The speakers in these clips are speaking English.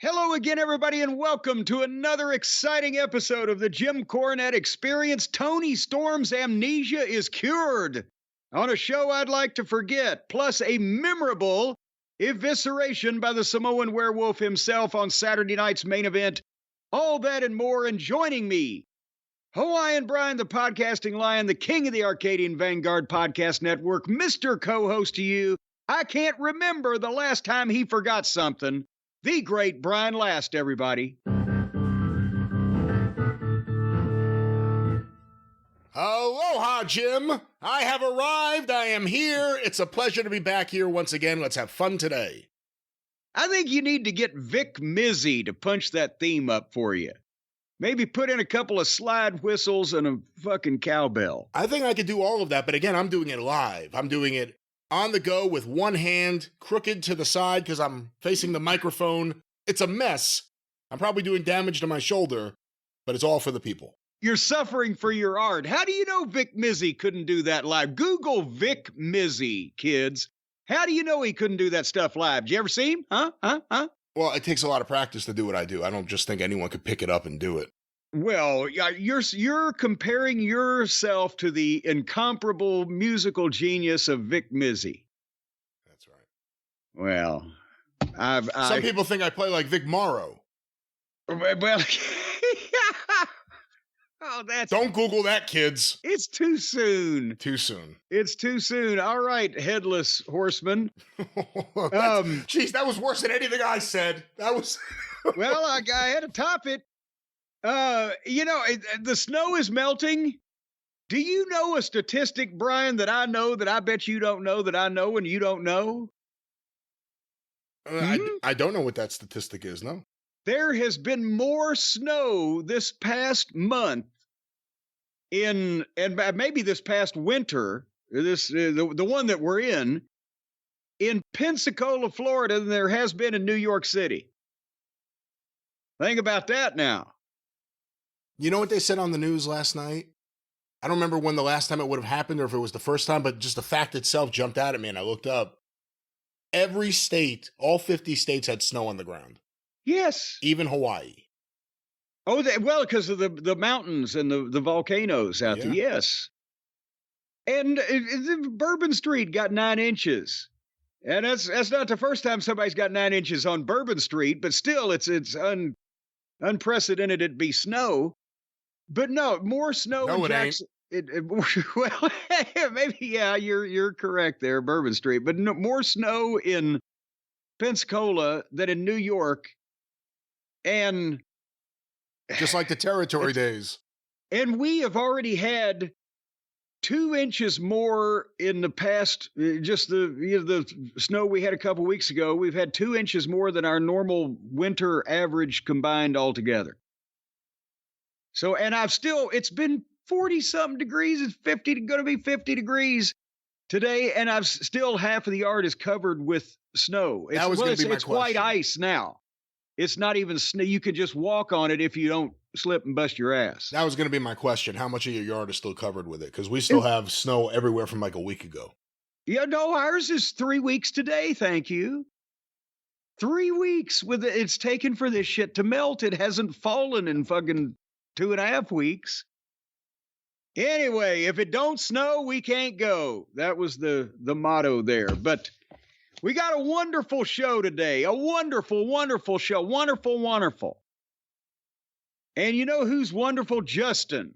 Hello again, everybody, and welcome to another exciting episode of the Jim Cornette Experience. Toni Storm's amnesia is cured on a show I'd like to forget, plus a memorable evisceration by the Samoan werewolf himself on Saturday night's main event. All that and more, and joining me, Hawaiian Brian, the podcasting lion, the king of the Arcadian Vanguard Podcast Network, Mr. Co-host to you. I can't remember the last time he forgot something. The great Brian Last, everybody. Aloha, Jim. I have arrived. I am here. It's a pleasure to be back here once again. Let's have fun today. I think you need to get Vic Mizzy to punch that theme up for you. Maybe put in a couple of slide whistles and a fucking cowbell. I think I could do all of that, but again, I'm doing it live. I'm doing it on the go with one hand crooked to the side because I'm facing the microphone. It's a mess. I'm probably doing damage to my shoulder, but it's all for the people. You're suffering for your art. How do you know Vic Mizzy couldn't do that live? Google Vic Mizzy, kids. How do you know he couldn't do that stuff live? Did you ever see him? Huh? Well, it takes a lot of practice to do what I do. I don't just think anyone could pick it up and do it. Well, you're comparing yourself to the incomparable musical genius of Vic Mizzy. That's right. Well, some people think I play like Vic Morrow. Well, oh, Don't Google that, kids. It's too soon. Too soon. It's too soon. All right, headless horseman. Jeez, that was worse than anything I said. That was. Well, I had to top it. The snow is melting. Do you know a statistic, Brian, that I know that I bet you don't know that I know and you don't know? I don't know what that statistic is, no. There has been more snow this past month and maybe this past winter, the one that we're in Pensacola, Florida, than there has been in New York City. Think about that now. You know what they said on the news last night? I don't remember when the last time it would have happened or if it was the first time, but just the fact itself jumped out at me and I looked up. Every state, all 50 states had snow on the ground. Yes. Even Hawaii. Oh, well, because of the mountains and the volcanoes out there. Yes. And Bourbon Street got 9 inches. And that's not the first time somebody's got 9 inches on Bourbon Street, but still it's unprecedented it'd be snow. But no, more snow in Jackson. Well, maybe, yeah, you're correct there, Bourbon Street. But no, more snow in Pensacola than in New York. And just like the territory days. And we have already had 2 inches more in the past, just the snow we had a couple weeks ago. We've had 2 inches more than our normal winter average combined altogether. So, and it's been 40-something degrees. It's going to be 50 degrees today, and still half of the yard is covered with snow. That was going to be my It's question. white ice now. It's not even snow. You could just walk on it if you don't slip and bust your ass. That was going to be my question. How much of your yard is still covered with it? Because we still have snow everywhere from like a week ago. Yeah, no, ours is 3 weeks today, thank you. 3 weeks it's taken for this shit to melt. It hasn't fallen in fucking 2.5 weeks. Anyway, if it don't snow, we can't go. That was the motto there. But we got a wonderful show today. A wonderful, wonderful show. Wonderful, wonderful. And you know who's wonderful? Justin.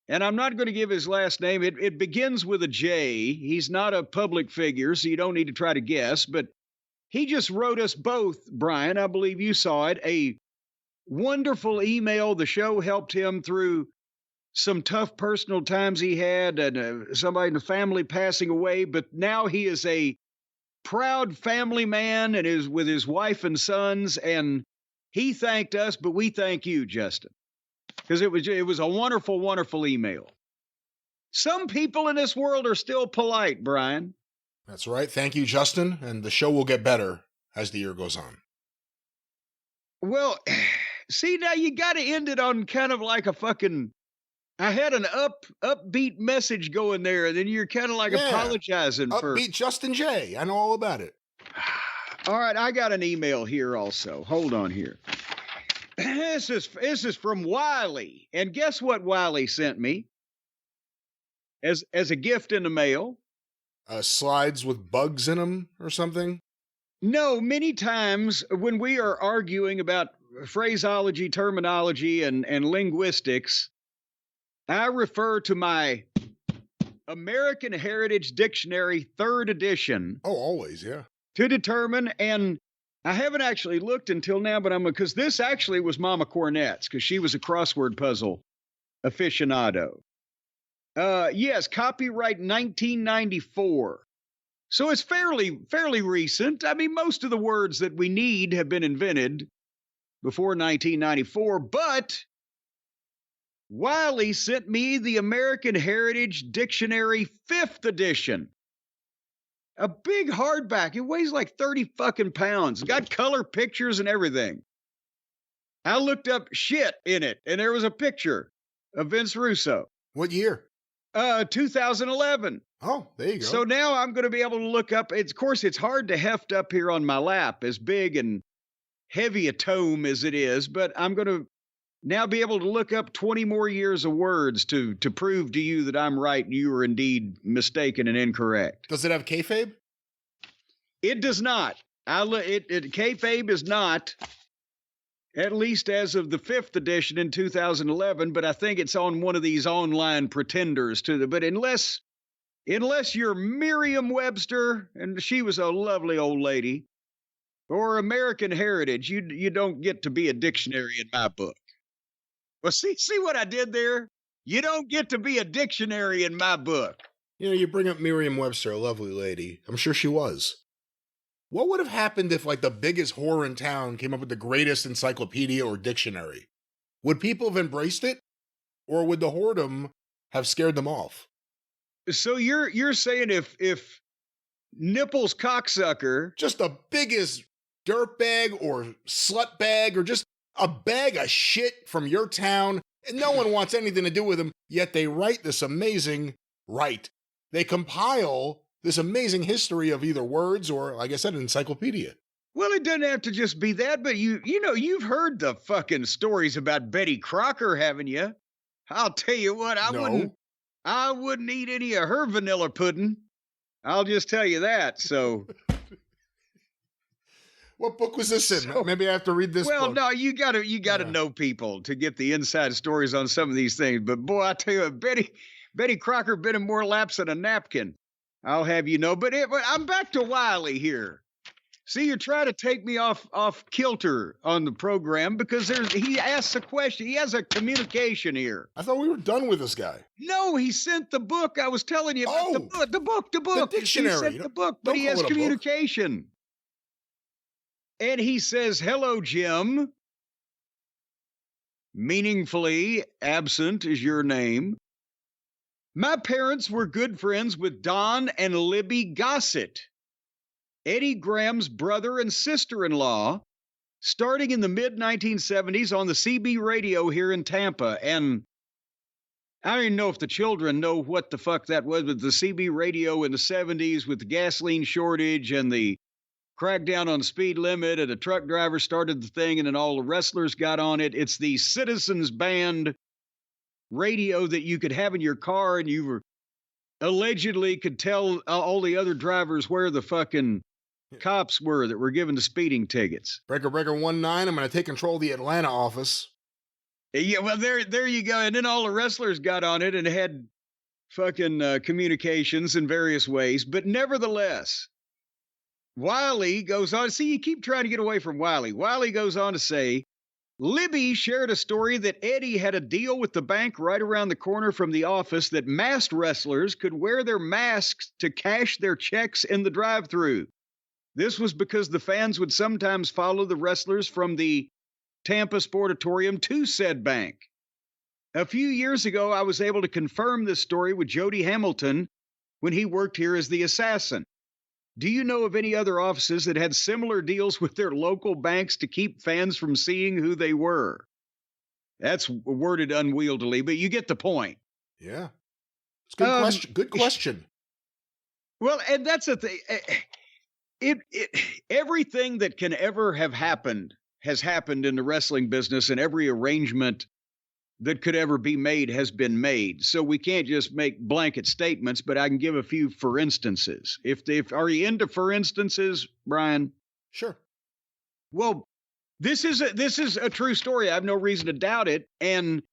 And I'm not going to give his last name. It begins with a J. He's not a public figure, so you don't need to try to guess. But he just wrote us both, Brian, I believe you saw it, a wonderful email. The show helped him through some tough personal times he had and somebody in the family passing away. But now he is a proud family man and is with his wife and sons. And he thanked us, but we thank you, Justin, because it was a wonderful, wonderful email. Some people in this world are still polite, Brian. That's right. Thank you, Justin. And the show will get better as the year goes on. Well, see, now you got to end it on kind of like a fucking, I had an upbeat message going there, and then you're kind of like apologizing for upbeat Justin J. I know all about it. All right, I got an email here also. Hold on here. This is from Wiley. And guess what Wiley sent me? As a gift in the mail. Slides with bugs in them or something? No, many times when we are arguing about phraseology, terminology, and linguistics, I refer to my American Heritage Dictionary 3rd edition. Oh, always, yeah. To determine, and I haven't actually looked until now, but because this actually was Mama Cornette's, because she was a crossword puzzle aficionado. Yes, copyright 1994. So it's fairly recent. I mean, most of the words that we need have been invented before 1994, but Wiley sent me the American Heritage Dictionary 5th edition. A big hardback. It weighs like 30 fucking pounds. Got color pictures and everything. I looked up shit in it, and there was a picture of Vince Russo. What year? 2011. Oh, there you go. So now I'm going to be able to look up. Of course, it's hard to heft up here on my lap, as big and heavy a tome as it is, but I'm going to now be able to look up 20 more years of words to prove to you that I'm right and you are indeed mistaken and incorrect. Does it have kayfabe? It does not. Kayfabe is not, at least as of the 5th edition in 2011, but I think it's on one of these online pretenders but unless you're Merriam-Webster, and she was a lovely old lady, or American Heritage, you don't get to be a dictionary in my book. Well, see what I did there? You don't get to be a dictionary in my book. You know, you bring up Merriam-Webster, a lovely lady. I'm sure she was. What would have happened if, like, the biggest whore in town came up with the greatest encyclopedia or dictionary? Would people have embraced it? Or would the whoredom have scared them off? So you're saying if Nipples Cocksucker... Just the biggest dirtbag or slut bag or just a bag of shit from your town, and no one wants anything to do with them, yet they write this amazing... They compile this amazing history of either words or, like I said, an encyclopedia. Well, it doesn't have to just be that, but you've heard the fucking stories about Betty Crocker, haven't you? I'll tell you what, I wouldn't eat any of her vanilla pudding. I'll just tell you that. So, what book was this in? Maybe I have to read this book. Well, no, you gotta know people to get the inside stories on some of these things. But boy, I tell you, Betty Crocker been in more laps than a napkin. I'll have you know. But I'm back to Wiley here. See, you're trying to take me off kilter on the program because he asks a question. He has a communication here. I thought we were done with this guy. No, he sent the book. I was telling you about the book. The dictionary. He sent the book, but he has communication. And he says, "Hello, Jim. Meaningfully absent is your name. My parents were good friends with Don and Libby Gossett, Eddie Graham's brother and sister-in-law, starting in the mid-1970s on the CB radio here in Tampa." And I don't even know if the children know what the fuck that was, but the CB radio in the 70s with the gasoline shortage and the crackdown on the speed limit, and a truck driver started the thing, and then all the wrestlers got on it. It's the Citizens Band radio that you could have in your car, and you allegedly could tell all the other drivers where the fucking cops were that were given the speeding tickets. Breaker 19, I'm going to take control of the Atlanta office. Yeah, well, there you go. And then all the wrestlers got on it and had fucking communications in various ways. But nevertheless, Wiley goes on. See, you keep trying to get away from Wiley. Wiley goes on to say, Libby shared a story that Eddie had a deal with the bank right around the corner from the office that masked wrestlers could wear their masks to cash their checks in the drive-thru. This was because the fans would sometimes follow the wrestlers from the Tampa Sportatorium to said bank. A few years ago, I was able to confirm this story with Jody Hamilton when he worked here as the assassin. Do you know of any other offices that had similar deals with their local banks to keep fans from seeing who they were? That's worded unwieldily, but you get the point. Yeah. It's a good question. Good question. Well, and that's the thing. everything that can ever have happened has happened in the wrestling business, and every arrangement that could ever be made has been made. So we can't just make blanket statements, but I can give a few for instances. If are you into for instances, Brian? Sure. Well, this is a true story. I have no reason to doubt it. And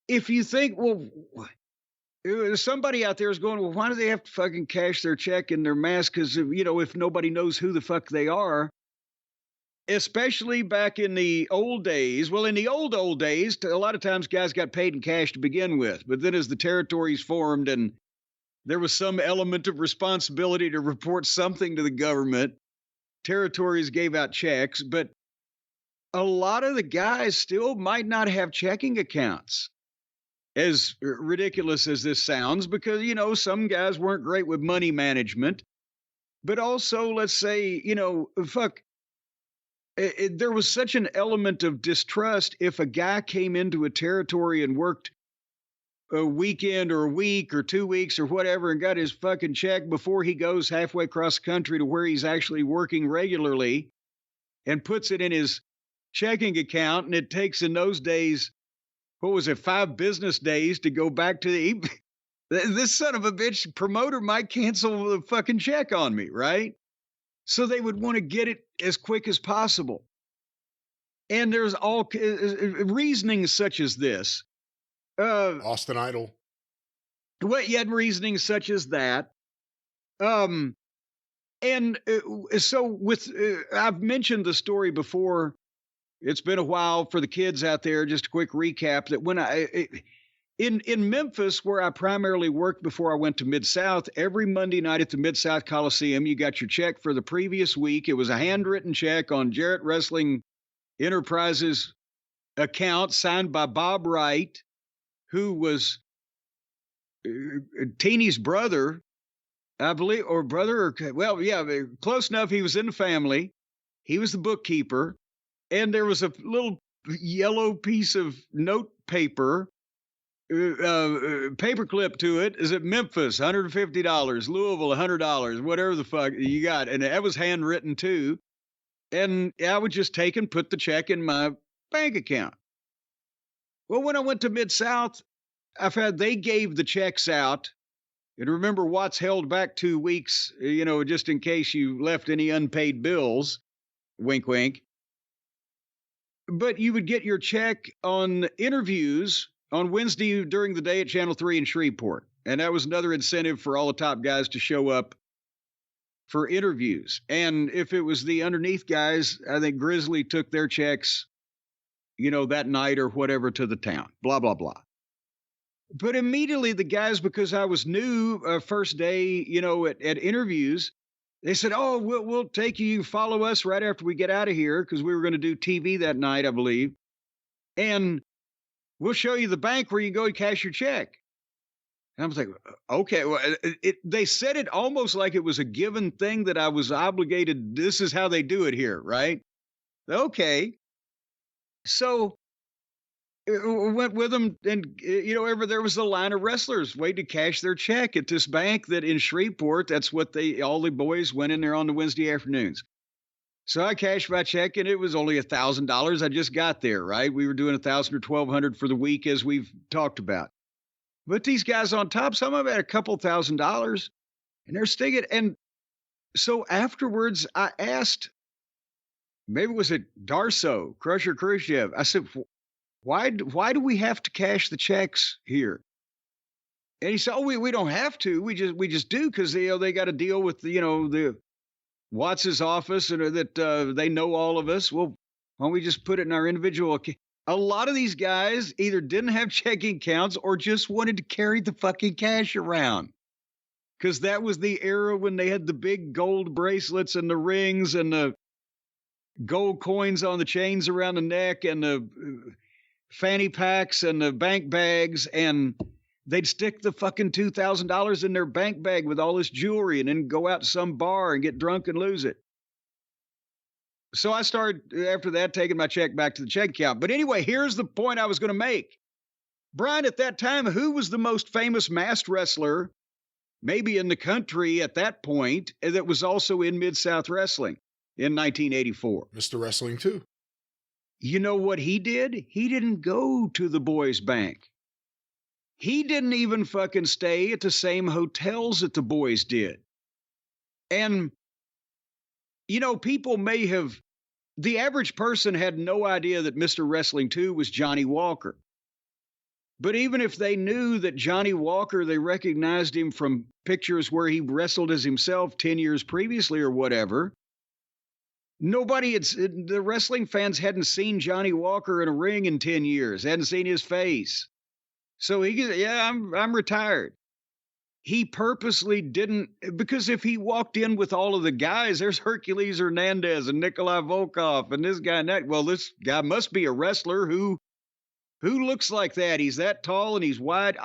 if you think, well, somebody out there is going, well, why do they have to fucking cash their check in their mask? Because, if nobody knows who the fuck they are, especially back in the old days. Well, in the old days, a lot of times guys got paid in cash to begin with. But then as the territories formed and there was some element of responsibility to report something to the government, territories gave out checks. But a lot of the guys still might not have checking accounts. As ridiculous as this sounds, because, some guys weren't great with money management. But also, let's say, there was such an element of distrust. If a guy came into a territory and worked a weekend or a week or 2 weeks or whatever and got his fucking check before he goes halfway across the country to where he's actually working regularly and puts it in his checking account, and it takes in those days, 5 business days to go back to this son of a bitch promoter might cancel the fucking check on me, right? So they would want to get it as quick as possible. And there's all reasoning such as this. Austin Idol. Well, you had reasoning such as that. So I've mentioned the story before. It's been a while for the kids out there. Just a quick recap that when in Memphis, where I primarily worked before I went to Mid-South, every Monday night at the Mid-South Coliseum, you got your check for the previous week. It was a handwritten check on Jarrett Wrestling Enterprises account signed by Bob Wright, who was Teeny's brother, I believe, or brother, close enough. He was in the family. He was the bookkeeper. And there was a little yellow piece of note paper, paperclip to it. Is it Memphis, $150, Louisville, $100, whatever the fuck you got. And that was handwritten too. And I would just take and put the check in my bank account. Well, when I went to Mid-South, they gave the checks out. And remember, Watts held back 2 weeks, just in case you left any unpaid bills. Wink, wink. But you would get your check on interviews on Wednesday during the day at Channel 3 in Shreveport. And that was another incentive for all the top guys to show up for interviews. And if it was the underneath guys, I think Grizzly took their checks, that night or whatever to the town, blah, blah, blah. But immediately the guys, because I was new first day, at interviews, they said, oh, we'll take you, follow us right after we get out of here, because we were going to do TV that night, I believe. And we'll show you the bank where you go and cash your check. And I was like, okay. Well, they said it almost like it was a given thing that I was obligated. This is how they do it here, right? Okay. So went with them, and there was a line of wrestlers waiting to cash their check at this bank that in Shreveport. That's what all the boys went in there on the Wednesday afternoons. So I cashed my check, and it was only $1,000. I just got there, right? We were doing $1,000 or $1,200 for the week, as we've talked about. But these guys on top, some of them had a couple $1,000, and they're sticking. And so afterwards, I asked, maybe it was Darso, Crusher Khrushchev. I said, why do we have to cash the checks here? And he said, oh, we don't have to. We just do, because they got to deal with the Watts' office, and that they know all of us. Well, why don't we just put it in our individual account? A lot of these guys either didn't have checking accounts or just wanted to carry the fucking cash around, because that was the era when they had the big gold bracelets and the rings and the gold coins on the chains around the neck and the fanny packs and the bank bags, and they'd stick the fucking $2,000 in their bank bag with all this jewelry and then go out to some bar and get drunk and lose it. So I started, after that, taking my check back to the check account. But anyway, here's the point I was going to make. Brian, at that time, who was the most famous masked wrestler maybe in the country at that point, that was also in Mid-South Wrestling in 1984. Mr. Wrestling, too. You know what he did? He didn't go to the boys' bank. He didn't even fucking stay at the same hotels that the boys did. And, you know, people may have, the average person had no idea that Mr. Wrestling 2 was Johnny Walker. But even if they knew that Johnny Walker, they recognized him from pictures where he wrestled as himself 10 years previously or whatever, the wrestling fans hadn't seen Johnny Walker in a ring in 10 years, hadn't seen his face. So I'm retired. He purposely didn't, because if he walked in with all of the guys, there's Hercules Hernandez and Nikolai Volkov and this guy and that. Well, this guy must be a wrestler who looks like that. He's that tall and he's wide.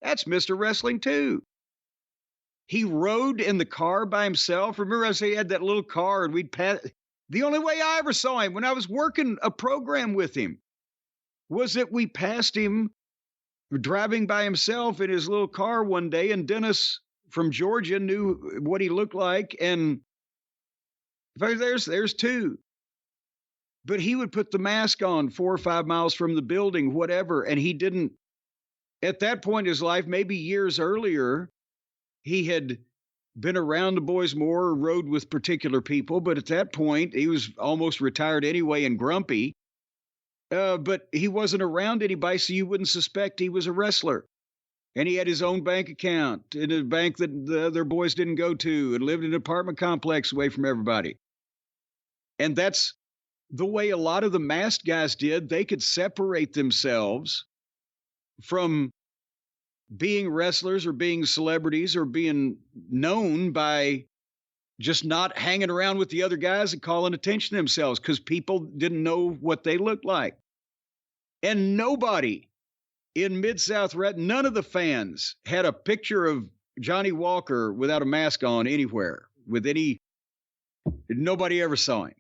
That's Mr. Wrestling 2. He rode in the car by himself. Remember I said he had that little car and we'd pass. The only way I ever saw him when I was working a program with him was that we passed him driving by himself in his little car one day, and Dennis from Georgia knew what he looked like, and there's 2. But he would put the mask on 4 or 5 miles from the building, whatever, and he didn't, at that point in his life, maybe years earlier, he had been around the boys more, rode with particular people, but at that point, he was almost retired anyway and grumpy. But he wasn't around anybody, so you wouldn't suspect he was a wrestler. And he had his own bank account in a bank that the other boys didn't go to, and lived in an apartment complex away from everybody. And that's the way a lot of the masked guys did. They could separate themselves from being wrestlers or being celebrities or being known by just not hanging around with the other guys and calling attention to themselves, because people didn't know what they looked like. And nobody in Mid-South, none of the fans had a picture of Johnny Walker without a mask on anywhere, nobody ever saw him.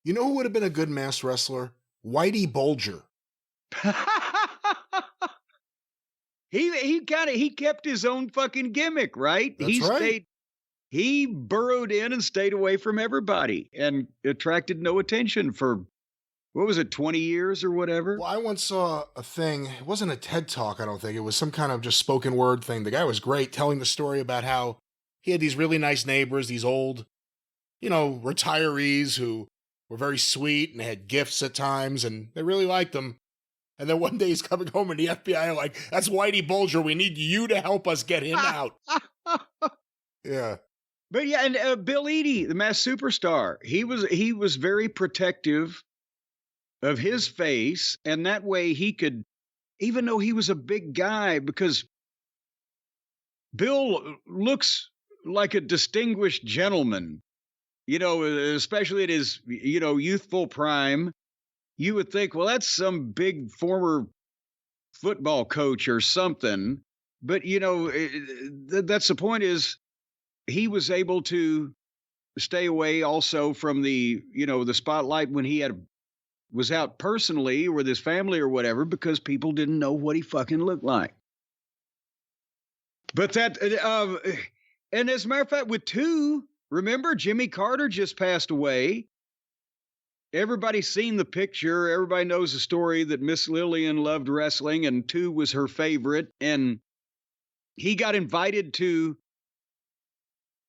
You know who would have been a good masked wrestler? Whitey Bulger. He kept his own fucking gimmick, right? That's right. He burrowed in and stayed away from everybody and attracted no attention for, 20 years or whatever? Well, I once saw a thing. It wasn't a TED Talk, I don't think. It was some kind of just spoken word thing. The guy was great, telling the story about how he had these really nice neighbors, these old, retirees who were very sweet and had gifts at times, and they really liked him. And then one day he's coming home and the FBI are like, "That's Whitey Bulger. We need you to help us get him out." Yeah. But yeah, and Bill Eadie, the Masked Superstar, he was very protective of his face, and that way he could, even though he was a big guy, because Bill looks like a distinguished gentleman, especially at his, youthful prime. You would think, well, that's some big former football coach or something. But, that's the point, is he was able to stay away also from the spotlight when he was out personally with his family or whatever, because people didn't know what he fucking looked like. But and as a matter of fact, with 2, remember Jimmy Carter just passed away. Everybody's seen the picture. Everybody knows the story that Miss Lillian loved wrestling and 2 was her favorite. And he got invited to,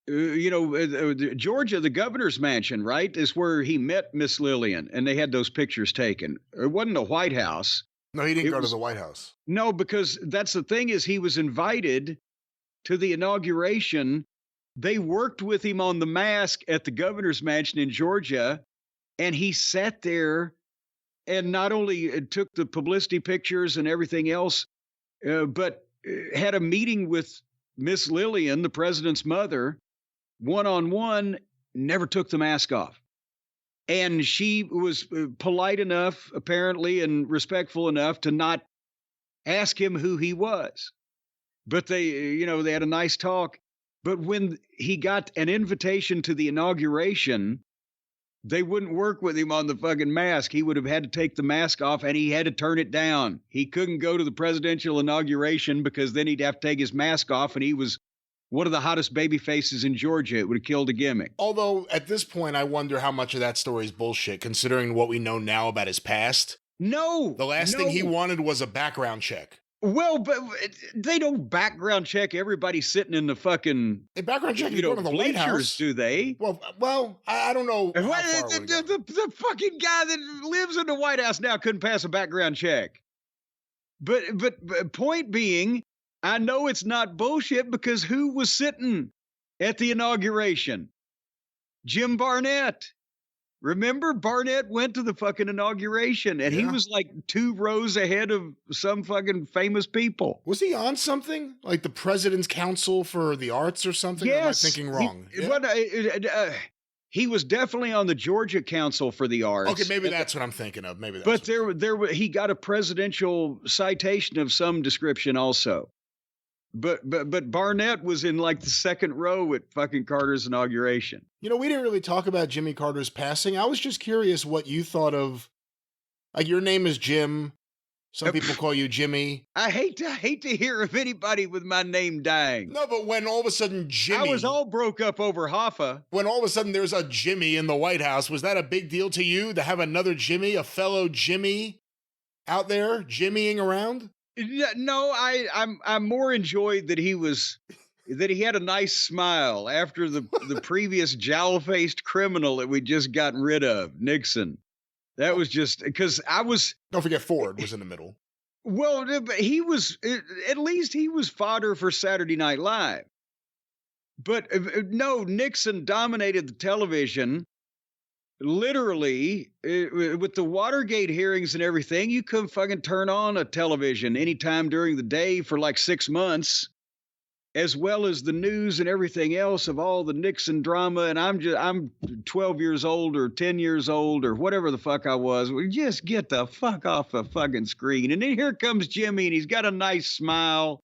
Georgia, the governor's mansion, right, is where he met Miss Lillian, and they had those pictures taken. It wasn't the White House. No, he didn't go to the White House. No, because that's the thing, is he was invited to the inauguration. They worked with him on the mask at the governor's mansion in Georgia, and he sat there and not only took the publicity pictures and everything else, but had a meeting with Miss Lillian, the president's mother, one-on-one, never took the mask off. And she was polite enough, apparently, and respectful enough to not ask him who he was. But they had a nice talk. But when he got an invitation to the inauguration, They wouldn't work with him on the fucking mask. He would have had to take the mask off, and he had to turn it down. He couldn't go to the presidential inauguration because then he'd have to take his mask off, and he was one of the hottest baby faces in Georgia. It would have killed the gimmick. Although, at this point, I wonder how much of that story is bullshit, considering what we know now about his past. No! The last thing he wanted was a background check. Well, but they don't background check everybody sitting in the fucking... They background check you go to the White House. Do they? Well, I don't know how far the fucking guy that lives in the White House now couldn't pass a background check. But point being, I know it's not bullshit because who was sitting at the inauguration? Jim Barnett. Remember, Barnett went to the fucking inauguration, and he was like 2 rows ahead of some fucking famous people. Was he on something? Like the President's Council for the Arts or something? Yes. Or am I thinking wrong? He was definitely on the Georgia Council for the Arts. Okay, maybe that's what I'm thinking of. Maybe that's but he got a presidential citation of some description also. But Barnett was in like the second row at fucking Carter's inauguration. You know, we didn't really talk about Jimmy Carter's passing. I was just curious what you thought of, like, your name is Jim. Some people call you Jimmy. I hate to hear of anybody with my name dying. No, but when all of a sudden Jimmy... I was all broke up over Hoffa. When all of a sudden there's a Jimmy in the White House, was that a big deal to you to have another Jimmy, a fellow Jimmy out there jimmying around? No, I more enjoyed that he had a nice smile after the previous jowl-faced criminal that we'd just gotten rid of, Nixon. That was just because Don't forget Ford was in the middle. Well, he was, at least he was fodder for Saturday Night Live. But no, Nixon dominated the television. Literally, with the Watergate hearings and everything, you couldn't fucking turn on a television anytime during the day for like 6 months, as well as the news and everything else of all the Nixon drama. And I'm 12 years old or 10 years old or whatever the fuck I was. We just get the fuck off the fucking screen. And then here comes Jimmy, and he's got a nice smile,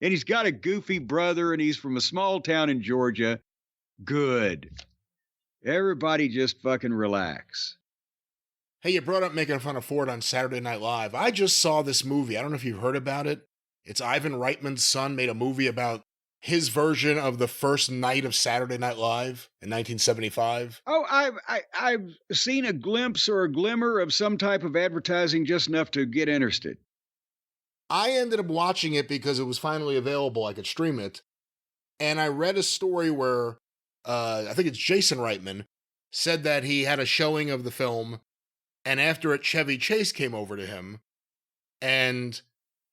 and he's got a goofy brother, and he's from a small town in Georgia. Good. Everybody just fucking relax. Hey, you brought up making fun of Ford on Saturday Night Live. I just saw this movie. I don't know if you've heard about it. It's Ivan Reitman's son made a movie about his version of the first night of Saturday Night Live in 1975. Oh, I've seen a glimpse or a glimmer of some type of advertising just enough to get interested. I ended up watching it because it was finally available. I could stream it. And I read a story where I think it's Jason Reitman, said that he had a showing of the film, and after it, Chevy Chase came over to him, and,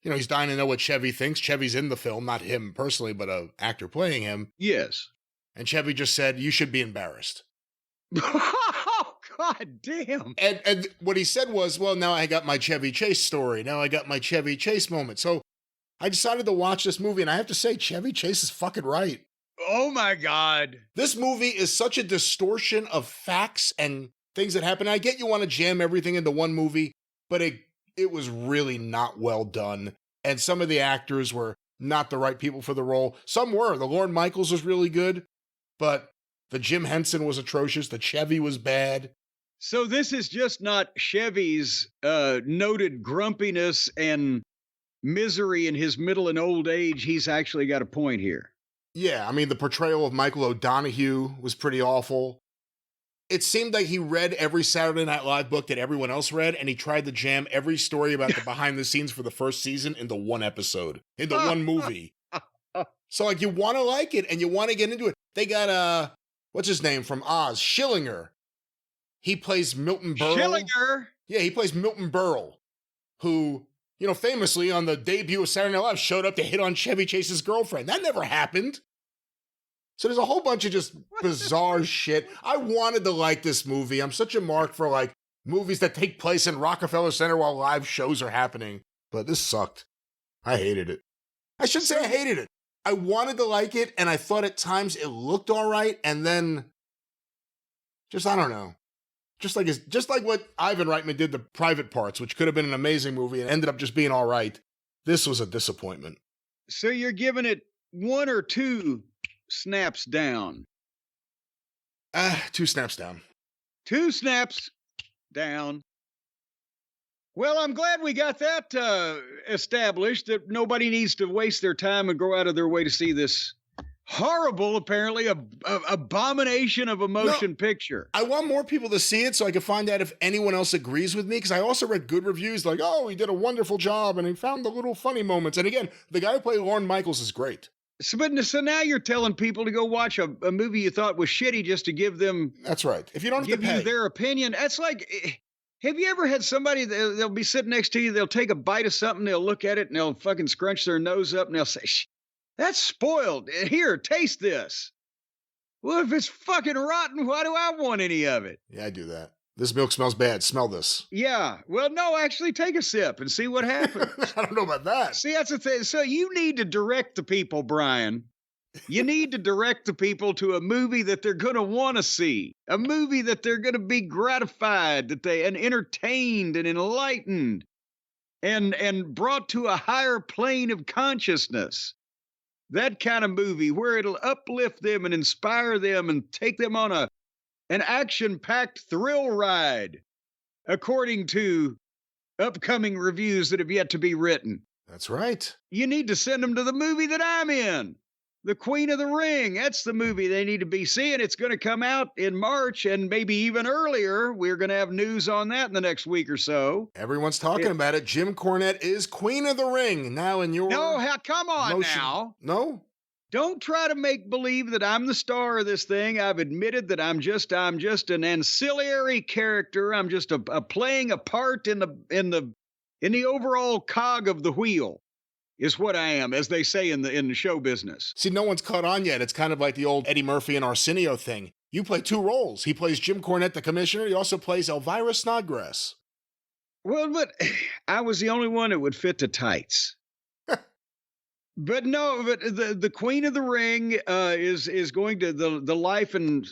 you know, he's dying to know what Chevy thinks. Chevy's in the film, not him personally, but an actor playing him. Yes. And Chevy just said, "You should be embarrassed." Oh, God damn. And what he said was, well, now I got my Chevy Chase story. Now I got my Chevy Chase moment. So I decided to watch this movie, and I have to say, Chevy Chase is fucking right. Oh my God. This movie is such a distortion of facts and things that happen. I get you want to jam everything into one movie, but it was really not well done. And some of the actors were not the right people for the role. Some were. The Lorne Michaels was really good, but the Jim Henson was atrocious. The Chevy was bad. So this is just not Chevy's noted grumpiness and misery in his middle and old age. He's actually got a point here. Yeah, I mean, the portrayal of Michael O'Donoghue was pretty awful. It seemed like he read every Saturday Night Live book that everyone else read, and he tried to jam every story about the behind the scenes for the first season into one episode, into one movie. So, like, you want to like it, and you want to get into it. They got, what's his name from Oz? Schillinger. He plays Milton Berle. Schillinger? Yeah, he plays Milton Berle, who, you know, famously on the debut of Saturday Night Live showed up to hit on Chevy Chase's girlfriend. That never happened. So there's a whole bunch of just bizarre shit. I wanted to like this movie. I'm such a mark for, like, movies that take place in Rockefeller Center while live shows are happening. But this sucked. I hated it. I shouldn't say I hated it. I wanted to like it, and I thought at times it looked all right, and then just, I don't know. Just like what Ivan Reitman did to Private Parts, which could have been an amazing movie and ended up just being all right. This was a disappointment. So you're giving it 1 or 2 snaps down? 2 snaps down. 2 snaps down. Well, I'm glad we got that established, that nobody needs to waste their time and go out of their way to see this horrible, apparently, abomination of a motion picture. I want more people to see it so I can find out if anyone else agrees with me, because I also read good reviews like, oh, he did a wonderful job and he found the little funny moments. And again, the guy who played Lorne Michaels is great. So now you're telling people to go watch a movie you thought was shitty just to give them... That's right. If you don't have to pay. You their opinion. That's like... Have you ever had somebody, they'll be sitting next to you, they'll take a bite of something, they'll look at it, and they'll fucking scrunch their nose up, and they'll say, that's spoiled. Here, taste this. Well, if it's fucking rotten, why do I want any of it? Yeah, I do that. This milk smells bad. Smell this. Yeah. Well, no, actually take a sip and see what happens. I don't know about that. See, that's the thing. So you need to direct the people, Brian. You need to direct the people to a movie that they're going to want to see, a movie that they're going to be gratified, and entertained and enlightened and brought to a higher plane of consciousness. That kind of movie where it'll uplift them and inspire them and take them on an action-packed thrill ride, according to upcoming reviews that have yet to be written. That's right. You need to send them to the movie that I'm in. The Queen of the Ring. That's the movie they need to be seeing. It's going to come out in March and maybe even earlier. We're going to have news on that in the next week or so. Everyone's talking about it. Jim Cornette is Queen of the Ring. Now in your... No, come on motion. Now. No? Don't try to make believe that I'm the star of this thing. I've admitted that I'm just an ancillary character. I'm just playing a part in the overall cog of the wheel. Is what I am, as they say in the show business. See, no one's caught on yet. It's kind of like the old Eddie Murphy and Arsenio thing. You play 2 roles. He plays Jim Cornette, the commissioner. He also plays Elvira Snodgrass. Well, but I was the only one that would fit the tights. But no, but the Queen of the Ring is going to the life and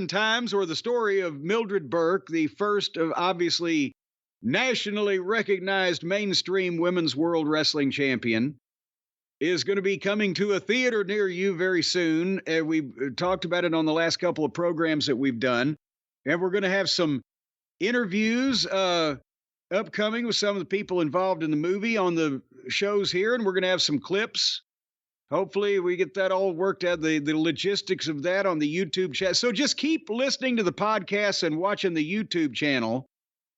times, or the story of Mildred Burke, the first of obviously nationally recognized mainstream women's world wrestling champion, is going to be coming to a theater near you very soon. We talked about it on the last couple of programs that we've done. And we're going to have some interviews upcoming with some of the people involved in the movie on the shows here. And we're going to have some clips. Hopefully we get that all worked out, the logistics of that on the YouTube chat. So just keep listening to the podcast and watching the YouTube channel,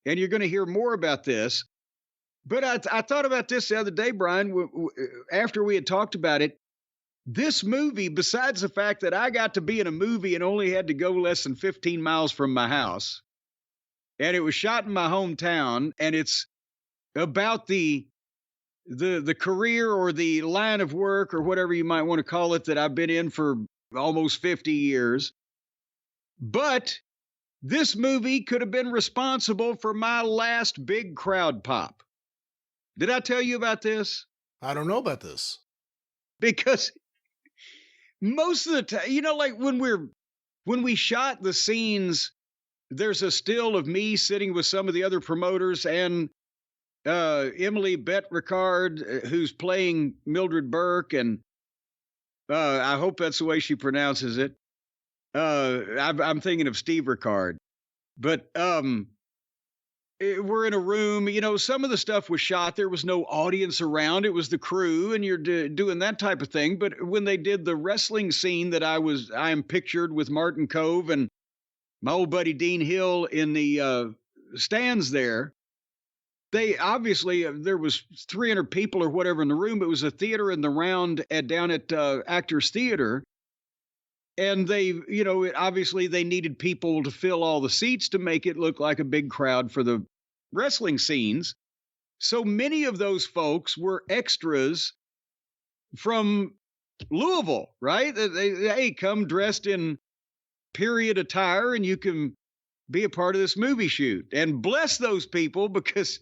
and you're going to hear more about this. But I thought about this the other day, Brian, after we had talked about it. This movie, besides the fact that I got to be in a movie and only had to go less than 15 miles from my house, and it was shot in my hometown, and it's about the career or the line of work or whatever you might want to call it that I've been in for almost 50 years. But this movie could have been responsible for my last big crowd pop. Did I tell you about this? I don't know about this. Because most of the time, like when we shot the scenes, there's a still of me sitting with some of the other promoters and Emily Bett Ricard, who's playing Mildred Burke, and I hope that's the way she pronounces it. I'm thinking of Steve Ricard, but we're in a room. Some of the stuff was shot. There was no audience around. It was the crew, and you're doing that type of thing. But when they did the wrestling scene that I am pictured with Martin Cove and my old buddy Dean Hill in the stands there. They obviously, there was 300 people or whatever in the room. It was a theater in the round down at Actors Theater. And they, obviously they needed people to fill all the seats to make it look like a big crowd for the wrestling scenes. So many of those folks were extras from Louisville, right? Hey, come dressed in period attire and you can be a part of this movie shoot. And bless those people, because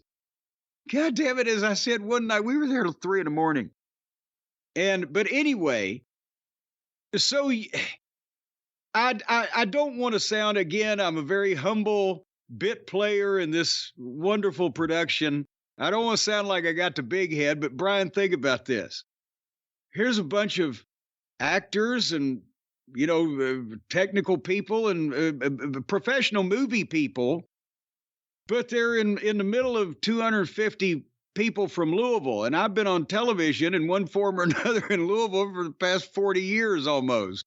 God damn it, as I said one night, we were there till 3 a.m. But anyway, so I don't want to sound, again, I'm a very humble bit player in this wonderful production. I don't want to sound like I got the big head, but Brian, think about this. Here's a bunch of actors and technical people and professional movie people, but they're in the middle of 250 people from Louisville. And I've been on television in one form or another in Louisville for the past 40 years almost.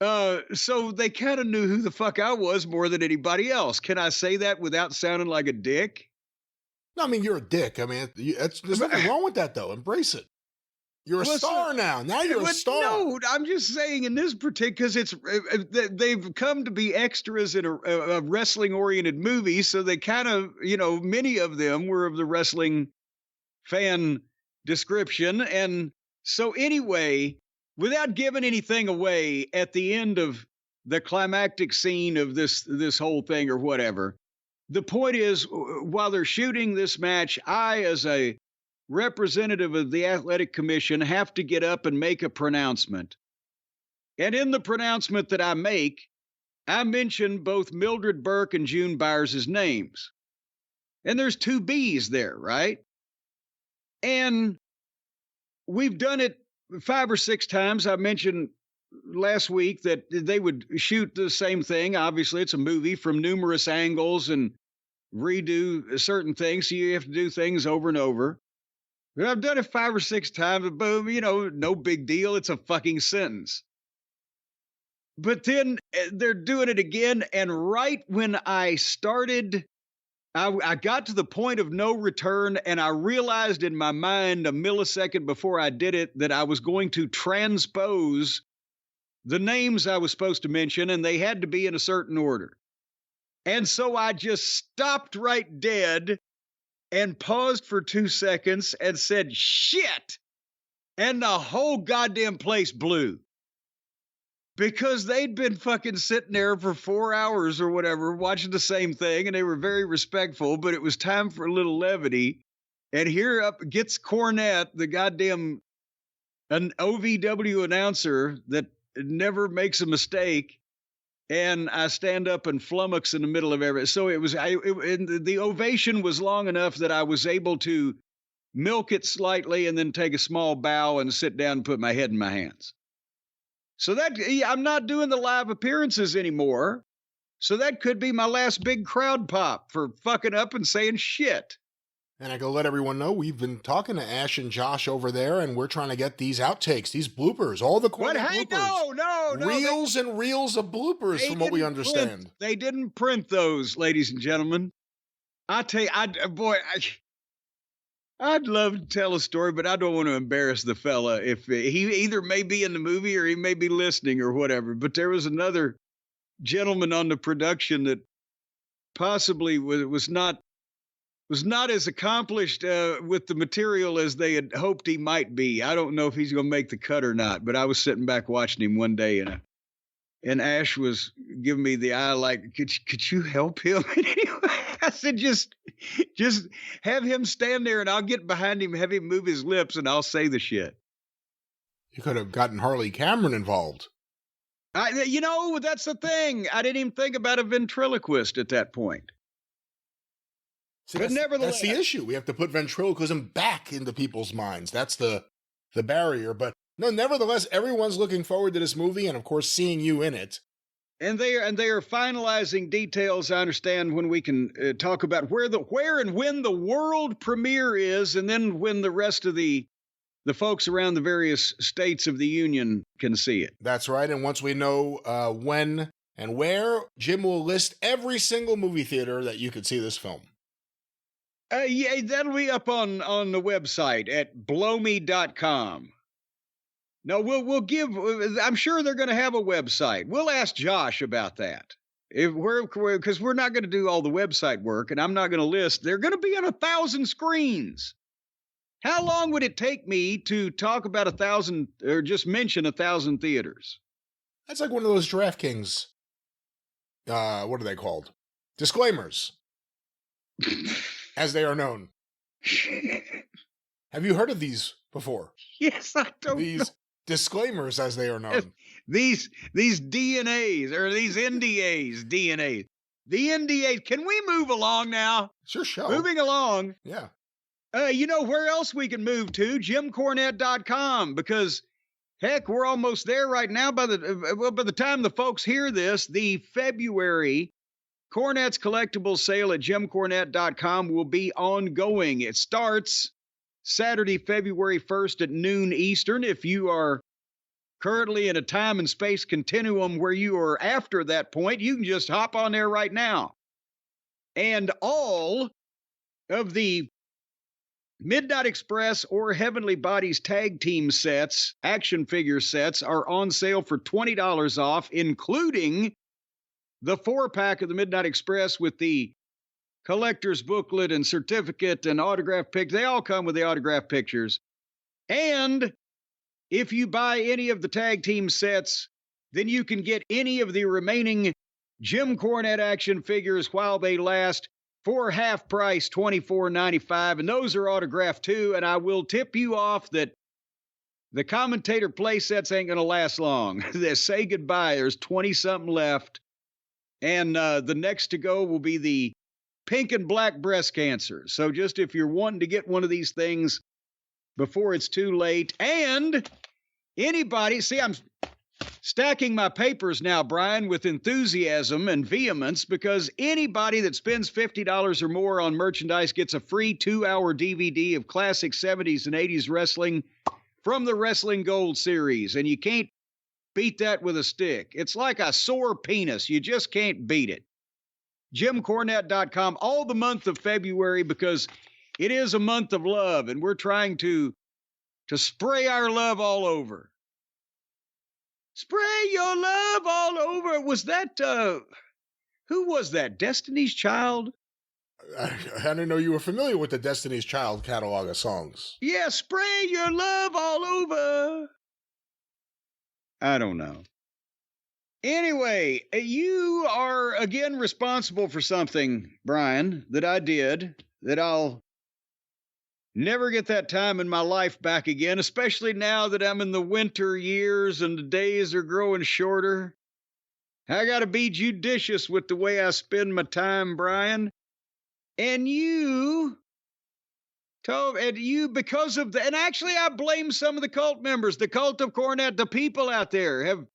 So they kind of knew who the fuck I was more than anybody else. Can I say that without sounding like a dick? No, I mean, you're a dick. I mean, there's nothing wrong with that, though. Embrace it. You're a star now. Now you're a star. No, I'm just saying in this particular, because they've come to be extras in a wrestling-oriented movie, so they kind of, many of them were of the wrestling fan description. And so anyway, without giving anything away, at the end of the climactic scene of this whole thing or whatever, the point is, while they're shooting this match, I, as a representative of the Athletic Commission, have to get up and make a pronouncement. And in the pronouncement that I make, I mention both Mildred Burke and June Byers' names. And there's 2 B's there, right? And we've done it 5 or 6 times. I mentioned last week that they would shoot the same thing. Obviously, it's a movie from numerous angles and redo certain things. So you have to do things over and over. But I've done it 5 or 6 times. But boom, no big deal. It's a fucking sentence. But then they're doing it again. And right when I started, I got to the point of no return, and I realized in my mind a millisecond before I did it that I was going to transpose the names I was supposed to mention, and they had to be in a certain order. And so I just stopped right dead and paused for 2 seconds and said, shit. And the whole goddamn place blew. Because they'd been fucking sitting there for 4 hours or whatever, watching the same thing, and they were very respectful, but it was time for a little levity. And here up gets Cornette, the goddamn an OVW announcer that never makes a mistake, and I stand up and flummox in the middle of everything. So the ovation was long enough that I was able to milk it slightly and then take a small bow and sit down and put my head in my hands. So I'm not doing the live appearances anymore. So that could be my last big crowd pop for fucking up and saying shit. And I go let everyone know we've been talking to Ash and Josh over there, and we're trying to get these outtakes, these bloopers, all the Cornette bloopers. No. Reels and reels of bloopers from what we understand. They didn't print those, ladies and gentlemen. I tell you, I'd love to tell a story, but I don't want to embarrass the fella. If he either may be in the movie or he may be listening or whatever. But there was another gentleman on the production that possibly was not as accomplished with the material as they had hoped he might be. I don't know if he's going to make the cut or not, but I was sitting back watching him one day, and Ash was giving me the eye like, could you help him? And anyway, I said, just have him stand there and I'll get behind him, have him move his lips, and I'll say the shit. You could have gotten Harley Cameron involved. That's the thing. I didn't even think about a ventriloquist at that point. See, but nevertheless, that's the issue. We have to put ventriloquism back into people's minds. That's the barrier. But no, nevertheless, everyone's looking forward to this movie, and of course, seeing you in it. And they are finalizing details. I understand when we can talk about where and when the world premiere is, and then when the rest of the folks around the various states of the union can see it. That's right. And once we know when and where, Jim will list every single movie theater that you could see this film. Yeah, that'll be up on the website at blowme.com. No, we'll give. I'm sure they're going to have a website. We'll ask Josh about that. Because we're not going to do all the website work, and I'm not going to list. They're going to be on 1,000 screens. How long would it take me to talk about 1,000 or just mention 1,000 theaters? That's like one of those DraftKings. What are they called? Disclaimers, as they are known. Have you heard of these before? Yes, I don't. These disclaimers, as they are known. These DNAs or these NDAs, DNA. The NDAs. Can we move along now? It's your show. Moving along. Yeah. You know where else we can move to? JimCornette.com, because Heck, we're almost there right now. By the time the folks hear this, the February Cornette's collectible sale at jimcornette.com will be ongoing. It starts Saturday, February 1st at noon Eastern. If you are currently in a time and space continuum where you are after that point, you can just hop on there right now. And all of the Midnight Express or Heavenly Bodies tag team sets, action figure sets, are on sale for $20 off, including the 4-pack of the Midnight Express with the collector's booklet and certificate and autograph pics. They all come with the autograph pictures. And if you buy any of the tag team sets, then you can get any of the remaining Jim Cornette action figures while they last for half price, $24.95. And those are autographed too. And I will tip you off that the commentator play sets ain't going to last long. They say goodbye. There's 20-something left. And the next to go will be the pink and black breast cancer. So just if you're wanting to get one of these things before it's too late. And anybody, see, I'm stacking my papers now, Brian, with enthusiasm and vehemence, because anybody that spends $50 or more on merchandise gets a free 2-hour DVD of classic 70s and 80s wrestling from the Wrestling Gold series. And you can't beat that with a stick. It's like a sore penis. You just can't beat it. JimCornette.com all the month of February, because it is a month of love, and we're trying to spray our love all over. Spray your love all over. Was that, who was that? Destiny's Child? I didn't know you were familiar with the Destiny's Child catalog of songs. Yeah, spray your love all over. I don't know. Anyway, you are again responsible for something, Brian, that I did, that I'll never get that time in my life back again, especially now that I'm in the winter years and the days are growing shorter. I got to be judicious with the way I spend my time, Brian. And you because of the, and actually I blame some of the cult members, the cult of Cornette, the people out there have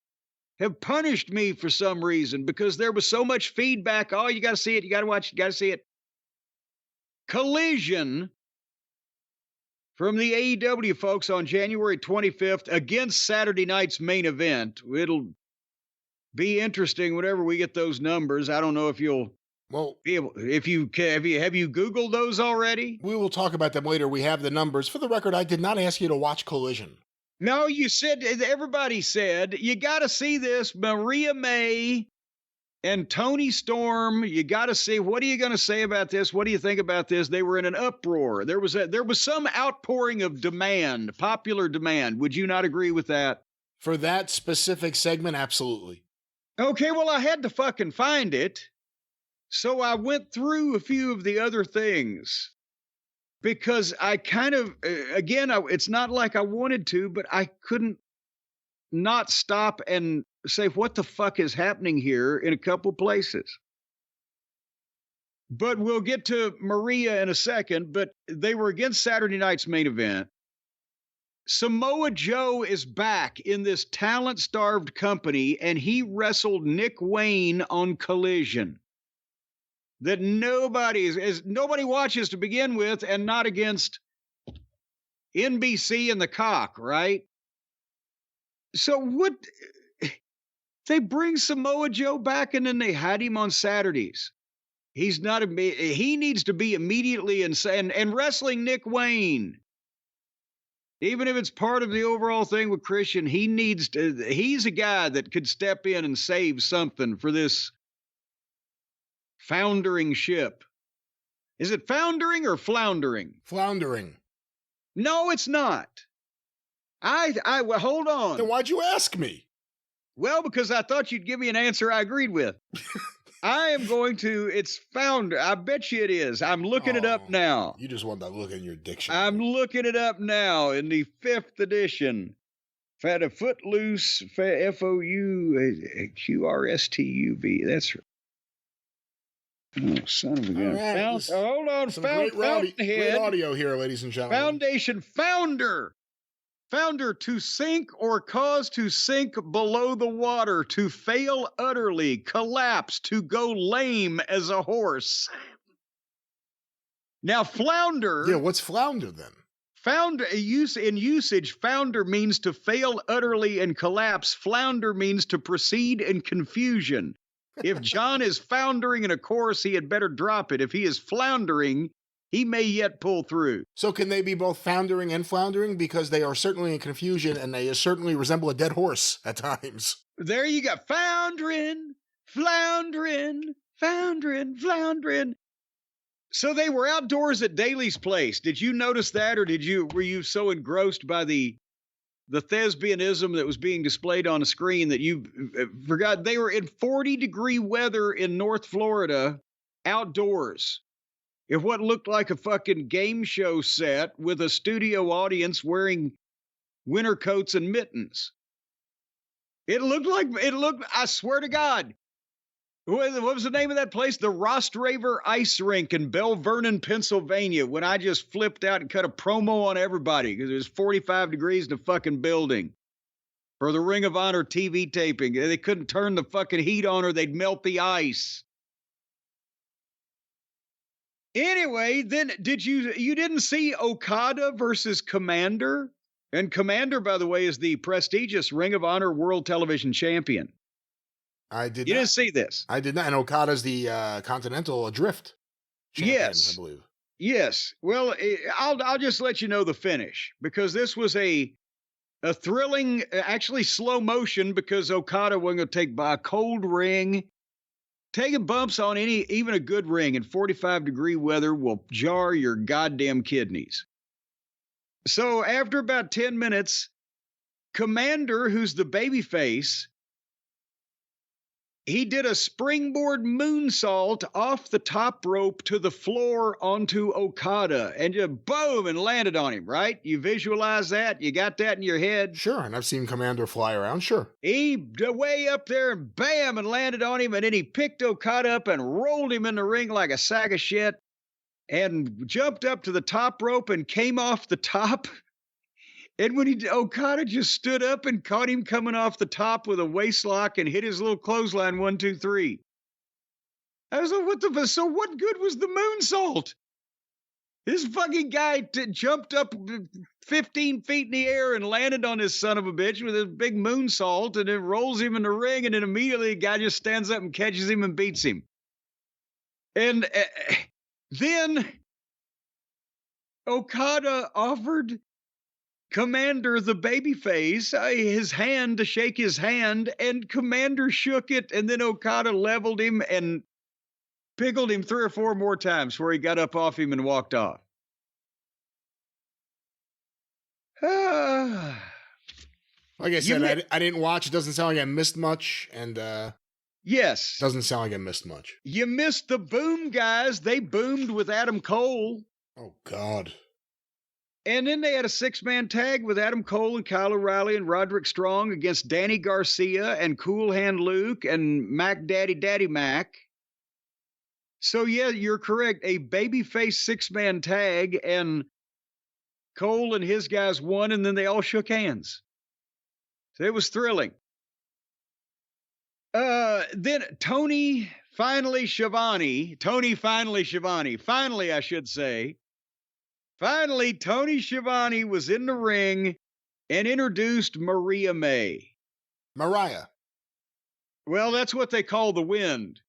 punished me for some reason, because there was so much feedback. Oh, you got to see it. You got to watch it. You got to see it. Collision from the AEW folks on January 25th against Saturday night's main event. It'll be interesting whenever we get those numbers. I don't know if you'll be able, have you Googled those already? We will talk about them later. We have the numbers. For the record, I did not ask you to watch Collision. No, you said, everybody said, you got to see this. Maria May and Toni Storm, you got to see. What are you going to say about this? What do you think about this? They were in an uproar. There was some outpouring of demand, popular demand. Would you not agree with that? For that specific segment, absolutely. Okay, well, I had to fucking find it. So I went through a few of the other things, because I kind of, again, it's not like I wanted to, but I couldn't not stop and say, what the fuck is happening here in a couple places. But we'll get to Maria in a second, but they were against Saturday night's main event. Samoa Joe is back in this talent-starved company, and he wrestled Nick Wayne on Collision. That nobody watches to begin with, and not against NBC and the cock, right? So what? They bring Samoa Joe back, and then they hide him on Saturdays. He needs to be immediately and wrestling Nick Wayne. Even if it's part of the overall thing with Christian, he's a guy that could step in and save something for this foundering ship. Is it foundering or floundering? Floundering. No, it's not. Well, hold on. Then why'd you ask me? Well, because I thought you'd give me an answer I agreed with. It's founder. I bet you it is. I'm looking it up now. You just want to look in your dictionary. I'm looking it up now in the 5th edition. Footloose, FOUQRSTUV. That's right. Oh, son of a gun. Right. Hold on. Great Fountainhead. audio here, ladies and gentlemen. Foundation founder. Founder, to sink or cause to sink below the water, to fail utterly, collapse, to go lame as a horse. Now, flounder. Yeah, what's flounder then? Founder in usage, founder means to fail utterly and collapse. Flounder means to proceed in confusion. If John is foundering in a course, he had better drop it. If he is floundering, he may yet pull through. So can they be both foundering and floundering? Because they are certainly in confusion, and they certainly resemble a dead horse at times. There you go. Foundering, floundering, foundering, floundering. So they were outdoors at Daly's place. Did you notice that, or were you so engrossed by the thespianism that was being displayed on a screen that you forgot they were in 40-degree weather in North Florida, outdoors, in what looked like a fucking game show set with a studio audience wearing winter coats and mittens. It looked, I swear to God. What was the name of that place? The Rostraver Ice Rink in Bell Vernon, Pennsylvania, when I just flipped out and cut a promo on everybody because it was 45 degrees in the fucking building for the Ring of Honor TV taping. They couldn't turn the fucking heat on or they'd melt the ice. Anyway, then you didn't see Okada versus Commander? And Commander, by the way, is the prestigious Ring of Honor World Television Champion. I did. You didn't see this. I did not. And Okada's the Continental Adrift champion, yes, I believe. Yes. Well, I'll just let you know the finish because this was a thrilling, actually slow motion because Okada wasn't going to take by a cold ring. Taking bumps on even a good ring in 45-degree weather will jar your goddamn kidneys. So after about 10 minutes, Commander, who's the babyface, he did a springboard moonsault off the top rope to the floor onto Okada and just boom and landed on him, right? You visualize that? You got that in your head? Sure, and I've seen Commander fly around, sure. He way up there and bam and landed on him, and then he picked Okada up and rolled him in the ring like a sack of shit and jumped up to the top rope and came off the top. And when Okada just stood up and caught him coming off the top with a waist lock and hit his little clothesline 1, 2, 3. I was like, so what good was the moonsault? This fucking guy jumped up 15 feet in the air and landed on this son of a bitch with a big moonsault and then rolls him in the ring and then immediately the guy just stands up and catches him and beats him. And then Okada offered Commander, the babyface, his hand to shake his hand, and Commander shook it, and then Okada leveled him and pickled him 3 or 4 more times before he got up off him and walked off. Like I said, I didn't watch. It doesn't sound like I missed much, and yes, doesn't sound like I missed much. You missed the boom guys. They boomed with Adam Cole. Oh, God. And then they had a 6-man tag with Adam Cole and Kyle O'Reilly and Roderick Strong against Danny Garcia and Cool Hand Luke and Mac Daddy Mac. So, yeah, you're correct. A babyface 6-man tag, and Cole and his guys won, and then they all shook hands. So it was thrilling. Then Toni Schiavone, Finally, Toni Schiavone was in the ring and introduced Mariah May. Mariah. Well, that's what they call the wind.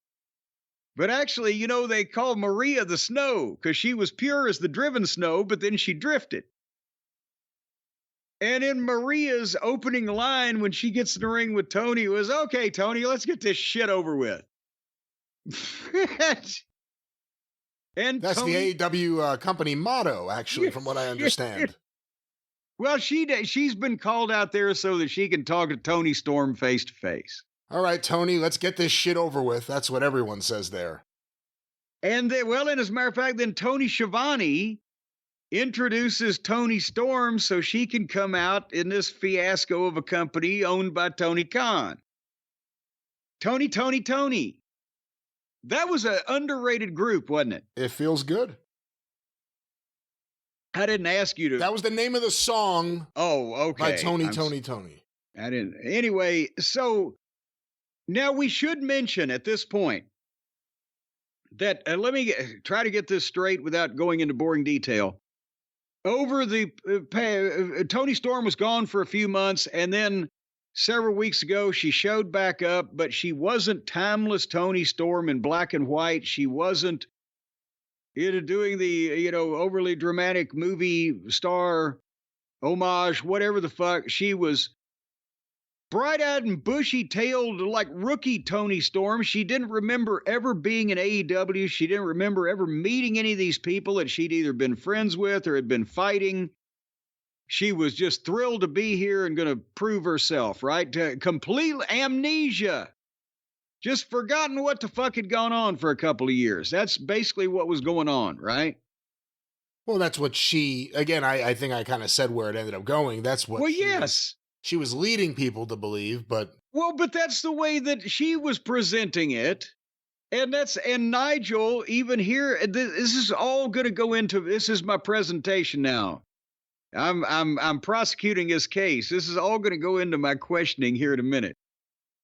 But actually, they call Maria the snow because she was pure as the driven snow, but then she drifted. And in Maria's opening line when she gets in the ring with Toni was, okay, Toni, let's get this shit over with. And that's Toni, the AEW company motto, actually, from what I understand. Well, she's been called out there so that she can talk to Toni Storm face to face. All right, Toni, let's get this shit over with. That's what everyone says there. And and as a matter of fact, then Toni Schiavone introduces Toni Storm so she can come out in this fiasco of a company owned by Tony Khan. Tony. That was an underrated group, wasn't it? It feels good. I didn't ask you to. That was the name of the song. Oh, okay. By Toni. I didn't. Anyway, so now we should mention at this point that, let me try to get this straight without going into boring detail. Over the Toni Storm was gone for a few months, and then several weeks ago she showed back up, but she wasn't timeless Toni Storm in black and white. She wasn't doing the overly dramatic movie star homage, whatever the fuck. She was bright-eyed and bushy-tailed like rookie Toni Storm. She didn't remember ever being in AEW. She didn't remember ever meeting any of these people that she'd either been friends with or had been fighting. She was just thrilled to be here and going to prove herself, right? Complete amnesia. Just forgotten what the fuck had gone on for a couple of years. That's basically what was going on, right? Well, that's what I think I kind of said where it ended up going. That's what she was leading people to believe, but... Well, but that's the way that she was presenting it. And Nigel, even here, this is all going to go into, this is my presentation now. I'm prosecuting his case. This is all going to go into my questioning here in a minute.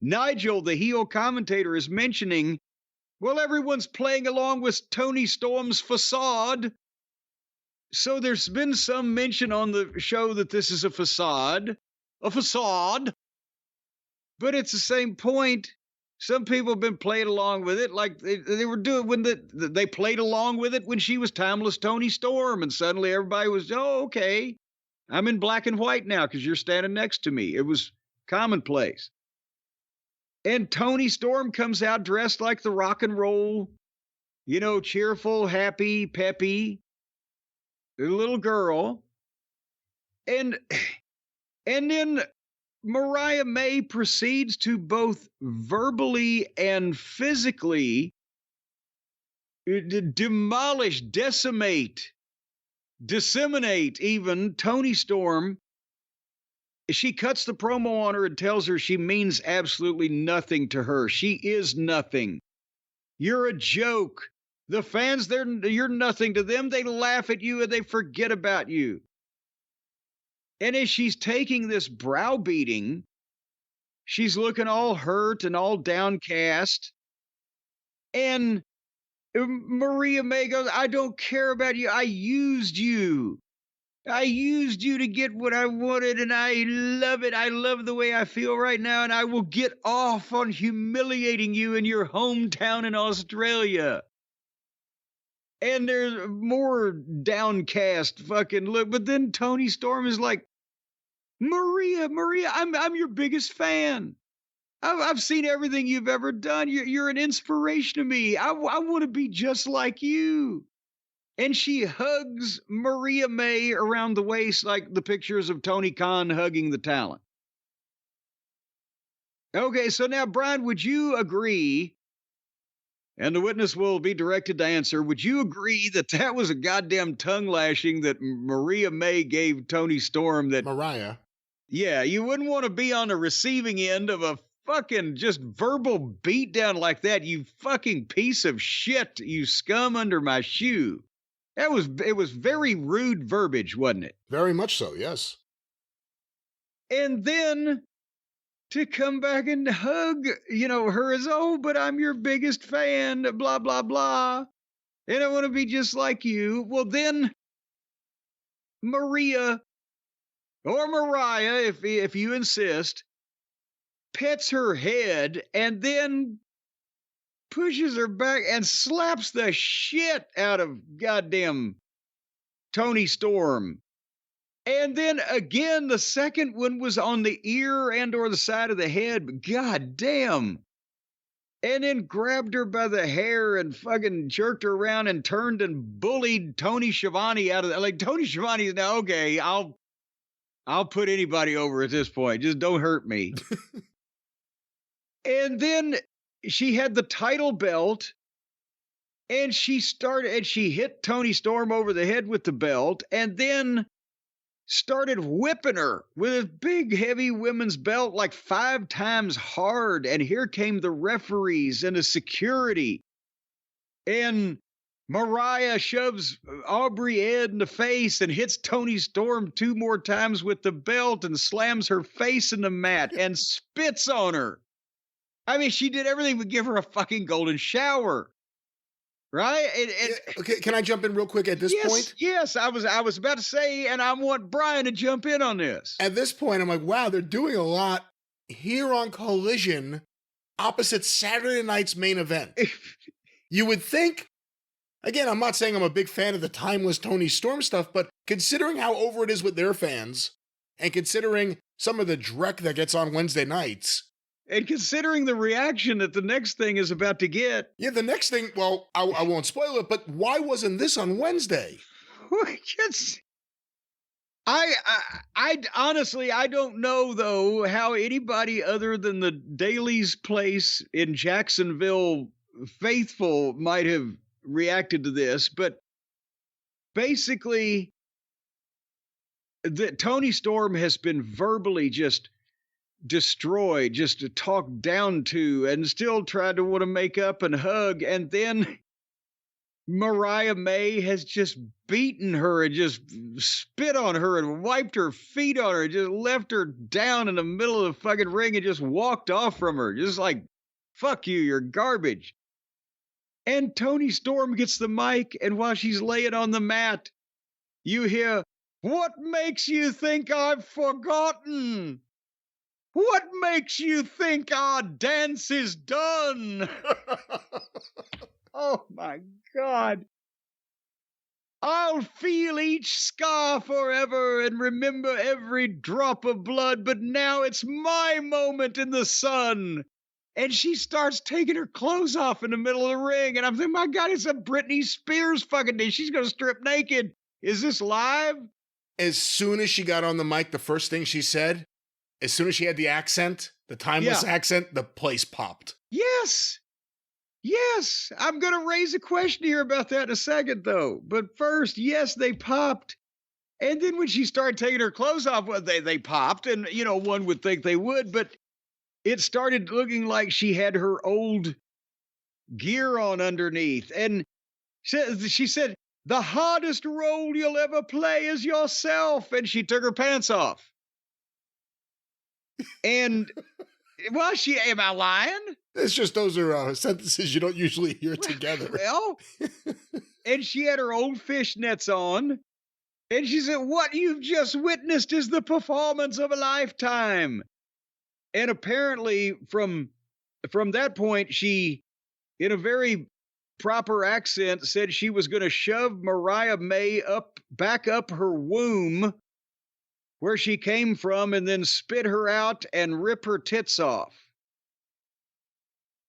Nigel, the heel commentator, is mentioning, well, everyone's playing along with Toni Storm's facade. So there's been some mention on the show that this is a facade. But it's the same point. Some people have been playing along with it like they were doing when they played along with it when she was timeless Toni Storm, and suddenly everybody was, oh, okay, I'm in black and white now because you're standing next to me. It was commonplace. And Toni Storm comes out dressed like the rock and roll, cheerful, happy, peppy, little girl. And then Mariah May proceeds to both verbally and physically demolish, decimate, disseminate even Toni Storm. She cuts the promo on her and tells her she means absolutely nothing to her. She is nothing. You're a joke. The fans, you're nothing to them. They laugh at you and they forget about you. And as she's taking this browbeating, she's looking all hurt and all downcast. And Maria May goes, I don't care about you. I used you. I used you to get what I wanted, and I love it. I love the way I feel right now, and I will get off on humiliating you in your hometown in Australia. And there's more downcast fucking look. But then Toni Storm is like, Maria, I'm your biggest fan. I've seen everything you've ever done. You're an inspiration to me. I want to be just like you. And she hugs Maria May around the waist like the pictures of Tony Khan hugging the talent. Okay, so now, Brian, would you agree, and the witness will be directed to answer, would you agree that that was a goddamn tongue lashing that Maria May gave Toni Storm? That Mariah. Yeah, you wouldn't want to be on the receiving end of a fucking just verbal beatdown like that, you fucking piece of shit, you scum under my shoe. It was very rude verbiage, wasn't it? Very much so, yes. And then to come back and hug, her as, oh, but I'm your biggest fan, blah, blah, blah. And I want to be just like you. Well, then Maria, or Mariah, if you insist, pets her head and then pushes her back and slaps the shit out of goddamn Toni Storm. And then again, the second one was on the ear and or the side of the head, but goddamn. And then grabbed her by the hair and fucking jerked her around and turned and bullied Tony Schiavone out of that. Like, Tony Schiavone is now, okay, I'll put anybody over at this point. Just don't hurt me. And then she had the title belt, and she hit Toni Storm over the head with the belt, and then started whipping her with a big, heavy women's belt like 5 times hard. And here came the referees and the security. And Mariah shoves Aubrey Ed in the face and hits Toni Storm 2 more times with the belt and slams her face in the mat and spits on her. I mean, she did everything but give her a fucking golden shower. Right? Okay, can I jump in real quick at this point? Yes, I was about to say, and I want Brian to jump in on this. At this point, I'm like, wow, they're doing a lot here on Collision opposite Saturday night's main event. You would think, again, I'm not saying I'm a big fan of the timeless Toni Storm stuff, but considering how over it is with their fans, and considering some of the dreck that gets on Wednesday nights, and considering the reaction that the next thing is about to get. Yeah, the next thing, well, I won't spoil it, but why wasn't this on Wednesday? I honestly, I don't know, though, how anybody other than the Daily's Place in Jacksonville faithful might have reacted to this, but basically, Toni Storm has been verbally just destroyed, just talked down to, and still tried to want to make up and hug. And then Mariah May has just beaten her and just spit on her and wiped her feet on her and just left her down in the middle of the fucking ring and just walked off from her. Just like, fuck you, you're garbage. And Toni Storm gets the mic, and while she's laying on the mat, you hear, "What makes you think I've forgotten? What makes you think our dance is done?" Oh, my God. "I'll feel each scar forever and remember every drop of blood, but now it's my moment in the sun." And she starts taking her clothes off in the middle of the ring. And I'm thinking, my God, it's a Britney Spears fucking day. She's going to strip naked. Is this live? As soon as she got on the mic, the first thing she said, as soon as she had the accent, the timeless accent, the place popped. Yes. Yes. I'm going to raise a question here about that in a second, though. But first, yes, they popped. And then when she started taking her clothes off, well, they popped. And, you know, one would think they would. But it started looking like she had her old gear on underneath. And she said, "The hardest role you'll ever play is yourself." And she took her pants off. And, well, am I lying? It's just those are sentences you don't usually hear together. Well, and she had her old fishnets on. And she said, "What you've just witnessed is the performance of a lifetime." And apparently from that point, she, in a very proper accent, said she was going to shove Mariah May back up her womb where she came from and then spit her out and rip her tits off.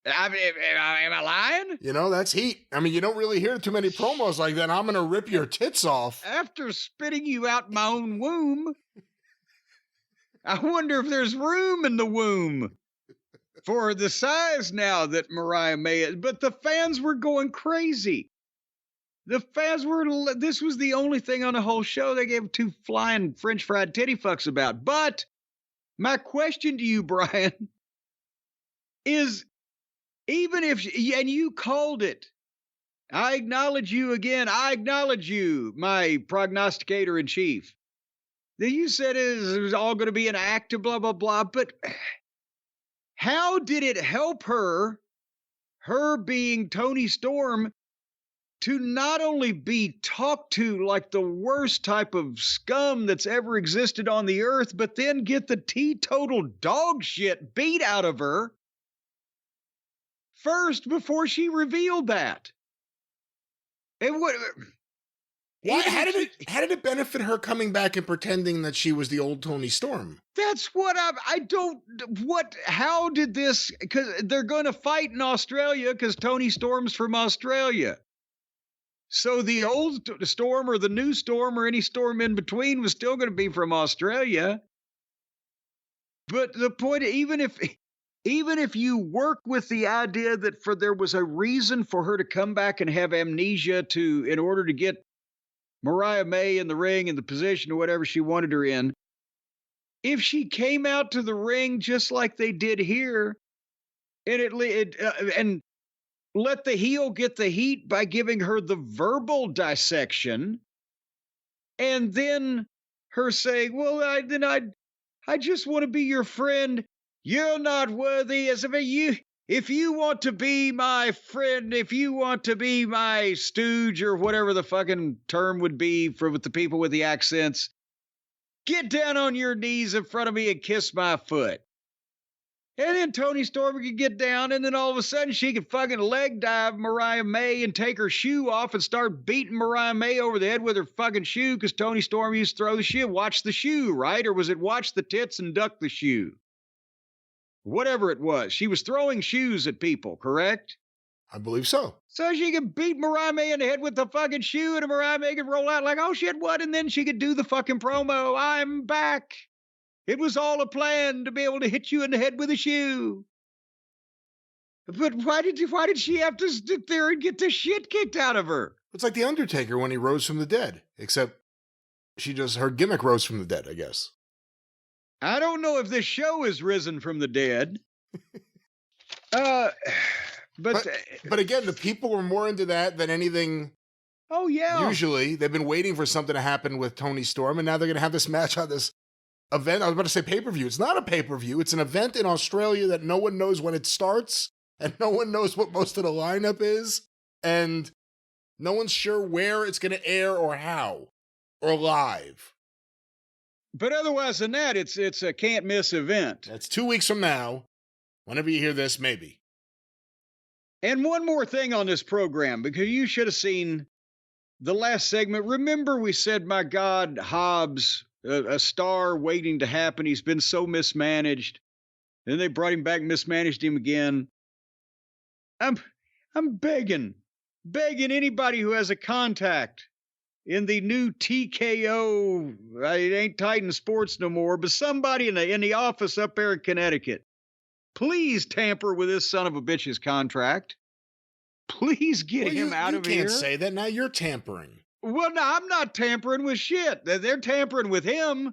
Am I lying? You know, that's heat. I mean, you don't really hear too many promos like that. "I'm going to rip your tits off." After spitting you out my own womb, I wonder if there's room in the womb for the size now that Mariah May is. But the fans were going crazy. The fans were, this was the only thing on the whole show they gave two flying French fried titty fucks about. But my question to you, Brian, is even if, and you called it, I acknowledge you again. I acknowledge you, my prognosticator in chief. That you said it was all going to be an act of blah, blah, blah. But how did it help her being Toni Storm, to not only be talked to like the worst type of scum that's ever existed on the earth, but then get the teetotal dog shit beat out of her first before she revealed that? And what? How did it benefit her coming back and pretending that she was the old Toni Storm? That's what how did this, because they're going to fight in Australia because Toni Storm's from Australia. So the old Storm or the new Storm or any Storm in between was still going to be from Australia. But the point, even if you work with the idea that there was a reason for her to come back and have amnesia in order to get Mariah May in the ring in the position or whatever she wanted her in, if she came out to the ring just like they did here, and let the heel get the heat by giving her the verbal dissection, and then her saying, well, I just want to be your friend. You're not worthy as if you want to be my friend, if you want to be my stooge or whatever the fucking term would be with the people with the accents, get down on your knees in front of me and kiss my foot. And then Toni Storm could get down, and then all of a sudden she could fucking leg dive Mariah May and take her shoe off and start beating Mariah May over the head with her fucking shoe because Toni Storm used to throw the shoe. Watch the shoe, right? Or was it watch the tits and duck the shoe? Whatever it was. She was throwing shoes at people, correct? I believe so. So she could beat Mariah May in the head with the fucking shoe, and Mariah May could roll out like, oh shit, what? And then she could do the fucking promo. I'm back. It was all a plan to be able to hit you in the head with a shoe. But why did she have to sit there and get the shit kicked out of her? It's like The Undertaker when he rose from the dead, except her gimmick rose from the dead, I guess. I don't know if this show is risen from the dead. But again, the people were more into that than anything. Oh, yeah. Usually, they've been waiting for something to happen with Toni Storm, and now they're going to have this match on this event. I was about to say pay-per-view. It's not a pay-per-view. It's an event in Australia that no one knows when it starts, and no one knows what most of the lineup is, and no one's sure where it's going to air or how, or live. But otherwise than that, it's a can't-miss event. That's 2 weeks from now. Whenever you hear this, maybe. And one more thing on this program, because you should have seen the last segment. Remember we said, my God, Hobbs, a star waiting to happen. He's been so mismanaged. Then they brought him back, mismanaged him again. I'm begging anybody who has a contact in the new TKO, it ain't Titan Sports no more, but somebody in the office up there in Connecticut, please tamper with this son of a bitch's contract. Please get him out of here. You can't say that. Now you're tampering. Well, no, I'm not tampering with shit. They're tampering with him.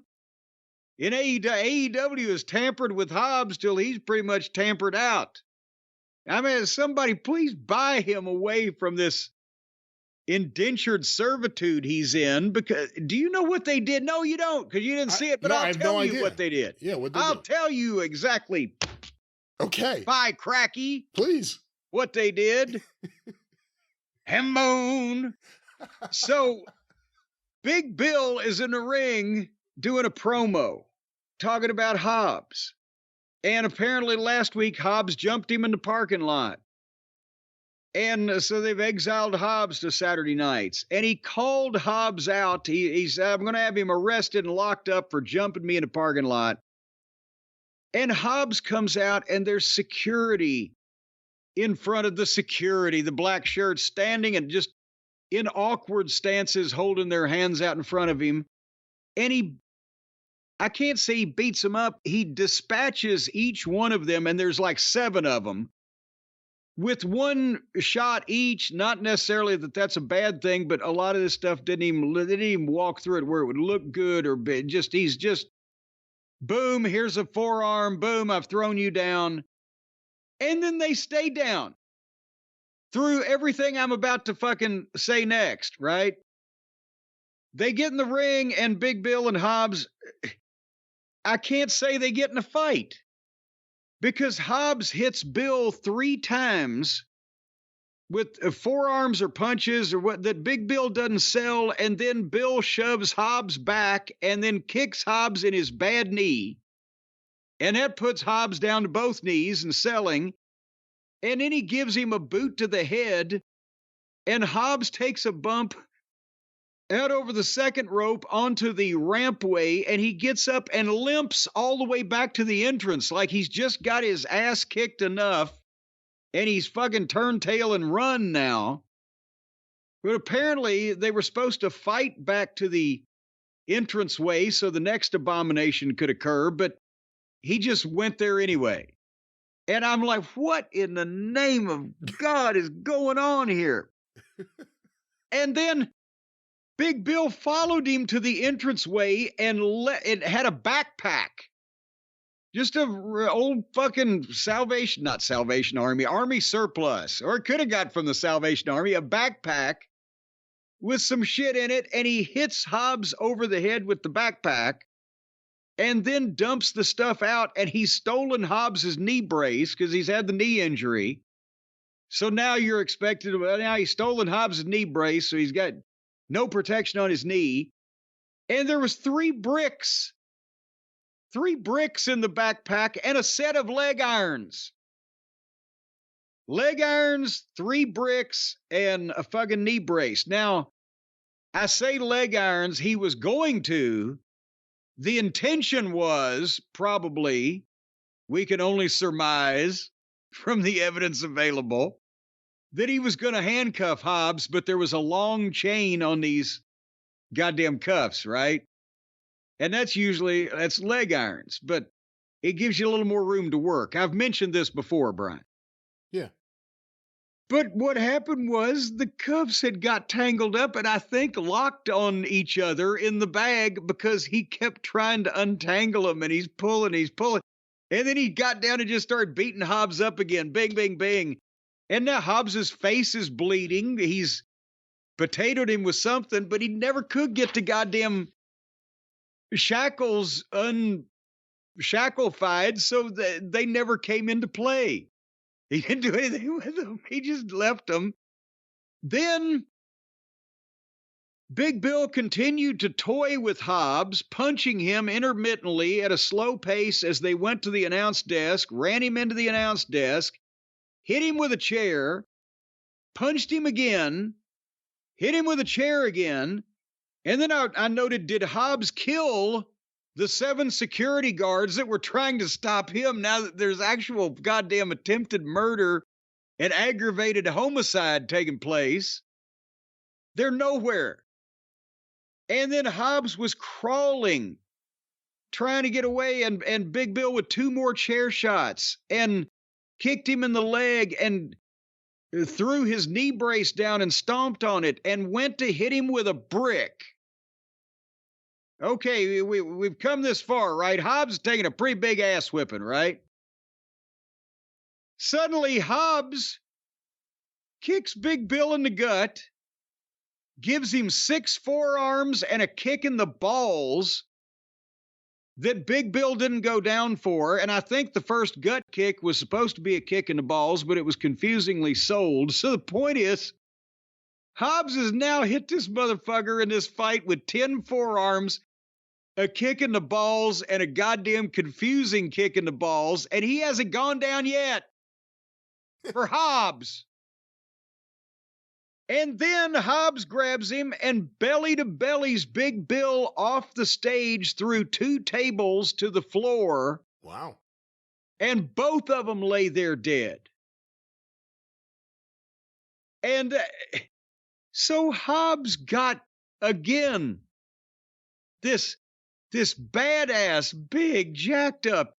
In AEW is tampered with Hobbs till he's pretty much tampered out. I mean, somebody please buy him away from this indentured servitude he's in, because do you know what they did? No, you don't, because you didn't see it, but I'll tell you what they did. Yeah, what they I'll did. tell you exactly. Okay. Bye, Cracky. Please. What they did. Hammoon. So, Big Bill is in the ring doing a promo, talking about Hobbs. And apparently last week, Hobbs jumped him in the parking lot. And so they've exiled Hobbs to Saturday nights. And he called Hobbs out. He said, I'm going to have him arrested and locked up for jumping me in the parking lot. And Hobbs comes out, and there's security in front of the black shirts, standing and just in awkward stances, holding their hands out in front of him. And I can't say he beats them up. He dispatches each one of them, and there's like 7 of them, with one shot each. Not necessarily that that's a bad thing, but a lot of this stuff they didn't even walk through it where it would look good or he's just, boom, here's a forearm, boom, I've thrown you down. And then they stay down through everything I'm about to fucking say next, right? They get in the ring, and Big Bill and Hobbs, I can't say they get in a fight, because Hobbs hits Bill 3 times with forearms or punches or what that Big Bill doesn't sell, and then Bill shoves Hobbs back and then kicks Hobbs in his bad knee. And that puts Hobbs down to both knees and selling. And then he gives him a boot to the head, and Hobbs takes a bump out over the second rope onto the rampway, and he gets up and limps all the way back to the entrance like he's just got his ass kicked enough, and he's fucking turned tail and run now. But apparently they were supposed to fight back to the entranceway so the next abomination could occur, but he just went there anyway. And I'm like, what in the name of God is going on here? And then Big Bill followed him to the entranceway and it had a backpack. Just a old fucking not Salvation Army surplus. Or it could have got from the Salvation Army, a backpack with some shit in it, and he hits Hobbs over the head with the backpack and then dumps the stuff out, and he's stolen Hobbs' knee brace because he's had the knee injury. So now you're expected, well, now he's stolen Hobbs' knee brace, so he's got no protection on his knee. And there was 3 bricks in the backpack and a set of leg irons. Leg irons, 3 bricks, and a fucking knee brace. Now, I say leg irons, he was going to. The intention was probably, we can only surmise from the evidence available, that he was going to handcuff Hobbs, but there was a long chain on these goddamn cuffs, right? And that's leg irons, but it gives you a little more room to work. I've mentioned this before, Brian. Yeah. But what happened was the cuffs had got tangled up and I think locked on each other in the bag because he kept trying to untangle them, and he's pulling. And then he got down and just started beating Hobbs up again. Bing, bing, bing. And now Hobbs' face is bleeding. He's potatoed him with something, but he never could get the goddamn shackles unshacklefied, so that they never came into play. He didn't do anything with them. He just left them. Then Big Bill continued to toy with Hobbs, punching him intermittently at a slow pace as they went to the announce desk, ran him into the announce desk, hit him with a chair, punched him again, hit him with a chair again. And then I noted, did Hobbs kill the 7 security guards that were trying to stop him now that there's actual goddamn attempted murder and aggravated homicide taking place? They're nowhere. And then Hobbs was crawling, trying to get away, and Big Bill with 2 more chair shots and kicked him in the leg and threw his knee brace down and stomped on it and went to hit him with a brick. Okay, we've come this far, right? Hobbs is taking a pretty big ass whipping, right? Suddenly, Hobbs kicks Big Bill in the gut, gives him 6 forearms and a kick in the balls that Big Bill didn't go down for. And I think the first gut kick was supposed to be a kick in the balls, but it was confusingly sold. So the point is, Hobbs has now hit this motherfucker in this fight with 10 forearms, a kick in the balls, and a goddamn confusing kick in the balls, and he hasn't gone down yet for Hobbs. And then Hobbs grabs him and belly to bellies Big Bill off the stage through 2 tables to the floor. Wow. And both of them lay there dead. And so Hobbs got, again, this badass, big, jacked up.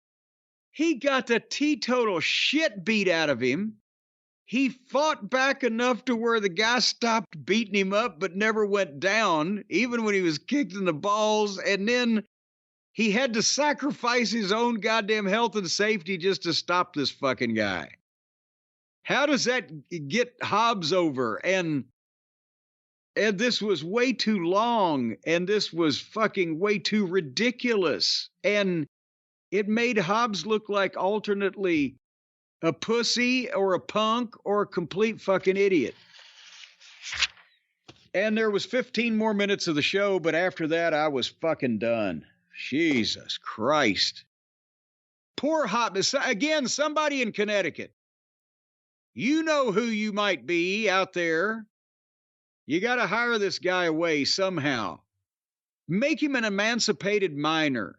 He got the teetotal shit beat out of him. He fought back enough to where the guy stopped beating him up but never went down, even when he was kicked in the balls. And then he had to sacrifice his own goddamn health and safety just to stop this fucking guy. How does that get Hobbs over? And this was way too long, and this was fucking way too ridiculous. And it made Hobbs look like alternately a pussy or a punk or a complete fucking idiot. And there was 15 more minutes of the show, but after that, I was fucking done. Jesus Christ. Poor Hobbs. Again, somebody in Connecticut. You know who you might be out there. You got to hire this guy away somehow. Make him an emancipated minor.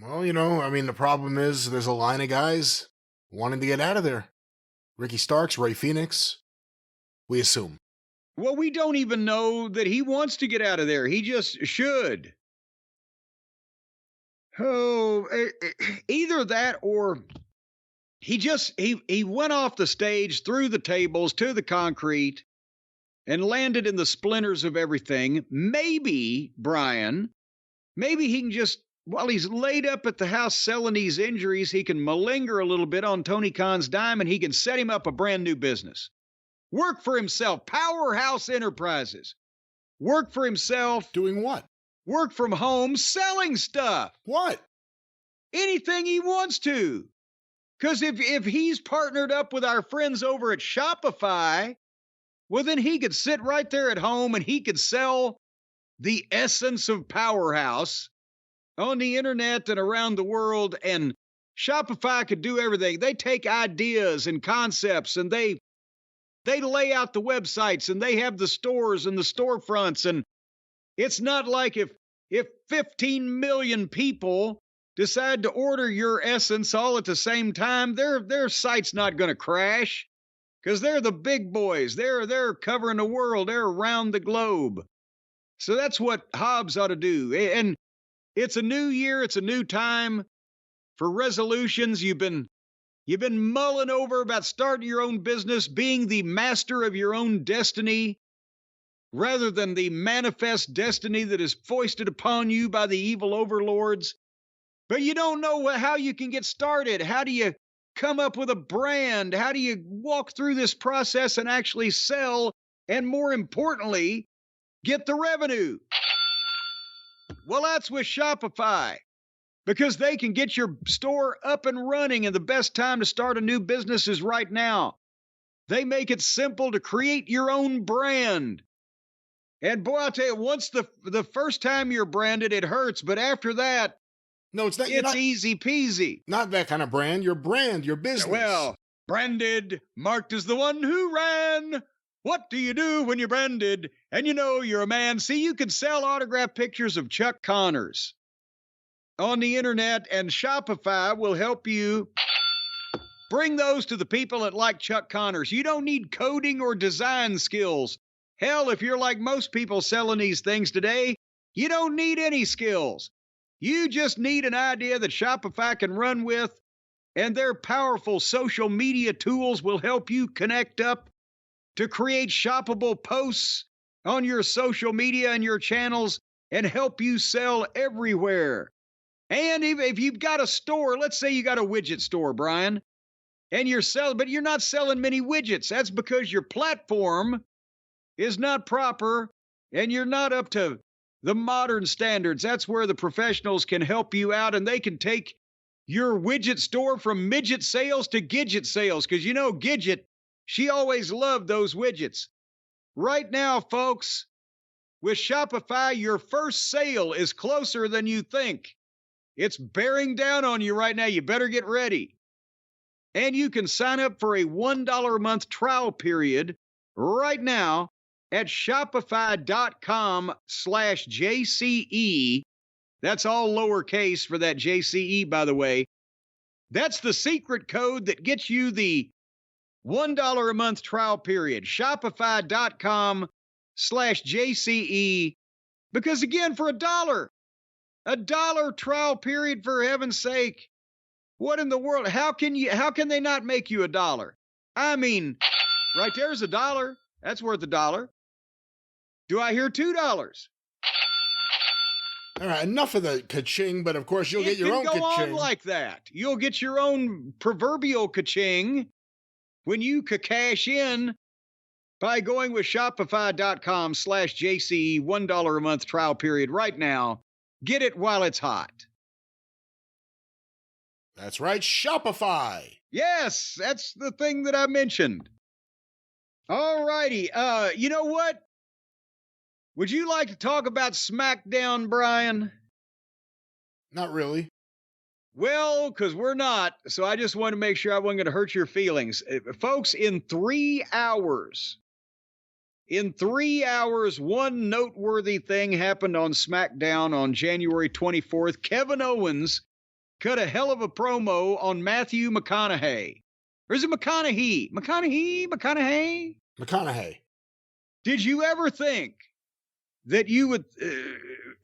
Well, the problem is there's a line of guys wanting to get out of there. Ricky Starks, Ray Phoenix, we assume. Well, we don't even know that he wants to get out of there. He just should. Oh, either that or he went off the stage, through the tables, to the concrete, and landed in the splinters of everything. Maybe, Brian, maybe he can just while he's laid up at the house selling these injuries, he can malinger a little bit on Tony Khan's dime and he can set him up a brand new business. Work for himself. Powerhouse Enterprises. Work for himself. Doing what? Work from home, selling stuff. What? Anything he wants to. Because if he's partnered up with our friends over at Shopify, well, then he could sit right there at home and he could sell the essence of Powerhouse on the internet and around the world. And Shopify could do everything. They take ideas and concepts and they lay out the websites and they have the stores and the storefronts. And it's not like if 15 million people decide to order your essence all at the same time, their site's not going to crash because they're the big boys. They're covering the world. They're around the globe. So that's what Hobbs ought to do. And it's a new year. It's a new time for resolutions. You've been mulling over about starting your own business, being the master of your own destiny, rather than the manifest destiny that is foisted upon you by the evil overlords. But you don't know how you can get started. How do you come up with a brand? How do you walk through this process and actually sell? And more importantly, get the revenue? Well, that's with Shopify, because they can get your store up and running, and the best time to start a new business is right now. They make it simple to create your own brand. And boy, I'll tell you, once the first time you're branded, it hurts, but after that, no, it's not. It's easy peasy. Not that kind of brand. Your brand, your business. Well, branded, marked as the one who ran. What do you do when you're branded and you know you're a man? See, you can sell autographed pictures of Chuck Connors on the internet, and Shopify will help you bring those to the people that like Chuck Connors. You don't need coding or design skills. Hell, if you're like most people selling these things today, you don't need any skills. You just need an idea that Shopify can run with, and their powerful social media tools will help you connect up to create shoppable posts on your social media and your channels and help you sell everywhere. And if you've got a store, let's say you got a widget store, Brian, and you're selling, but you're not selling many widgets. That's because your platform is not proper and you're not up to the modern standards. That's where the professionals can help you out, and they can take your widget store from midget sales to Gidget sales, because you know Gidget, she always loved those widgets. Right now, folks, with Shopify, your first sale is closer than you think. It's bearing down on you right now. You better get ready. And you can sign up for a $1 a month trial period right now at shopify.com/JCE. That's all lowercase for that JCE, by the way. That's the secret code that gets you the $1 a month trial period. Shopify.com/JCE. Because again, for $1 trial period, for heaven's sake. What in the world? How can they not make you $1? I mean, right there's $1. That's worth $1. Do I hear $2? All right, enough of the ka-ching, but of course you'll get your own ka-ching. It can go on like that. You'll get your own proverbial ka-ching when you cash in by going with Shopify.com/JCE, $1 a month trial period right now. Get it while it's hot. That's right, Shopify. Yes, that's the thing that I mentioned. All righty. You know what? Would you like to talk about SmackDown, Brian? Not really. Well, because we're not, so I just want to make sure I wasn't going to hurt your feelings. Folks, in 3 hours, one noteworthy thing happened on SmackDown on January 24th. Kevin Owens cut a hell of a promo on Matthew McConaughey. Or is it McConaughey? McConaughey? McConaughey. Did you ever think that you would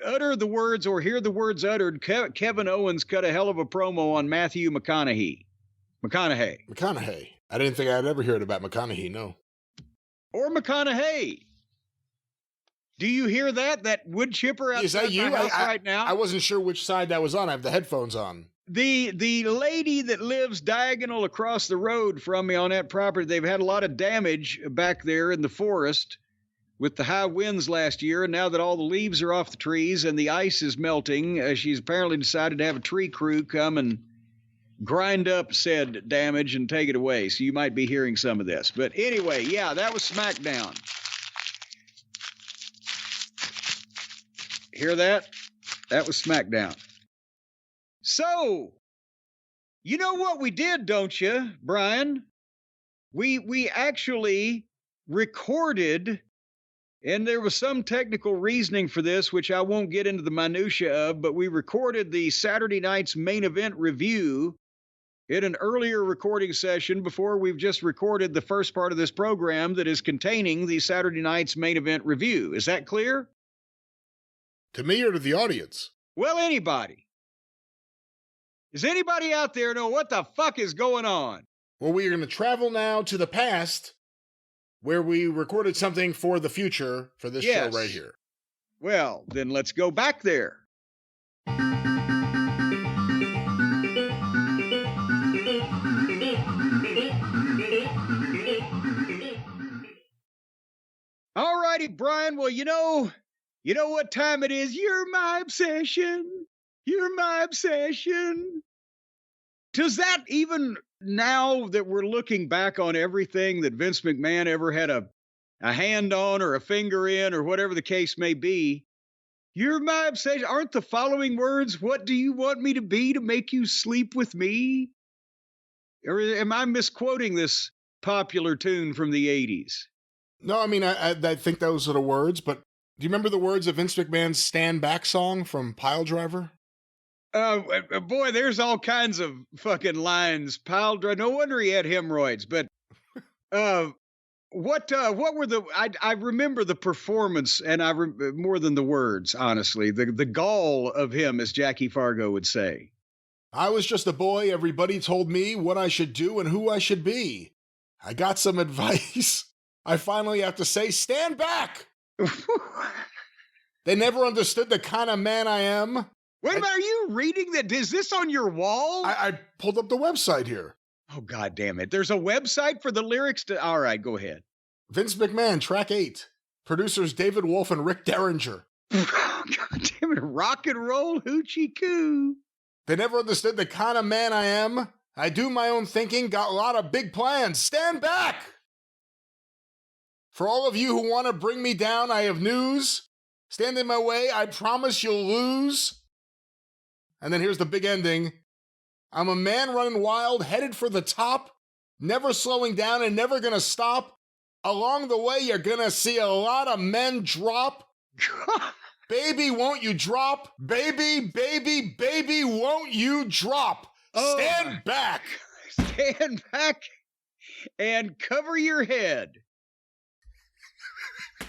utter the words or hear the words uttered, Kevin Owens cut a hell of a promo on Matthew McConaughey? McConaughey. I didn't think I'd ever heard about McConaughey, no. Or McConaughey. Do you hear that? That wood chipper outside Is that you? my house right now? I wasn't sure which side that was on. I have the headphones on. The lady that lives diagonal across the road from me on that property, they've had a lot of damage back there in the forest with the high winds last year. And now that all the leaves are off the trees and the ice is melting, she's apparently decided to have a tree crew come and grind up said damage and take it away. So you might be hearing some of this. But anyway, yeah, that was SmackDown. Hear that? That was SmackDown. So, you know what we did, don't you, Brian? We actually recorded, and there was some technical reasoning for this, which I won't get into the minutia of, but we recorded the Saturday night's main event review in an earlier recording session before we've just recorded the first part of this program that is containing the Saturday night's main event review. Is that clear? To me or to the audience? Well, anybody. Does anybody out there know what the fuck is going on? Well, we are going to travel now to the past where we recorded something for the future for this show right here. Well, then let's go back there. All righty, Brian. Well, you know what time it is. You're my obsession. You're my obsession. Does that, even now that we're looking back on everything that Vince McMahon ever had a hand on or a finger in or whatever the case may be, you're my obsession, aren't the following words, what do you want me to be to make you sleep with me? Or am I misquoting this popular tune from the 80s? No, I mean, I think those are the words, but do you remember the words of Vince McMahon's Stand Back song from Pile Driver? Boy, there's all kinds of fucking lines. Pile Driver. No wonder he had hemorrhoids. But what were the? I remember the performance, and more than the words. Honestly, the gall of him, as Jackie Fargo would say. I was just a boy. Everybody told me what I should do and who I should be. I got some advice. I finally have to say, stand back. They never understood the kind of man I am. Wait a minute, are you reading that? Is this on your wall? I pulled up the website here. Oh, God damn it. There's a website for the lyrics to... All right, go ahead. Vince McMahon, track 8. Producers David Wolf and Rick Derringer. Oh, God damn it. Rock and roll hoochie coo. They never understood the kind of man I am. I do my own thinking, got a lot of big plans. Stand back! For all of you who want to bring me down, I have news. Stand in my way, I promise you'll lose. And then here's the big ending. I'm a man running wild, headed for the top, never slowing down and never gonna stop. Along the way, you're gonna see a lot of men drop. Baby, won't you drop? Baby, baby, baby, won't you drop? Stand back. Stand back and cover your head.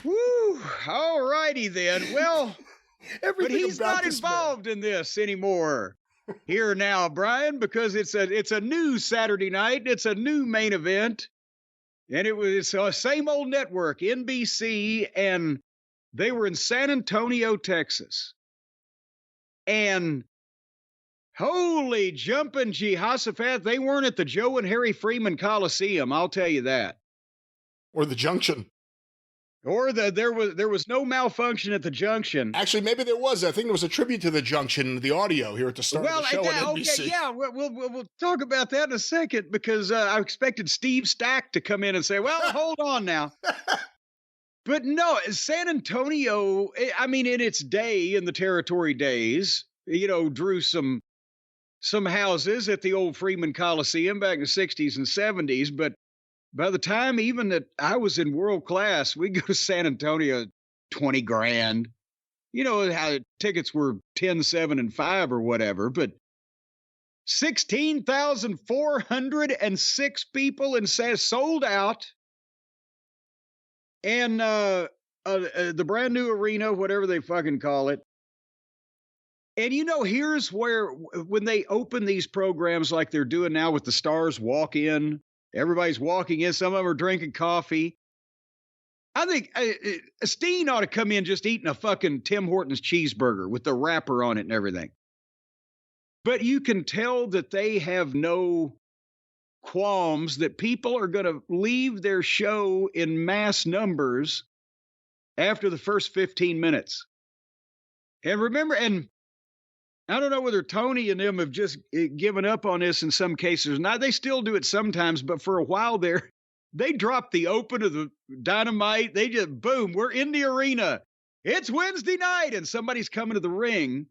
Woo! All righty then. Well... But he's not involved in this anymore. Here now, Brian, because it's a new Saturday night. It's a new main event. And it's the same old network, NBC, and they were in San Antonio, Texas. And holy jumping Jehoshaphat, they weren't at the Joe and Harry Freeman Coliseum, I'll tell you that. Or the Junction. Or there was no malfunction at the Junction. Actually, maybe there was. I think there was a tribute to the Junction, the audio here at the start of the show on NBC. Okay, yeah, we'll talk about that in a second because I expected Steve Stack to come in and say, well, hold on now. But no, San Antonio, I mean, in its day, in the territory days, drew some houses at the old Freeman Coliseum back in the 60s and 70s, but by the time even that I was in world class, we'd go to San Antonio, 20 grand. You know how tickets were 10, 7, and 5 or whatever, but 16,406 people and sold out. And the brand new arena, whatever they fucking call it. And here's where, when they open these programs like they're doing now with the Stars Walk In, everybody's walking in. Some of them are drinking coffee. I think Steen ought to come in just eating a fucking Tim Hortons cheeseburger with the wrapper on it and everything. But you can tell that they have no qualms that people are going to leave their show in mass numbers after the first 15 minutes. And remember, and I don't know whether Tony and them have just given up on this in some cases. Now, they still do it sometimes, but for a while there, they dropped the open of the Dynamite. They just, boom, we're in the arena. It's Wednesday night, and somebody's coming to the ring.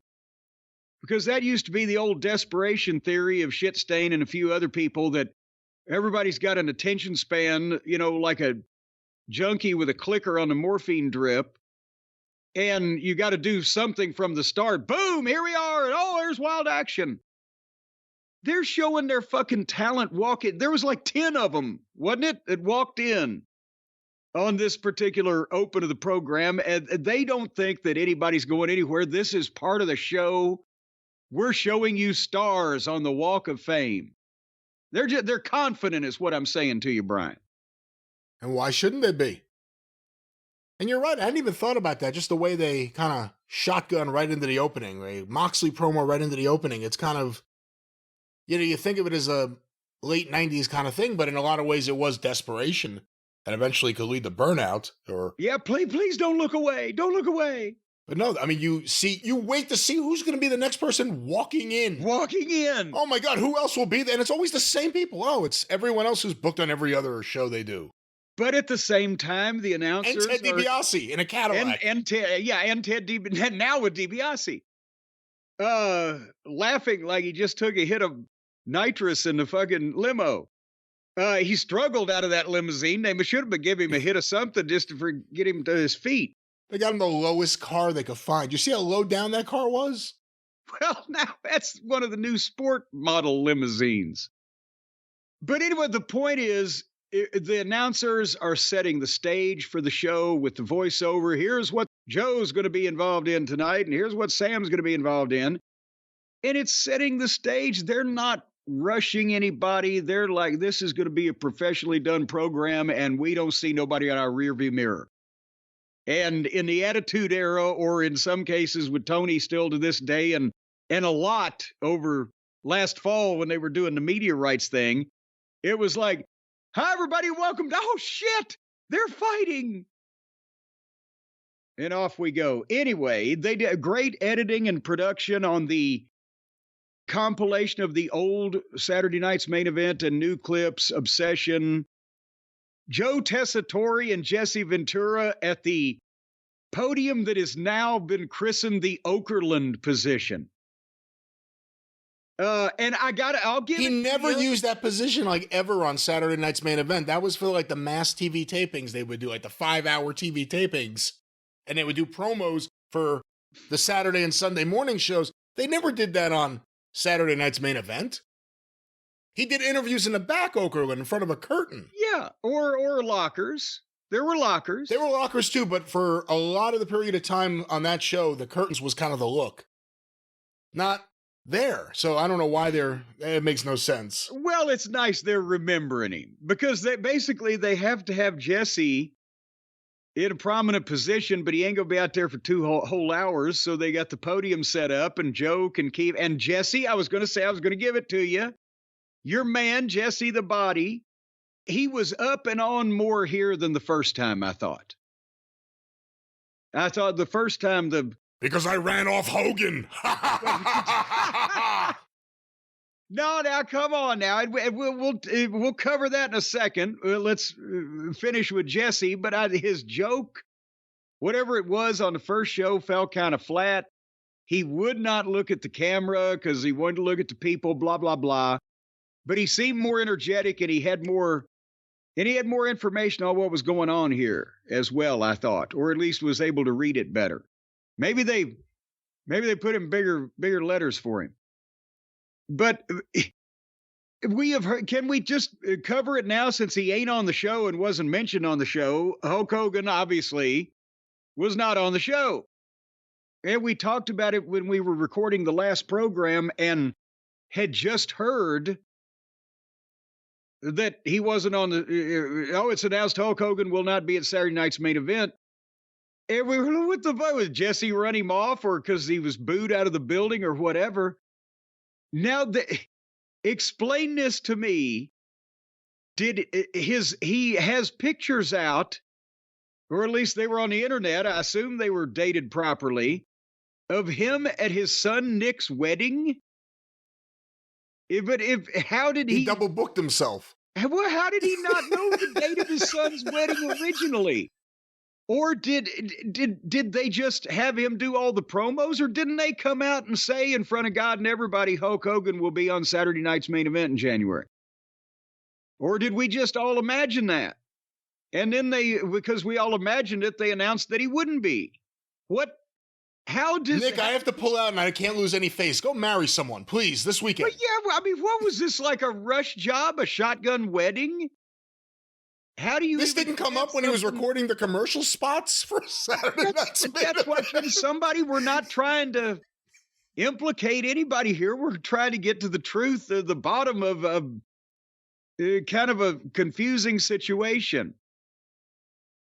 Because that used to be the old desperation theory of Shitstain and a few other people that everybody's got an attention span, you know, like a junkie with a clicker on the morphine drip. And you got to do something from the start. Boom, here we are. And oh, there's wild action. They're showing their fucking talent walking. There was like 10 of them, wasn't it? That walked in on this particular open of the program. And they don't think that anybody's going anywhere. This is part of the show. We're showing you stars on the Walk of Fame. They're confident is what I'm saying to you, Brian. And why shouldn't they be? And you're right. I hadn't even thought about that. Just the way they kind of shotgun right into the opening, a Moxley promo right into the opening. It's kind of, you know, you think of it as a late 90s kind of thing, but in a lot of ways it was desperation and eventually could lead to burnout. Or yeah, please don't look away. Don't look away. But no, I mean, you wait to see who's going to be the next person walking in. Walking in. Oh my God, who else will be there? And it's always the same people. Oh, it's everyone else who's booked on every other show they do. But at the same time, the announcers and Ted DiBiase in a Cadillac. And Ted DiBiase. Now with DiBiase. Laughing like he just took a hit of nitrous in the fucking limo. He struggled out of that limousine. They should have been giving him a hit of something just to get him to his feet. They got him the lowest car they could find. You see how low down that car was? Well, now that's one of the new sport model limousines. But anyway, the point is, the announcers are setting the stage for the show with the voiceover. Here's what Joe's going to be involved in tonight, and here's what Sam's going to be involved in. And it's setting the stage. They're not rushing anybody. They're like, this is going to be a professionally done program, and we don't see nobody on our rearview mirror. And in the Attitude Era, or in some cases with Tony still to this day, and a lot over last fall when they were doing the media rights thing, it was like, hi, everybody, welcome to, oh, shit, they're fighting. And off we go. Anyway, they did great editing and production on the compilation of the old Saturday Night's Main Event and new clips, Obsession. Joe Tessitore and Jesse Ventura at the podium that has now been christened the Okerlund position. And I'll give He never used that position like ever on Saturday Night's Main Event. That was for like the mass TV tapings they would do, like the 5-hour TV tapings. And they would do promos for the Saturday and Sunday morning shows. They never did that on Saturday Night's Main Event. He did interviews in the back, Okerlund, in front of a curtain. Yeah, or lockers. There were lockers. There were lockers too, but for a lot of the period of time on that show, the curtains was kind of the look. Not there. So I don't know why it makes no sense. Well, it's nice they're remembering him, because they have to have Jesse in a prominent position, but he ain't gonna be out there for 2 whole hours. So they got the podium set up, and Joe can keep, and Jesse, I was gonna give it to you. Your man, Jesse the Body, he was up and on more here than the first time, I thought. I thought the first time because I ran off Hogan. No, now come on now. We'll cover that in a second. Let's finish with Jesse. But his joke, whatever it was on the first show, fell kind of flat. He would not look at the camera because he wanted to look at the people, blah, blah, blah. But he seemed more energetic, and he had more information on what was going on here as well, I thought, or at least was able to read it better. Maybe they put in bigger letters for him. But we have heard, can we just cover it now since he ain't on the show and wasn't mentioned on the show? Hulk Hogan obviously was not on the show. And we talked about it when we were recording the last program and had just heard that he wasn't on the, it's announced Hulk Hogan will not be at Saturday night's main event. And we were, what the fuck, was Jesse run him off or because he was booed out of the building or whatever? Now, explain this to me. He has pictures out, or at least they were on the internet, I assume they were dated properly, of him at his son Nick's wedding. But how did he double booked himself? Well, how did he not know the date of his son's wedding originally? Or did they just have him do all the promos, or didn't they come out and say in front of God and everybody, Hulk Hogan will be on Saturday night's main event in January? Or did we just all imagine that? And then because we all imagined it, they announced that he wouldn't be. How does Nick, I have to pull out and I can't lose any face. Go marry someone, please, this weekend. But yeah, I mean, what was this, like a rush job, a shotgun wedding? How do you? This didn't come up when he was recording the commercial spots for Saturday Night's Main Event. That's what we're not trying to implicate anybody here. We're trying to get to the truth, the bottom of kind of a confusing situation.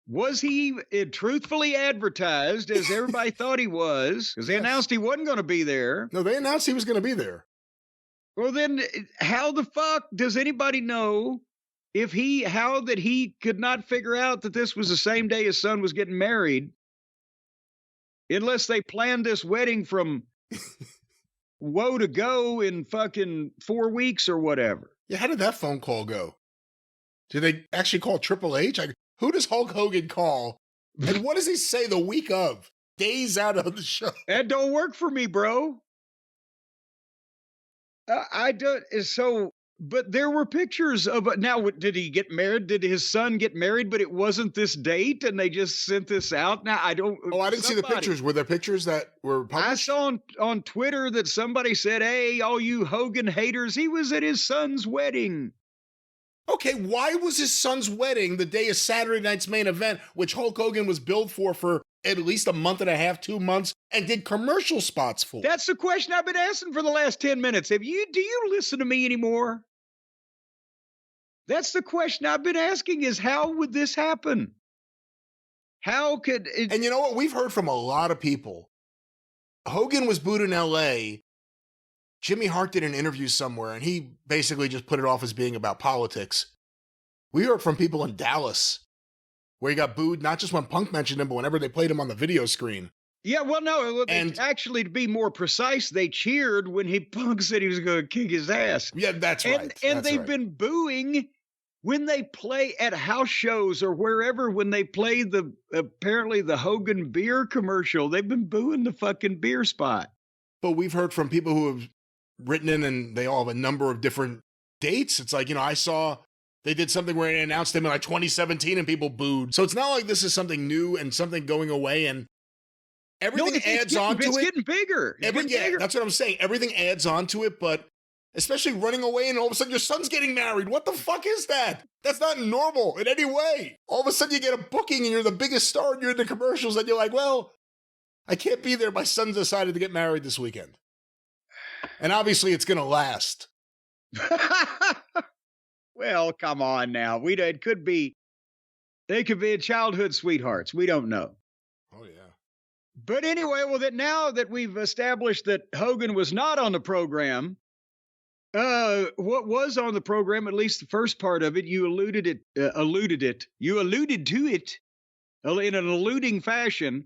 Was he truthfully advertised as everybody thought he was? Because they announced he wasn't going to be there. No, they announced he was going to be there. Well, then how the fuck does anybody know how that he could not figure out that this was the same day his son was getting married, unless they planned this wedding from woe to go in fucking 4 weeks or whatever? Yeah, how did that phone call go? Did they actually call Triple H? Who does Hulk Hogan call? And what does he say the week of? Days out of the show. That don't work for me, bro. I don't. So, but there were pictures of. Now, did he get married? Did his son get married? But it wasn't this date, and they just sent this out. Now, I don't. Oh, I didn't see the pictures. Were there pictures that were published? I saw on Twitter that somebody said, "Hey, all you Hogan haters, he was at his son's wedding." Okay, why was his son's wedding the day of Saturday Night's Main Event, which Hulk Hogan was billed for at least a month and a half, 2 months, and did commercial spots for? That's the question I've been asking for the last 10 minutes. Do you listen to me anymore? That's the question I've been asking, is how would this happen? How could it? And you know what? We've heard from a lot of people. Hogan was booed in L.A., Jimmy Hart did an interview somewhere, and he basically just put it off as being about politics. We heard from people in Dallas, where he got booed, not just when Punk mentioned him, but whenever they played him on the video screen. Yeah, well, no, actually, to be more precise, they cheered when Punk said he was going to kick his ass. Yeah, that's right. And they've been booing when they play at house shows or wherever, when they play apparently the Hogan beer commercial. They've been booing the fucking beer spot. But we've heard from people who have written in, and they all have a number of different dates. It's like, I saw they did something where they announced him in like 2017 and people booed. So it's not like this is something new and something going away, and everything adds on to it. It's getting bigger. Bigger. That's what I'm saying. Everything adds on to it, but especially running away and all of a sudden your son's getting married. What the fuck is that? That's not normal in any way. All of a sudden you get a booking and you're the biggest star and you're in the commercials and you're like, well, I can't be there. My son decided to get married this weekend. And obviously it's going to last. Well, come on now. They could be childhood sweethearts. We don't know. Oh, yeah. But anyway, now that we've established that Hogan was not on the program, what was on the program, at least the first part of it, you alluded to it in an alluding fashion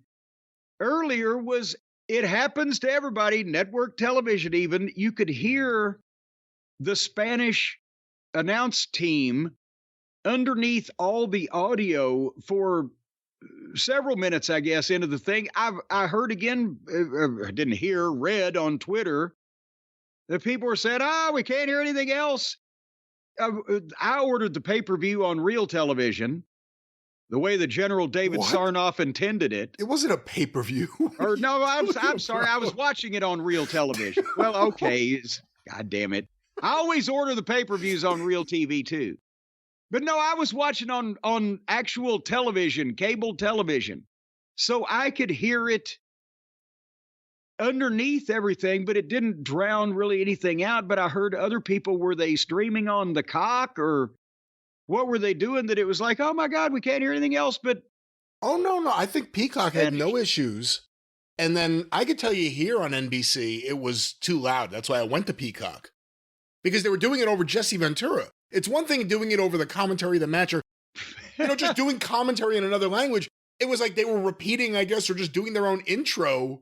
earlier, was it happens to everybody, network television even. You could hear the Spanish announce team underneath all the audio for several minutes, I guess, into the thing. I heard again, read on Twitter that people were saying, we can't hear anything else. I ordered the pay-per-view on real television, the way the General David Sarnoff intended it. It wasn't a pay-per-view. Or no, I'm sorry. I was watching it on real television. Well, okay. God damn it. I always order the pay-per-views on real TV too. But no, I was watching on actual television, cable television. So I could hear it underneath everything, but it didn't drown really anything out. But I heard other people, were they streaming on the cock or what were they doing that it was like, oh my God, we can't hear anything else but. Oh, no. I think Peacock had no issues. And then I could tell you here on NBC, it was too loud. That's why I went to Peacock. Because they were doing it over Jesse Ventura. It's one thing doing it over the commentary of the match or, just doing commentary in another language. It was like they were repeating, I guess, or just doing their own intro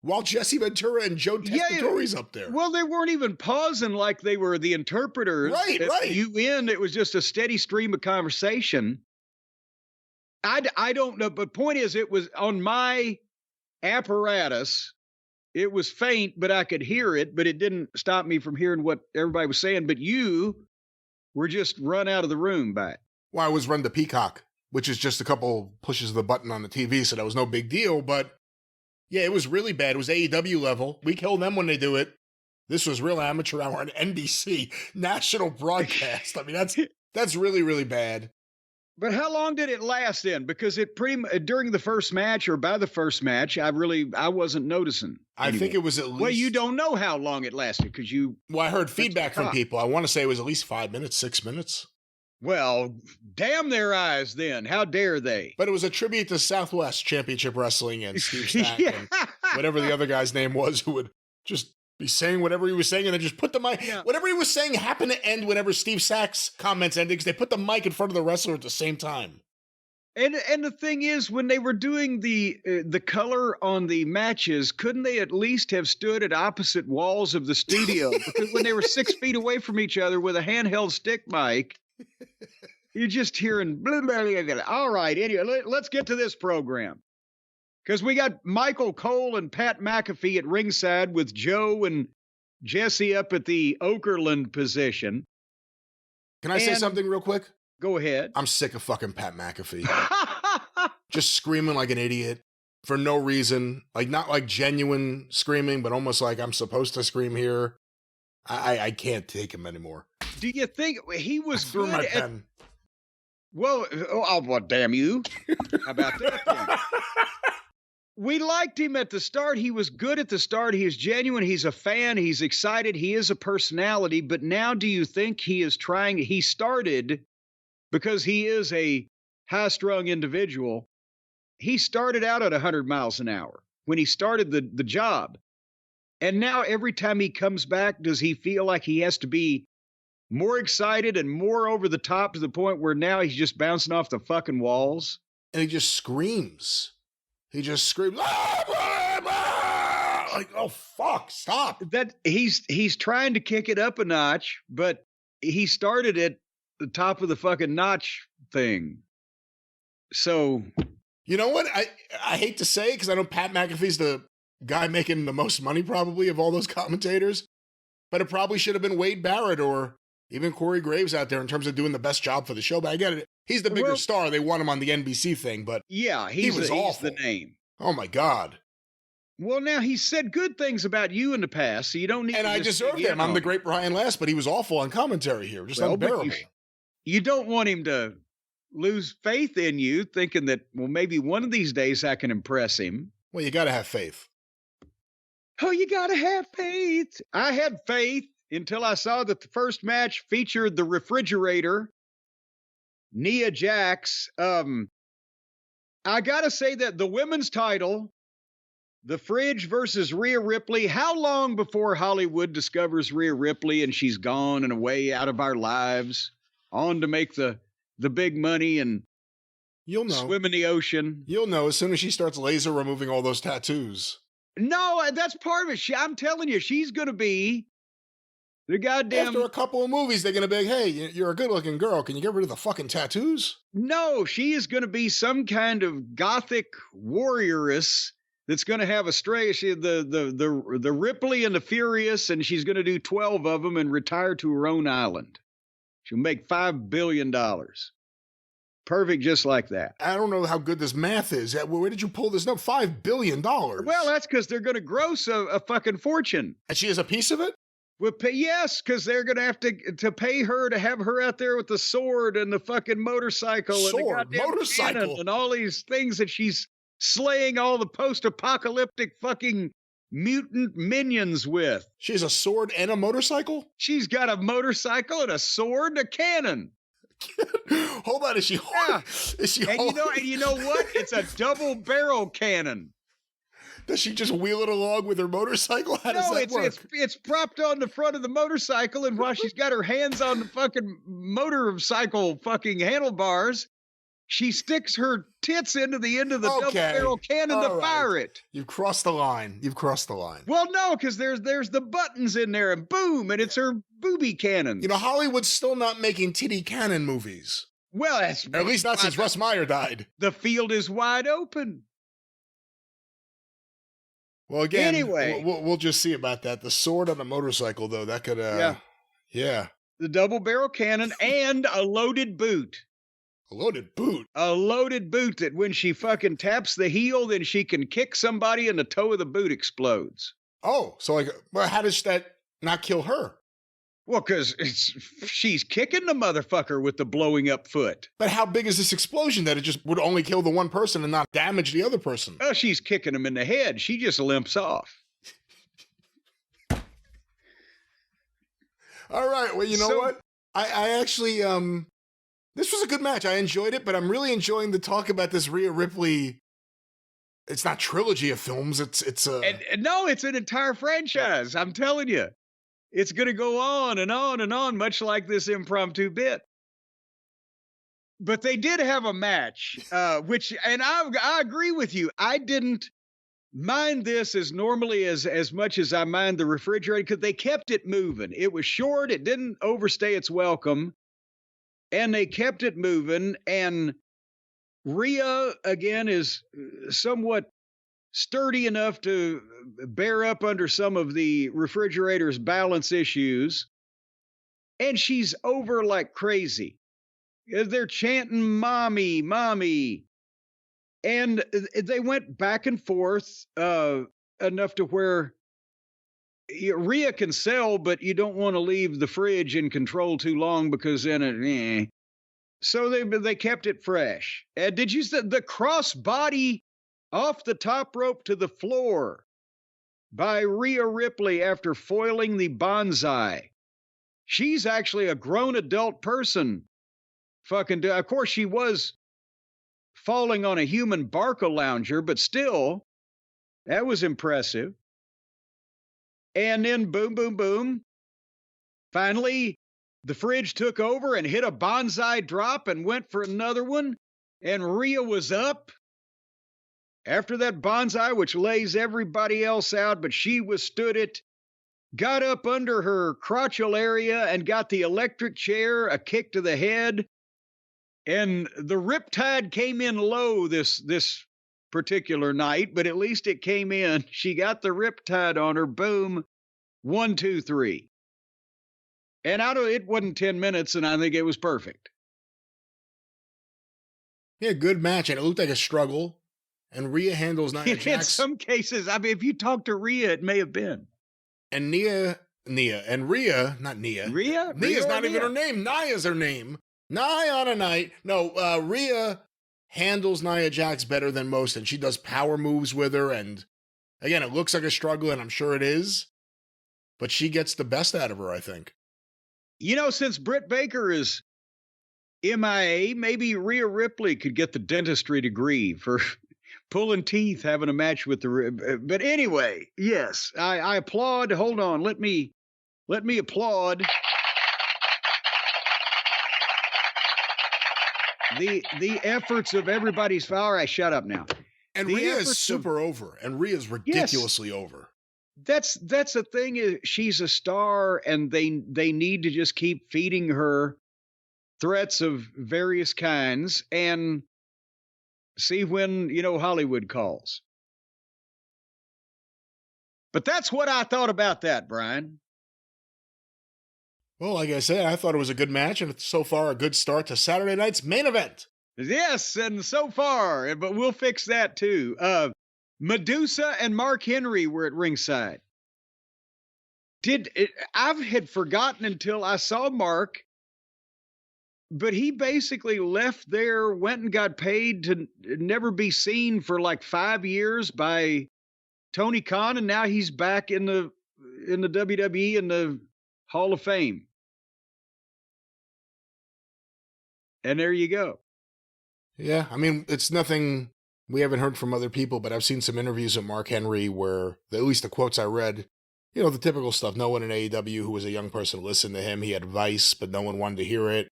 while Jesse Ventura and Joe Testatori's up there. Well, they weren't even pausing like they were the interpreters. Right. It was just a steady stream of conversation. I don't know, but point is, it was on my apparatus. It was faint, but I could hear it, but it didn't stop me from hearing what everybody was saying. But you were just run out of the room by it. Well, I was run to Peacock, which is just a couple pushes of the button on the TV, so that was no big deal. But yeah, it was really bad. It was AEW level. We kill them when they do it. This was real amateur hour on NBC, national broadcast. I mean, that's really, really bad. But how long did it last then? Because it during the first match or by the first match, I wasn't noticing. I think it was at least. Well, you don't know how long it lasted because you. Well, I heard feedback from people. I want to say it was at least 5 minutes, 6 minutes. Well, damn their eyes then. How dare they? But it was a tribute to Southwest Championship Wrestling and Steve Stack and whatever the other guy's name was who would just be saying whatever he was saying and then just put the mic. Yeah. Whatever he was saying happened to end whenever Steve Sack's comments ended because they put the mic in front of the wrestler at the same time. And the thing is, when they were doing the color on the matches, couldn't they at least have stood at opposite walls of the studio? Because when they were 6 feet away from each other with a handheld stick mic, you're just hearing blah, blah, blah, blah. All right, anyway, let's get to this program. Because we got Michael Cole and Pat McAfee at ringside with Joe and Jesse up at the Okerlund position. Can I say something real quick? Go ahead. I'm sick of fucking Pat McAfee. Just screaming like an idiot for no reason. Like, not like genuine screaming, but almost like I'm supposed to scream here. I can't take him anymore. Do you think he was I threw good my at... pen. Well, damn you. How about that then? We liked him at the start. He was good at the start. He is genuine. He's a fan. He's excited. He is a personality. But now do you think he started, because he is a high-strung individual, he started out at 100 miles an hour when he started the job. And now every time he comes back, does he feel like he has to be more excited and more over the top to the point where now he's just bouncing off the fucking walls? And he just screams. He just screams, like, oh, fuck, stop. That he's trying to kick it up a notch, but he started at the top of the fucking notch thing. So. You know what? I hate to say it because I know Pat McAfee's the guy making the most money probably of all those commentators, but it probably should have been Wade Barrett or even Corey Graves out there in terms of doing the best job for the show. But I get it. He's the bigger star. They want him on the NBC thing, but yeah, he was awful. He's the name. Oh my God. Well, now he said good things about you in the past, so you don't need. And I deserve them. I'm the great Brian Last, but he was awful on commentary here, just unbearable. You don't want him to lose faith in you, thinking that maybe one of these days I can impress him. Well, you got to have faith. Oh, you got to have faith. I had faith until I saw that the first match featured the refrigerator, Nia Jax. I got to say that the women's title, the Fridge versus Rhea Ripley, how long before Hollywood discovers Rhea Ripley and she's gone and away out of our lives, on to make the big money and you'll know. Swim in the ocean? You'll know as soon as she starts laser removing all those tattoos. No, that's part of it. I'm telling you, she's going to be the goddamn... After a couple of movies, they're going to be like, hey, you're a good-looking girl. Can you get rid of the fucking tattoos? No, she is going to be some kind of gothic warrioress that's going to have the Ripley and the Furious, and she's going to do 12 of them and retire to her own island. She'll make $5 billion. Perfect, just like that. I don't know how good this math is. Where did you pull this number? $5 billion. Well, that's because they're going to gross a fucking fortune. And she has a piece of it? Yes, because they're going to have to pay her to have her out there with the sword and the fucking motorcycle and the goddamn motorcycle and all these things that she's slaying all the post-apocalyptic fucking mutant minions with. She has a sword and a motorcycle? She's got a motorcycle and a sword and a cannon. Hold on, is she? Yeah. Is she? And you know what? It's a double barrel cannon. Does she just wheel it along with her motorcycle? How does that work? It's propped on the front of the motorcycle, and while she's got her hands on the fucking motorcycle fucking handlebars, she sticks her tits into the end of the double barrel cannon to fire it. You've crossed the line. Well, no, because there's the buttons in there, and boom, and it's her booby cannon. You know, Hollywood's still not making titty cannon movies. Well, that's or at least not since Russ Meyer died. The field is wide open. Well, again, anyway, we'll just see about that. The sword on a motorcycle, though, that could, yeah. The double barrel cannon and a loaded boot. A loaded boot? A loaded boot that when she fucking taps the heel, then she can kick somebody and the toe of the boot explodes. Oh, so well, how does that not kill her? Well, because she's kicking the motherfucker with the blowing up foot. But how big is this explosion that it just would only kill the one person and not damage the other person? Oh, she's kicking him in the head. She just limps off. All right. Well, you know what? I actually, this was a good match. I enjoyed it, but I'm really enjoying the talk about this Rhea Ripley. It's not trilogy of films. It's no, it's an entire franchise. I'm telling you. It's going to go on and on and on, much like this impromptu bit. But they did have a match, and I agree with you. I didn't mind this as normally as much as I mind the refrigerator, because they kept it moving. It was short. It didn't overstay its welcome. And they kept it moving. And Rhea, again, is somewhat sturdy enough to bear up under some of the refrigerator's balance issues. And she's over like crazy. They're chanting, "Mommy, mommy." And they went back and forth enough to where Rhea can sell, but you don't want to leave the fridge in control too long because then So they kept it fresh. Did you see the crossbody off the top rope to the floor by Rhea Ripley after foiling the bonsai? She's actually a grown adult person. Of course, she was falling on a human Barca-lounger, but still, that was impressive. And then boom, boom, boom. Finally, the fridge took over and hit a bonsai drop and went for another one. And Rhea was up after that bonsai, which lays everybody else out, but she withstood it, got up under her crotchal area and got the electric chair, a kick to the head. And the riptide came in low this particular night, but at least it came in. She got the riptide on her. Boom. 1, 2, 3. And it wasn't 10 minutes, and I think it was perfect. Yeah, good match, and it looked like a struggle. And Rhea handles Nia Jax. In some cases, I mean, if you talk to Rhea, it may have been. And Rhea, not Nia. Rhea? Nia's not even her name. Nia's her name. Nia on a night. No, Rhea handles Nia Jax better than most, and she does power moves with her. And again, it looks like a struggle, and I'm sure it is. But she gets the best out of her, I think. You know, since Britt Baker is MIA, maybe Rhea Ripley could get the dentistry degree for pulling teeth, having a match with the. But anyway, yes, I applaud. Hold on, let me applaud the efforts of everybody's. All right, shut up now. And Rhea is super over, and Rhea's ridiculously over. That's the thing, is she's a star, and they need to just keep feeding her threats of various kinds and see when, Hollywood calls. But that's what I thought about that, Brian. Well, like I said, I thought it was a good match, and it's so far a good start to Saturday night's main event. Yes, and so far, but we'll fix that too. Medusa and Mark Henry were at ringside. I had forgotten until I saw Mark, but he basically left there, went and got paid to never be seen for like 5 years by Tony Khan, and now he's back in the WWE in the Hall of Fame. And there you go. Yeah, I mean, it's nothing we haven't heard from other people, but I've seen some interviews with Mark Henry where, at least the quotes I read, you know, the typical stuff. No one in AEW who was a young person listened to him. He had advice, but no one wanted to hear it.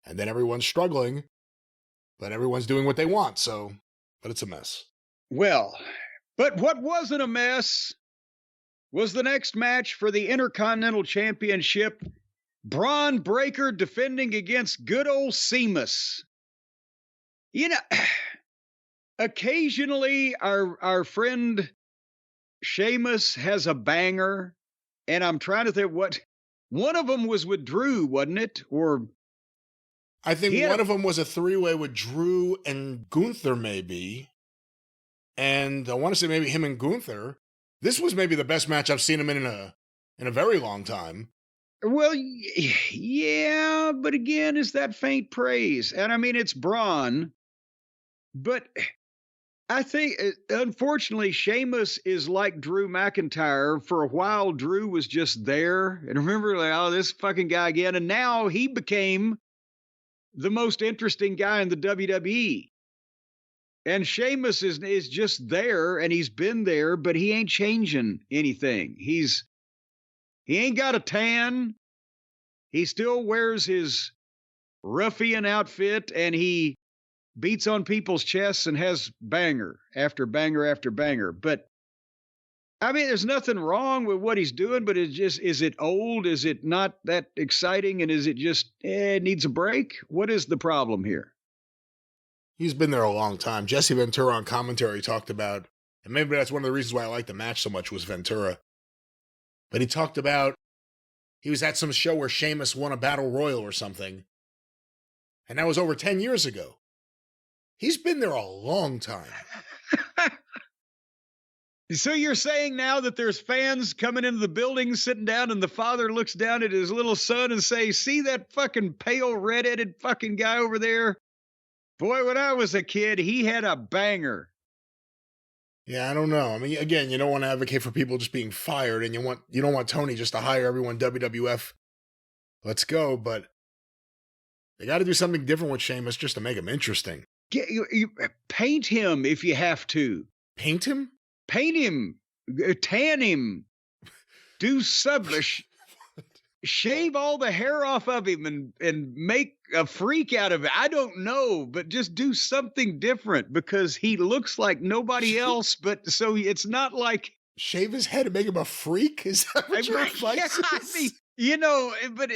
And then everyone's struggling, but everyone's doing what they want, so, but it's a mess. Well, but what wasn't a mess was the next match for the Intercontinental Championship. Braun Breaker defending against good old Sheamus. You know, occasionally our friend Sheamus has a banger, and I'm trying to think what one of them was with Drew, wasn't it? Or I think one of them was a three-way with Drew and Gunther, maybe. And I want to say maybe him and Gunther. This was maybe the best match I've seen him in a very long time. Well, yeah, but again, is that faint praise? And I mean, it's Braun, but I think, unfortunately, Sheamus is like Drew McIntyre. For a while, Drew was just there. And remember, like, oh, this fucking guy again. And now he became the most interesting guy in the WWE. And Sheamus is just there, and he's been there, but he ain't changing anything. He ain't got a tan. He still wears his ruffian outfit, and he beats on people's chests and has banger after banger after banger. But, I mean, there's nothing wrong with what he's doing, but it's just, is it old? Is it not that exciting? And is it just, it needs a break? What is the problem here? He's been there a long time. Jesse Ventura on commentary talked about, and maybe that's one of the reasons why I like the match so much was Ventura. But he talked about, he was at some show where Sheamus won a battle royal or something. And that was over 10 years ago. He's been there a long time. So you're saying now that there's fans coming into the building, sitting down, and the father looks down at his little son and says, see that fucking pale, red-headed fucking guy over there? Boy, when I was a kid, he had a banger. Yeah, I don't know. I mean, again, you don't want to advocate for people just being fired, and you don't want Tony just to hire everyone WWF. Let's go, but they got to do something different with Sheamus just to make him interesting. You paint him if you have to. Paint him? Paint him. Tan him. Do shave all the hair off of him and make a freak out of it. I don't know, but just do something different because he looks like nobody else. But so it's not like shave his head and make him a freak. Is that what your advice is? I mean, you know, but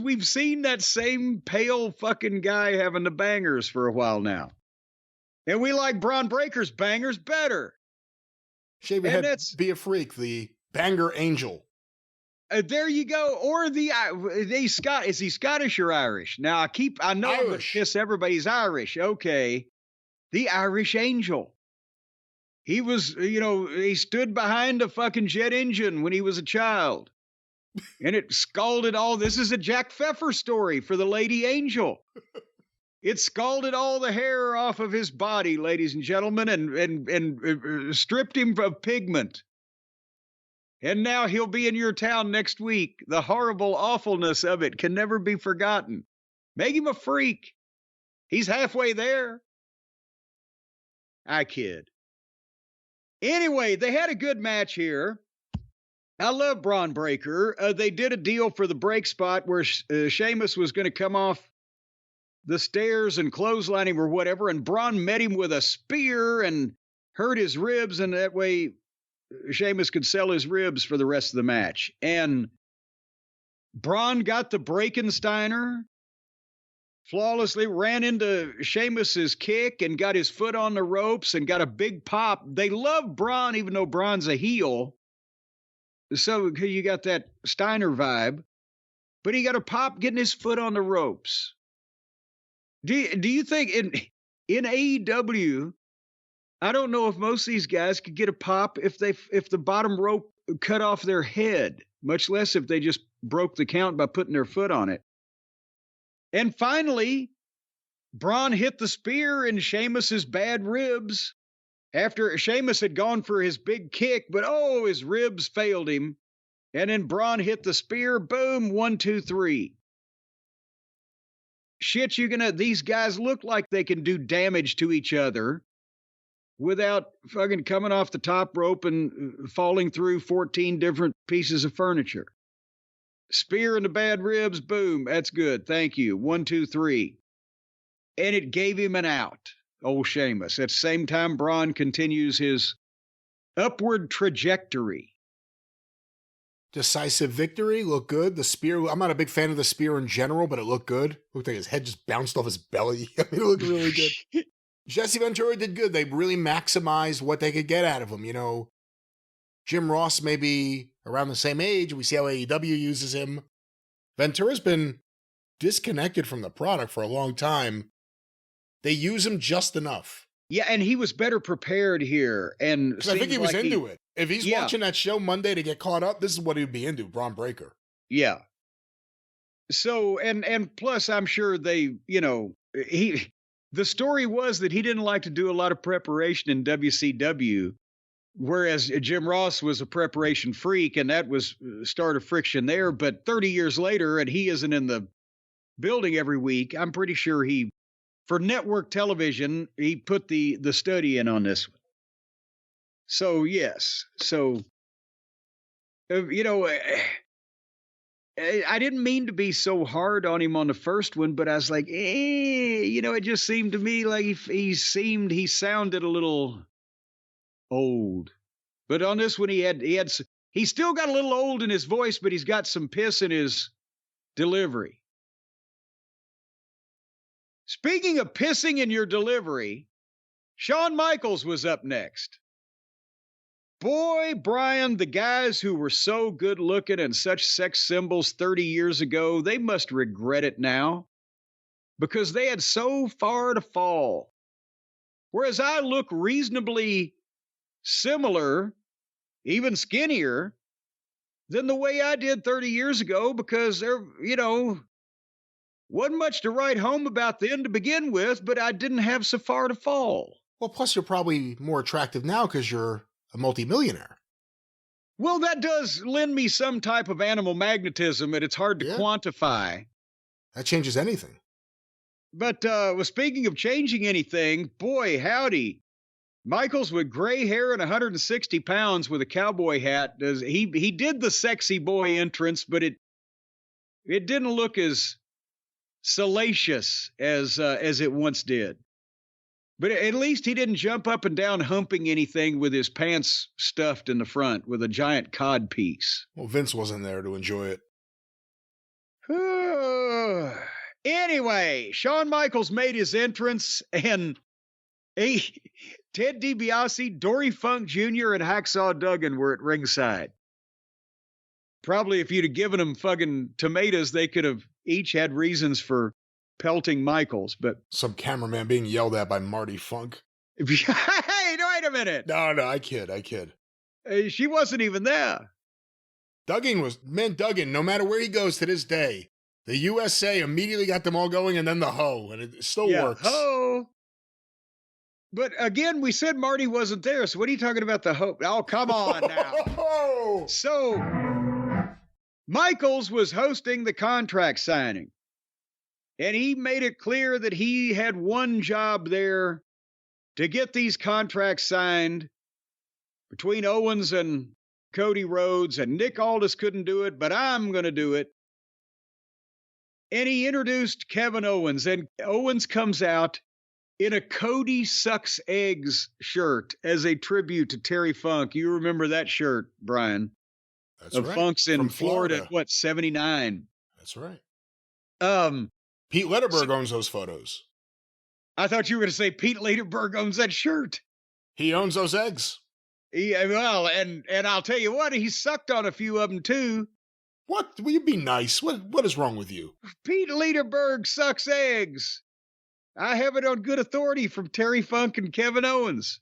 we've seen that same pale fucking guy having the bangers for a while now. And we like Braun Breaker's bangers better. Shave your head, be a freak, the banger angel. There you go. Or is he Scottish or Irish? Now I know I'm gonna kiss everybody's Irish. Okay. The Irish Angel. He was, he stood behind a fucking jet engine when he was a child. And it scalded all. This is a Jack Pfeffer story for the Lady Angel. It scalded all the hair off of his body, ladies and gentlemen, and stripped him of pigment. And now he'll be in your town next week. The horrible awfulness of it can never be forgotten. Make him a freak. He's halfway there. I kid. Anyway, they had a good match here. I love Braun Breaker. They did a deal for the break spot where Sheamus was going to come off the stairs and clothesline him or whatever, and Braun met him with a spear and hurt his ribs, and that way Sheamus could sell his ribs for the rest of the match. And Braun got the Breakensteiner, flawlessly ran into Sheamus's kick and got his foot on the ropes and got a big pop. They love Braun, even though Braun's a heel. So you got that Steiner vibe. But he got a pop getting his foot on the ropes. Do you think in AEW, I don't know if most of these guys could get a pop if the bottom rope cut off their head, much less if they just broke the count by putting their foot on it. And finally, Braun hit the spear in Sheamus's bad ribs, after Sheamus had gone for his big kick, but his ribs failed him. And then Braun hit the spear. Boom, 1, 2, 3. Shit, these guys look like they can do damage to each other without fucking coming off the top rope and falling through 14 different pieces of furniture. Spear in the bad ribs, boom, that's good, thank you, 1, 2, 3. And it gave him an out, old Sheamus. At the same time, Braun continues his upward trajectory. Decisive victory, looked good. The spear, I'm not a big fan of the spear in general, but it looked good. Looked like his head just bounced off his belly. I mean, it looked really good. Jesse Ventura did good. They really maximized what they could get out of him. You know, Jim Ross may be around the same age. We see how AEW uses him. Ventura's been disconnected from the product for a long time. They use him just enough. Yeah, and he was better prepared here. And I think he was into it. If he's watching that show Monday to get caught up, this is what he'd be into, Braun Breaker. Yeah. So, and plus, I'm sure the story was that he didn't like to do a lot of preparation in WCW, whereas Jim Ross was a preparation freak, and that was start of friction there. But 30 years later, and he isn't in the building every week, I'm pretty sure for network television, he put the study in on this one. So, yes. So, I didn't mean to be so hard on him on the first one, but I was like, it just seemed to me like he sounded a little old. But on this one, he still got a little old in his voice, but he's got some piss in his delivery. Speaking of pissing in your delivery, Shawn Michaels was up next. Boy, Brian, the guys who were so good looking and such sex symbols 30 years ago, they must regret it now because they had so far to fall. Whereas I look reasonably similar, even skinnier, than the way I did 30 years ago because there, wasn't much to write home about then to begin with, but I didn't have so far to fall. Well, plus you're probably more attractive now because you're a multimillionaire. Well, that does lend me some type of animal magnetism, and it's hard to quantify. That changes anything. But speaking of changing anything, boy, howdy. Michaels with gray hair and 160 pounds with a cowboy hat. He did the sexy boy entrance, but it didn't look as salacious as it once did. But at least he didn't jump up and down humping anything with his pants stuffed in the front with a giant cod piece. Well, Vince wasn't there to enjoy it. Anyway, Shawn Michaels made his entrance, and Ted DiBiase, Dory Funk Jr., and Hacksaw Duggan were at ringside. Probably if you'd have given them fucking tomatoes, they could have each had reasons for pelting Michaels, but some cameraman being yelled at by Marty Funk. Hey, wait a minute. No, I kid. She wasn't even there. Duggan, no matter where he goes to this day, the USA immediately got them all going, and then the hoe, and it still works. Ho. But again, we said Marty wasn't there, so what are you talking about the hoe? Oh, come on now. So, Michaels was hosting the contract signing. And he made it clear that he had one job there to get these contracts signed between Owens and Cody Rhodes, and Nick Aldis couldn't do it, but I'm going to do it. And he introduced Kevin Owens, and Owens comes out in a Cody Sucks Eggs shirt as a tribute to Terry Funk. You remember that shirt, Brian? That's right. Funk's in Florida, 79? That's right. Pete Lederberg owns those photos. I thought you were going to say Pete Lederberg owns that shirt. He owns those eggs. Well, and I'll tell you what, he sucked on a few of them too. What? Will you be nice? What is wrong with you? Pete Lederberg sucks eggs. I have it on good authority from Terry Funk and Kevin Owens.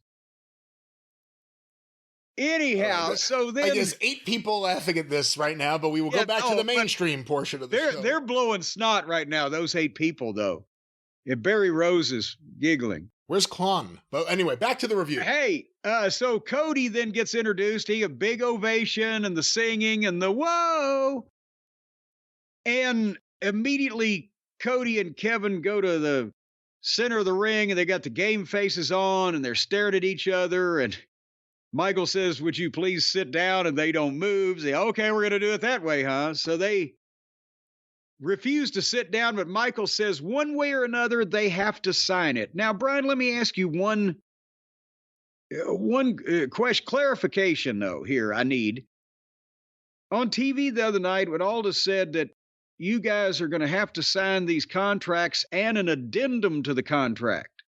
Anyhow, so then... There's 8 people laughing at this right now, but we will go back to the mainstream portion of the show. They're blowing snot right now, those 8 people, though. And Barry Rose is giggling. Where's Klon? But anyway, back to the review. Hey, so Cody then gets introduced. He a big ovation and the singing and the whoa. And immediately Cody and Kevin go to the center of the ring and they got the game faces on and they're staring at each other. And Michael says, would you please sit down? And they don't move. They, okay, we're going to do it that way, huh? So they refuse to sit down, but Michael says one way or another, they have to sign it. Now, Brian, let me ask you one question, clarification though, here I need. On TV the other night, when Aldous said that you guys are going to have to sign these contracts and an addendum to the contract,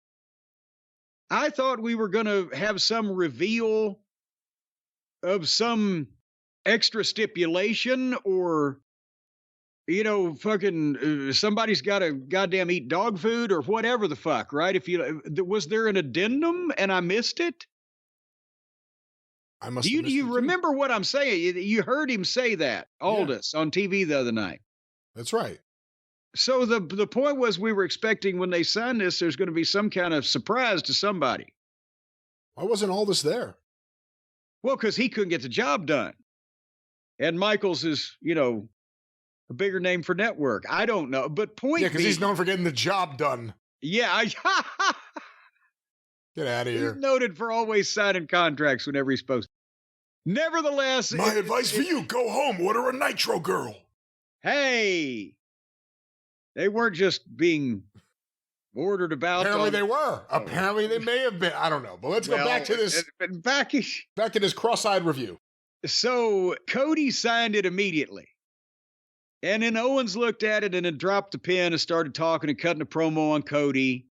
I thought we were going to have some reveal of some extra stipulation or, you know, fucking somebody's got to goddamn eat dog food or whatever the fuck, right? If you was there an addendum and I missed it? I must. Do you remember what I'm saying? You heard him say that, Aldous, on TV the other night. That's right. So the point was we were expecting when they signed this, there's going to be some kind of surprise to somebody. Why wasn't Aldous there? Well, because he couldn't get the job done. And Michaels is, you know, a bigger name for network. I don't know. But point because he's known for getting the job done. Yeah. Get out of here. He's noted for always signing contracts whenever he's supposed to. Nevertheless. My advice for you, go home, order a Nitro Girl. Hey. They weren't just being ordered about. Apparently they were. Apparently they may have been. I don't know. But let's go back to this. Back to this cross-eyed review. So Cody signed it immediately. And then Owens looked at it and then dropped the pen and started talking and cutting a promo on Cody.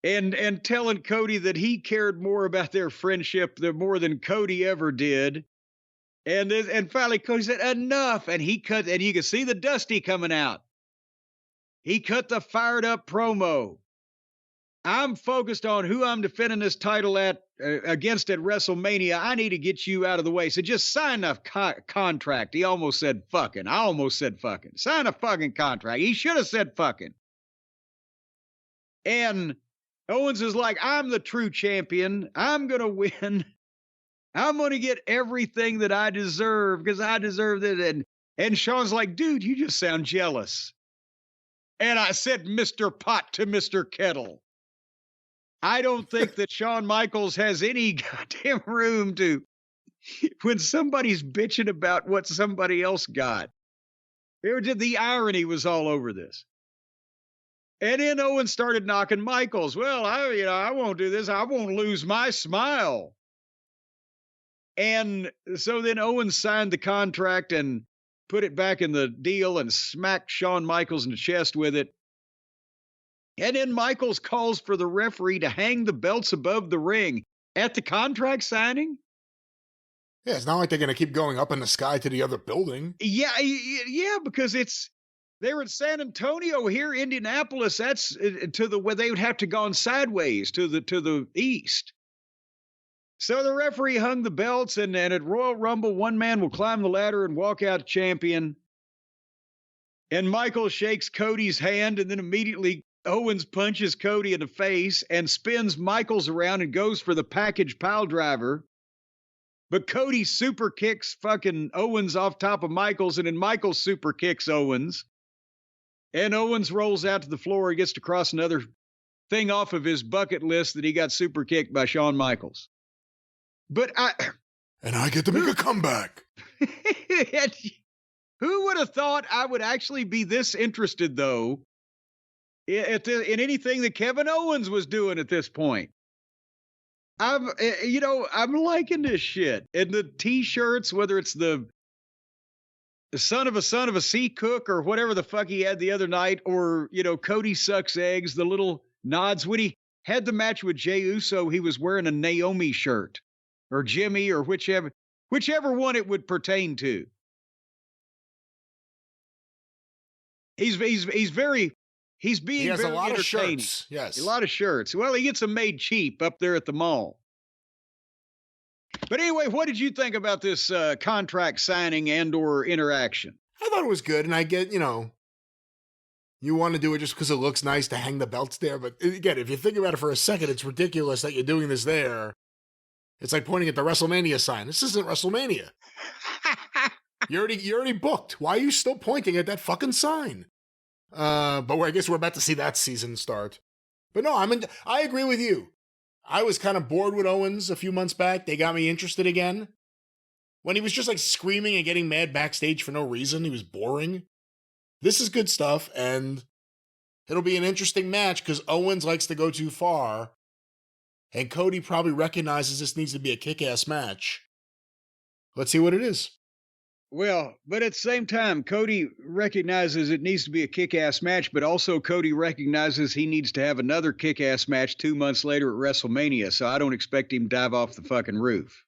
And telling Cody that he cared more about their friendship more than Cody ever did. And finally Cody said, enough. And he cut, and you can see the Dusty coming out. He cut the fired up promo. I'm focused on who I'm defending this title against at WrestleMania. I need to get you out of the way. So just sign a contract. He almost said fucking. I almost said fucking. Sign a fucking contract. He should have said fucking. And Owens is like, I'm the true champion. I'm going to win. I'm going to get everything that I deserve because I deserve it. And Shawn's like, dude, you just sound jealous. And I said Mr. Pot to Mr. Kettle. I don't think that Shawn Michaels has any goddamn room to, when somebody's bitching about what somebody else got. The irony was all over this. And then Owens started knocking Michaels. Well, I won't do this. I won't lose my smile. And so then Owens signed the contract and put it back in the deal and smacked Shawn Michaels in the chest with it. And then Michaels calls for the referee to hang the belts above the ring at the contract signing. Yeah, it's not like they're going to keep going up in the sky to the other building. Yeah, because they're in San Antonio here, Indianapolis. That's where they would have to go sideways to the east. So the referee hung the belts, and at Royal Rumble, one man will climb the ladder and walk out champion. And Michael shakes Cody's hand, and then immediately Owens punches Cody in the face and spins Michaels around and goes for the package pile driver. But Cody super kicks fucking Owens off top of Michaels, and then Michaels super kicks Owens. And Owens rolls out to the floor and gets to cross another thing off of his bucket list that he got super kicked by Shawn Michaels. But I get to make a comeback. Who would have thought I would actually be this interested, though, in anything that Kevin Owens was doing at this point? I'm liking this shit. And the T-shirts, whether it's the son of a sea cook or whatever the fuck he had the other night, or, Cody sucks eggs, the little nods. When he had the match with Jey Uso, he was wearing a Naomi shirt. Or Jimmy, or whichever one it would pertain to. He has very a lot of entertaining. Shirts. Yes. A lot of shirts. Well, he gets them made cheap up there at the mall. But anyway, what did you think about this contract signing and or interaction? I thought it was good, and I get, You want to do it just because it looks nice to hang the belts there. But again, if you think about it for a second, it's ridiculous that you're doing this there. It's like pointing at the WrestleMania sign. This isn't WrestleMania. You're already booked. Why are you still pointing at that fucking sign? But I guess we're about to see that season start. But no, I agree with you. I was kind of bored with Owens a few months back. They got me interested again. When he was just like screaming and getting mad backstage for no reason, he was boring. This is good stuff, and it'll be an interesting match because Owens likes to go too far, and Cody probably recognizes this needs to be a kick-ass match. Let's see what it is. Well, but at the same time, Cody recognizes it needs to be a kick-ass match, but also Cody recognizes he needs to have another kick-ass match 2 months later at WrestleMania, so I don't expect him to dive off the fucking roof.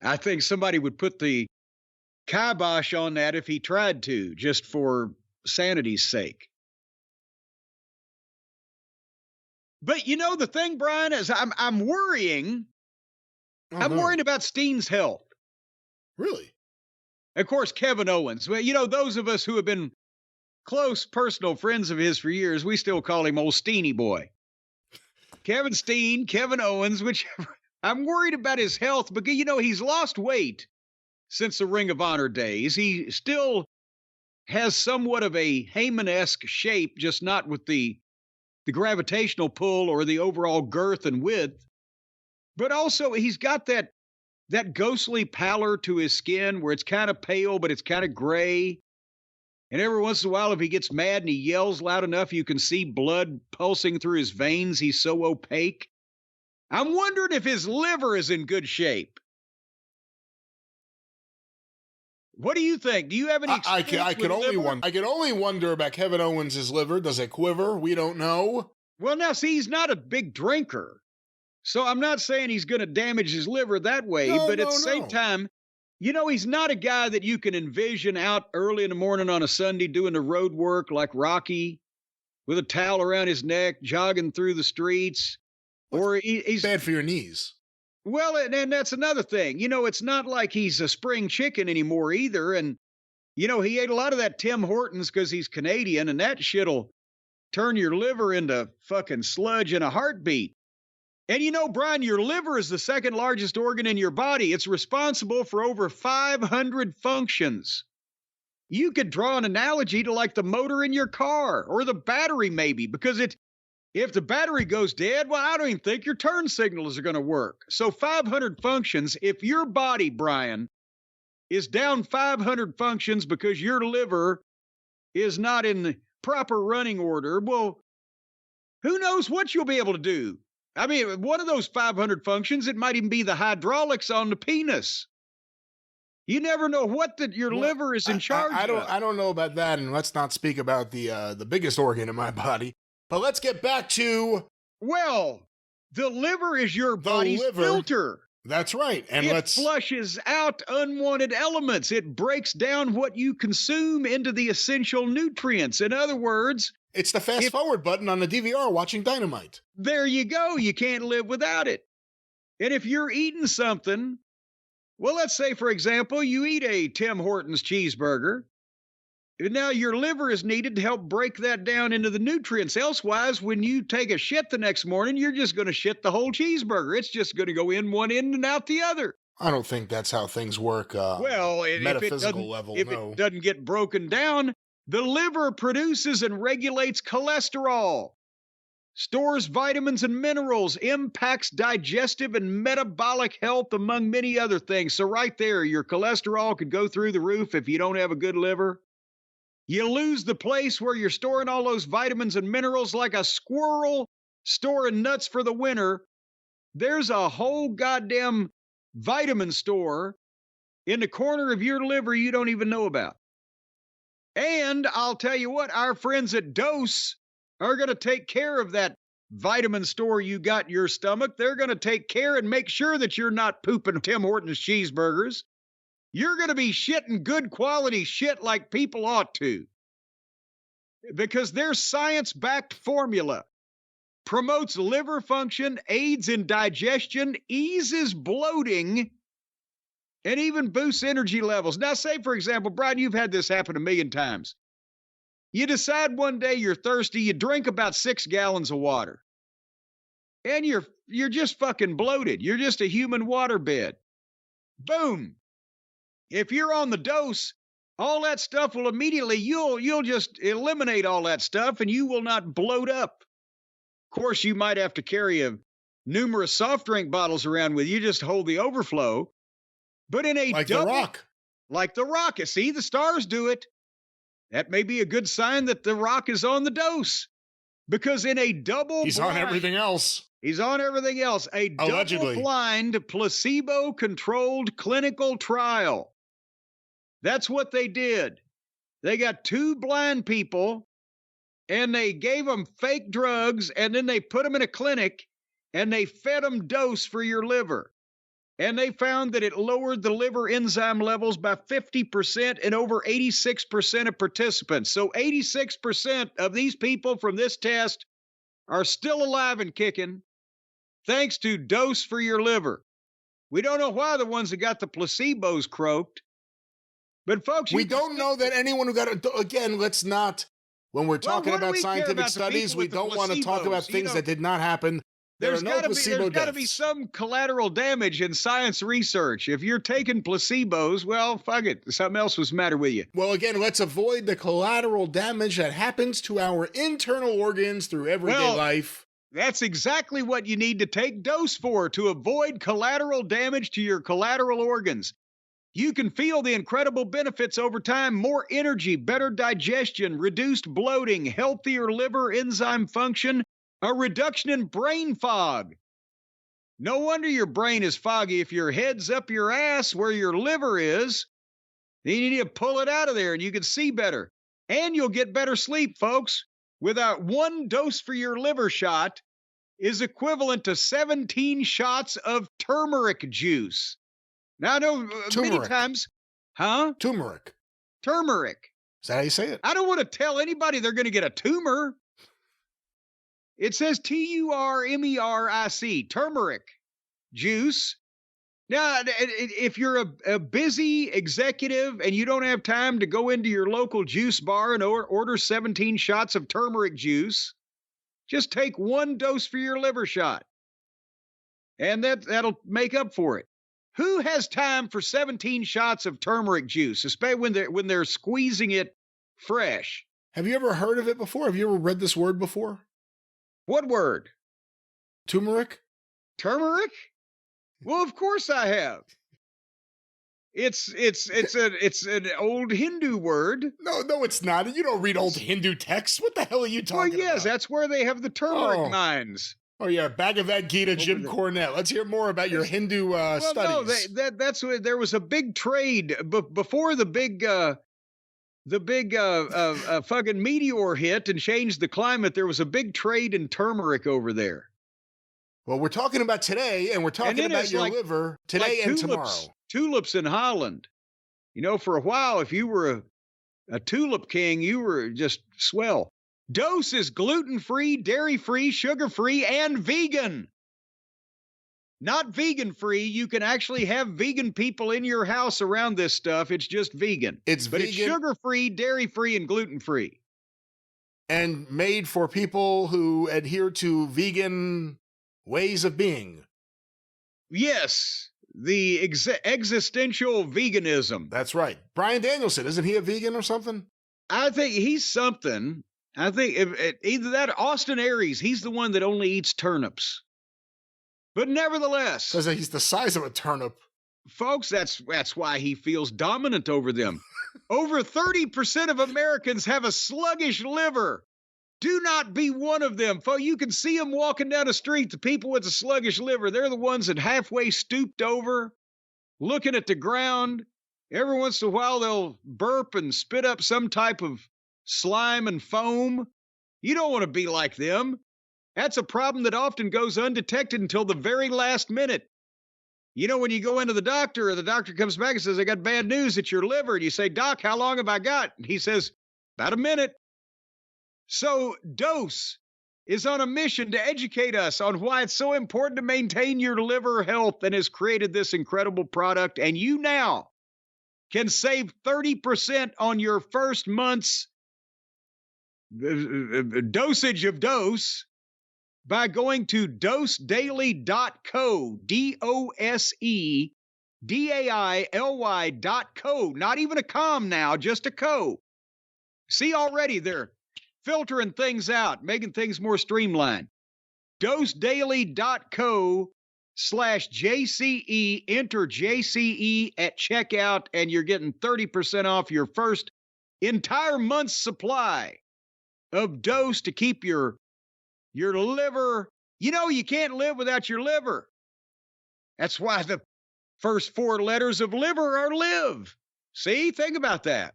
I think somebody would put the kibosh on that if he tried to, just for sanity's sake. But you know, the thing, Brian, is I'm worrying. I'm worrying about Steen's health. Really? Of course, Kevin Owens. Well, you know, those of us who have been close personal friends of his for years, we still call him old Steeny boy. Kevin Steen, Kevin Owens, whichever. I'm worried about his health because, you know, he's lost weight since the Ring of Honor days. He still has somewhat of a Heyman-esque shape, just not with the gravitational pull or the overall girth and width. But also, he's got that ghostly pallor to his skin where it's kind of pale, but it's kind of gray. And every once in a while, if he gets mad and he yells loud enough, you can see blood pulsing through his veins. He's so opaque. I'm wondering if his liver is in good shape. What do you think? Do you have any experience I can only wonder about Kevin Owens' liver. Does it quiver? We don't know. Well, now, see, he's not a big drinker. So I'm not saying he's going to damage his liver that way, but at the same time, you know, he's not a guy that you can envision out early in the morning on a Sunday doing the road work like Rocky with a towel around his neck, jogging through the streets. Or he's bad for your knees. Well, and that's another thing. You know, it's not like he's a spring chicken anymore either. And, you know, he ate a lot of that Tim Hortons because he's Canadian, and that shit'll turn your liver into fucking sludge in a heartbeat. And you know, Brian, your liver is the second largest organ in your body. It's responsible for over 500 functions. You could draw an analogy to like the motor in your car or the battery maybe, because if the battery goes dead, well, I don't even think your turn signals are going to work. So 500 functions, if your body, Brian, is down 500 functions because your liver is not in the proper running order, well, who knows what you'll be able to do? I mean, one of those 500 functions, it might even be the hydraulics on the penis. You never know what your liver is in charge of. I don't know about that, and let's not speak about the biggest organ in my body. But let's get back to... Well, the liver is your body's filter. That's right. And it flushes out unwanted elements. It breaks down what you consume into the essential nutrients. In other words... It's the fast-forward button on the DVR watching Dynamite. There you go. You can't live without it. And if you're eating something... Well, let's say, for example, you eat a Tim Hortons cheeseburger. Now, your liver is needed to help break that down into the nutrients. Elsewise, when you take a shit the next morning, you're just going to shit the whole cheeseburger. It's just going to go in one end and out the other. I don't think that's how things work. Well, metaphysical level, if it doesn't get broken down, the liver produces and regulates cholesterol, stores vitamins and minerals, impacts digestive and metabolic health, among many other things. So right there, your cholesterol could go through the roof if you don't have a good liver. You lose the place where you're storing all those vitamins and minerals like a squirrel storing nuts for the winter. There's a whole goddamn vitamin store in the corner of your liver you don't even know about. And I'll tell you what, our friends at Dose are going to take care of that vitamin store you got in your stomach. They're going to take care and make sure that you're not pooping Tim Hortons cheeseburgers. You're going to be shitting good quality shit like people ought to. Because their science-backed formula promotes liver function, aids in digestion, eases bloating, and even boosts energy levels. Now, say, for example, Brian, you've had this happen a million times. You decide one day you're thirsty, you drink about 6 gallons of water. And you're just fucking bloated. You're just a human waterbed. Boom. If you're on the dose, all that stuff will immediately, you'll just eliminate all that stuff and you will not bloat up. Of course, you might have to carry numerous soft drink bottles around with you just to hold the overflow. But in a like The Rock. Like The Rock. See, the stars do it. That may be a good sign that The Rock is on the dose. Because in a He's on everything else. He's on everything else. A Allegedly. double-blind, placebo-controlled clinical trial. That's what they did. They got 2 blind people, and they gave them fake drugs, and then they put them in a clinic, and they fed them dose for your liver. And they found that it lowered the liver enzyme levels by 50% in over 86% of participants. So 86% of these people from this test are still alive and kicking thanks to dose for your liver. We don't know why the ones that got the placebos croaked. But folks, we don't know that anyone who got it, again, let's not, when we're talking about scientific studies, we don't want to talk about things that did not happen. There's got to be some collateral damage in science research. If you're taking placebos, well, fuck it. Something else was the matter with you. Well, again, let's avoid the collateral damage that happens to our internal organs through everyday life. That's exactly what you need to take dose for, to avoid collateral damage to your collateral organs. You can feel the incredible benefits over time: more energy, better digestion, reduced bloating, healthier liver enzyme function, a reduction in brain fog. No wonder your brain is foggy if your head's up your ass where your liver is. Then you need to pull it out of there and you can see better. And you'll get better sleep, folks. Without 1 dose for your liver shot is equivalent to 17 shots of turmeric juice. Now, I know many times, Turmeric. Is that how you say it? I don't want to tell anybody they're going to get a tumor. It says turmeric, turmeric juice. Now, if you're a busy executive and you don't have time to go into your local juice bar and order 17 shots of turmeric juice, just take 1 dose for your liver shot. And that'll make up for it. Who has time for 17 shots of turmeric juice, especially when they're squeezing it fresh? Have you ever heard of it before? Have you ever read this word before? What word? Turmeric? Turmeric? Well, of course I have. It's an old Hindu word. No, it's not. You don't read old Hindu texts. What the hell are you talking about? Well, yes, that's where they have the turmeric mines. Oh, yeah, Bhagavad Gita, Jim Cornette. Let's hear more about your Hindu studies. No, that's what there was a big trade before the big fucking meteor hit and changed the climate. There was a big trade in turmeric over there. Well, we're talking about today, and we're talking about your liver today and tomorrow. Tulips in Holland. You know, for a while, if you were a tulip king, you were just swell. Dose is gluten-free, dairy-free, sugar-free, and vegan. Not vegan-free. You can actually have vegan people in your house around this stuff. It's just vegan. It's sugar-free, dairy-free, and gluten-free. And made for people who adhere to vegan ways of being. Yes, the existential veganism. That's right. Bryan Danielson, isn't he a vegan or something? I think he's something. I think either that or Austin Aries, he's the one that only eats turnips. But nevertheless, because he's the size of a turnip. Folks, that's why he feels dominant over them. Over 30% of Americans have a sluggish liver. Do not be one of them. Folks, you can see them walking down the street, the people with a sluggish liver. They're the ones that halfway stooped over, looking at the ground. Every once in a while, they'll burp and spit up some type of slime and foam. You don't want to be like them. That's a problem that often goes undetected until the very last minute. You know, when you go into the doctor comes back and says, I got bad news, it's your liver. And you say, Doc, how long have I got? And he says, about a minute. So Dose is on a mission to educate us on why it's so important to maintain your liver health and has created this incredible product. And you now can save 30% on your first month's dosage of dose by going to dosedaily.co, DOSEDAILY.co, not even a com now, just a co. See, already they're filtering things out, making things more streamlined. dosedaily.co/JCE, enter JCE at checkout, and you're getting 30% off your first entire month's supply of dose to keep your liver. You know, you can't live without your liver. That's why the first 4 letters of liver are live. See, think about that.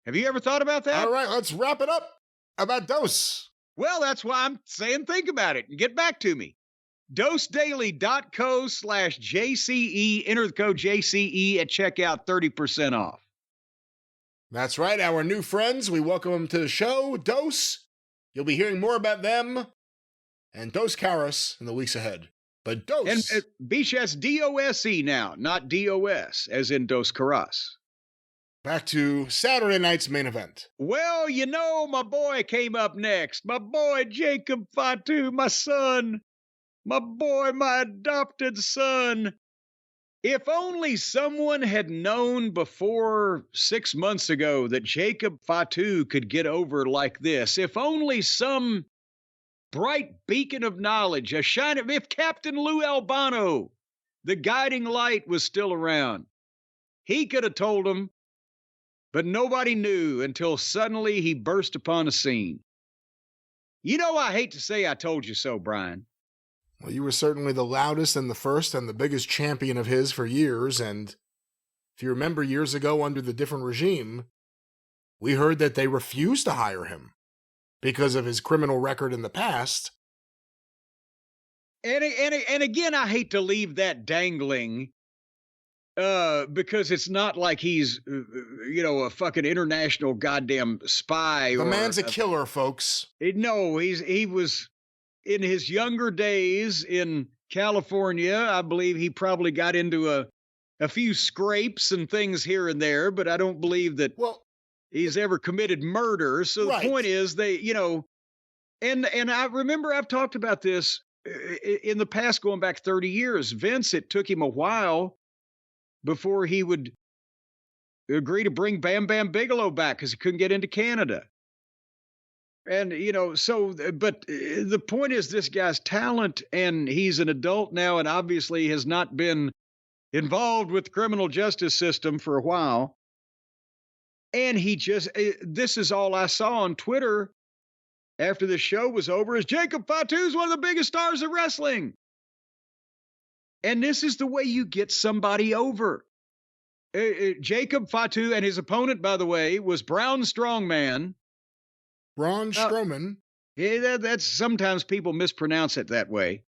Have you ever thought about that? All right, let's wrap it up about dose. Well, that's why I'm saying think about it and get back to me. dosedaily.co/JCE, enter the code JCE at checkout, 30% off. That's right, our new friends. We welcome them to the show, Dose. You'll be hearing more about them and Dos Caras in the weeks ahead. But Dose. And Bichas DOSE now, not DOS, as in Dos Caras. Back to Saturday night's main event. Well, you know, my boy came up next. My boy Jacob Fatu, my son. My boy, my adopted son. If only someone had known before 6 months ago that Jacob Fatu could get over like this. If only some bright beacon of knowledge, if Captain Lou Albano, the guiding light, was still around, he could have told him, but nobody knew until suddenly he burst upon the scene. You know, I hate to say I told you so, Brian. Well, you were certainly the loudest and the first and the biggest champion of his for years, and if you remember years ago under the different regime, we heard that they refused to hire him because of his criminal record in the past. And again, I hate to leave that dangling, because it's not like he's, a fucking international goddamn spy. The man's a killer, folks. No, he was, in his younger days in California, I believe he probably got into a few scrapes and things here and there, but I don't believe that he's ever committed murder. So the point is, and I remember I've talked about this in the past, going back 30 years. Vince, it took him a while before he would agree to bring Bam Bam Bigelow back because he couldn't get into Canada. And, but the point is, this guy's talent, and he's an adult now and obviously has not been involved with the criminal justice system for a while. And this is all I saw on Twitter after the show was over, is Jacob Fatu is one of the biggest stars of wrestling. And this is the way you get somebody over. Jacob Fatu, and his opponent, by the way, was Braun Strongman. Braun Strowman. Yeah, that's sometimes people mispronounce it that way.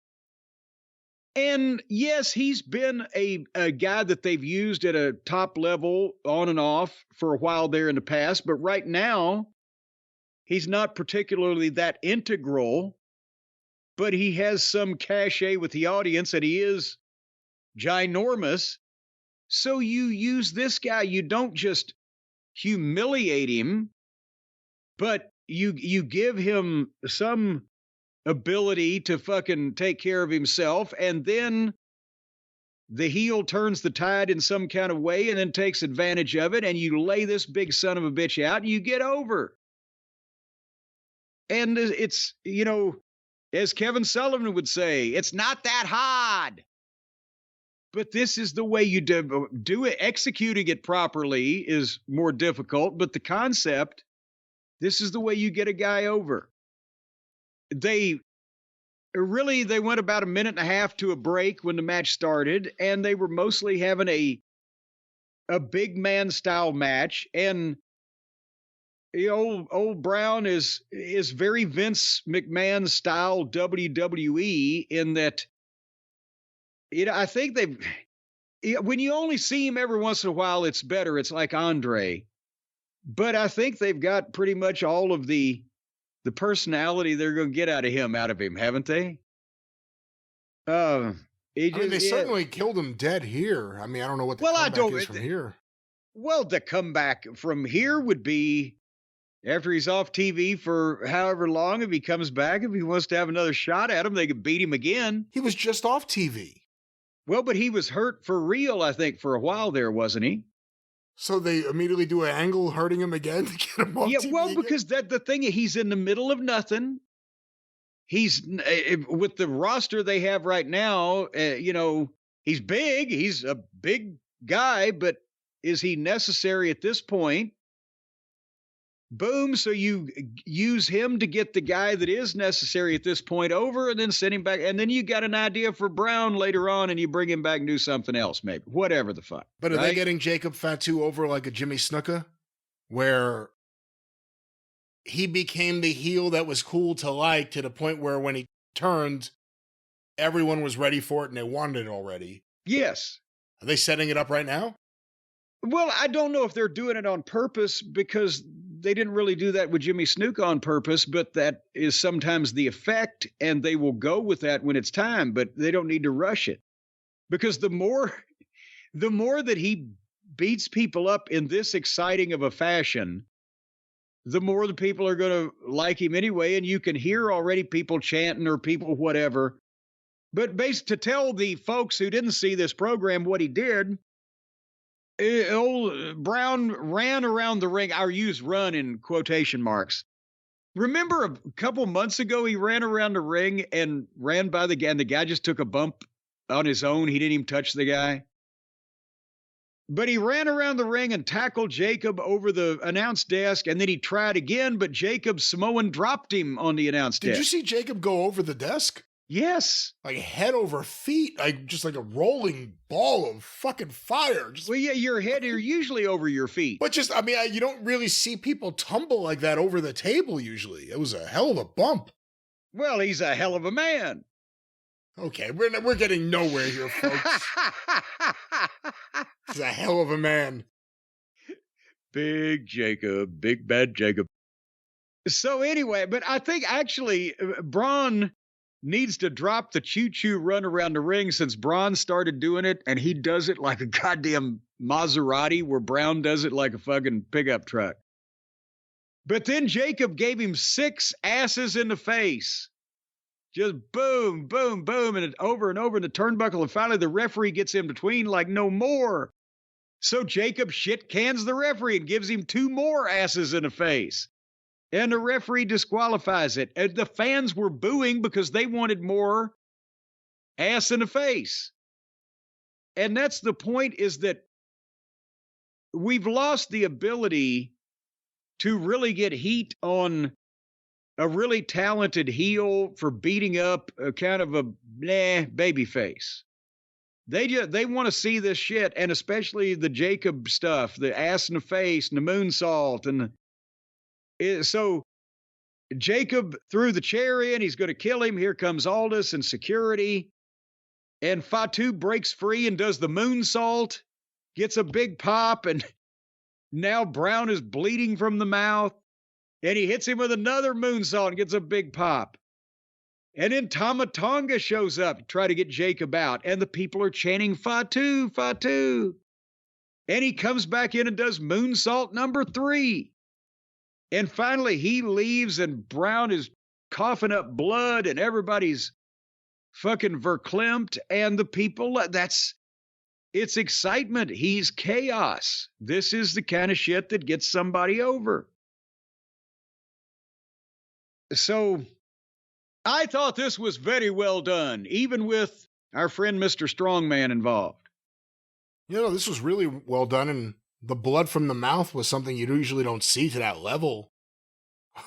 And yes, he's been a guy that they've used at a top level on and off for a while there in the past. But right now, he's not particularly that integral, but he has some cachet with the audience, and he is ginormous. So you use this guy, you don't just humiliate him, but you give him some ability to fucking take care of himself, and then the heel turns the tide in some kind of way and then takes advantage of it, and you lay this big son of a bitch out and you get over. And it's, as Kevin Sullivan would say, it's not that hard. But this is the way you do it. Executing it properly is more difficult, but the concept, this is the way you get a guy over. They went about a minute and a half to a break when the match started, and they were mostly having a big man style match. And old Braun is very Vince McMahon style WWE in that, I think when you only see him every once in a while, it's better. It's like Andre. But I think they've got pretty much all of the personality they're going to get out of him, haven't they? They certainly killed him dead here. I mean, I don't know what the comeback is from here. Well, the comeback from here would be, After he's off TV for however long, if he comes back, if he wants to have another shot at him, they could beat him again. He was just off TV. Well, but he was hurt for real, I think, for a while there, wasn't he? So they immediately do an angle hurting him again to get him off TV. Yeah, well, because the thing, he's in the middle of nothing. He's with the roster they have right now, he's big. He's a big guy, but is he necessary at this point? Boom. So you use him to get the guy that is necessary at this point over and then send him back. And then you got an idea for Braun later on and you bring him back and do something else, maybe. Whatever the fuck. But are they getting Jacob Fatu over like a Jimmy Snuka? Where he became the heel that was cool to like to the point where when he turned, everyone was ready for it and they wanted it already. Yes. Are they setting it up right now? Well, I don't know if they're doing it on purpose because they didn't really do that with Jimmy Snuka on purpose, but that is sometimes the effect, and they will go with that when it's time, but they don't need to rush it. Because the more that he beats people up in this exciting of a fashion, the more the people are going to like him anyway, and you can hear already people chanting or people whatever. But to tell the folks who didn't see this program what he did, old Braun ran around the ring. I'll use run in quotation marks. Remember a couple months ago, he ran around the ring and ran by the guy, and the guy just took a bump on his own. He didn't even touch the guy. But he ran around the ring and tackled Jacob over the announce desk, and then he tried again, but Jacob Samoan dropped him on the announce desk. Did you see Jacob go over the desk? Yes. Like head over feet, like just like a rolling ball of fucking fire. Well, yeah, your head are usually over your feet. But you don't really see people tumble like that over the table usually. It was a hell of a bump. Well, he's a hell of a man. Okay, we're getting nowhere here, folks. He's a hell of a man. Big Jacob, big bad Jacob. So anyway, but I think actually Braun needs to drop the choo-choo run around the ring since Braun started doing it, and he does it like a goddamn Maserati where Braun does it like a fucking pickup truck. But then Jacob gave him 6 asses in the face. Just boom, boom, boom, and over in the turnbuckle, and finally the referee gets in between like no more. So Jacob shit cans the referee and gives him 2 more asses in the face. And the referee disqualifies it. And the fans were booing because they wanted more ass in the face. And that's the point, is that we've lost the ability to really get heat on a really talented heel for beating up a kind of a baby face. They want to see this shit, and especially the Jacob stuff, the ass in the face and the moonsault, and so Jacob threw the chair in. He's going to kill him. Here comes Aldous and security. And Fatu breaks free and does the moonsault, gets a big pop, and now Braun is bleeding from the mouth. And he hits him with another moonsault and gets a big pop. And then Tama Tonga shows up to try to get Jacob out. And the people are chanting, Fatu, Fatu. And he comes back in and does moonsault number 3. And finally, he leaves, and Braun is coughing up blood, and everybody's fucking verklempt. And the people, it's excitement. He's chaos. This is the kind of shit that gets somebody over. So I thought this was very well done, even with our friend Mr. Strongman involved. This was really well done, and the blood from the mouth was something you usually don't see to that level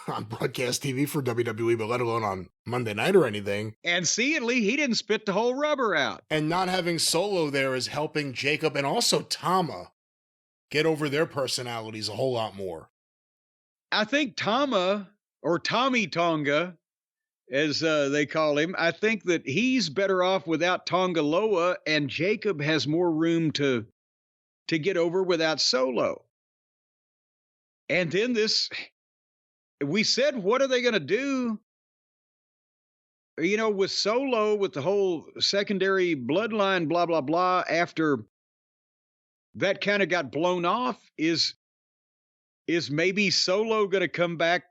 on broadcast TV for WWE, but let alone on Monday night or anything. And see, at least he didn't spit the whole rubber out. And not having Solo there is helping Jacob and also Tama get over their personalities a whole lot more. I think Tama, or Tommy Tonga, as they call him, I think that he's better off without Tonga Loa, and Jacob has more room to get over without Solo. And then we said, what are they going to do? With Solo, with the whole secondary bloodline, blah, blah, blah, after that kind of got blown off, is Is maybe Solo going to come back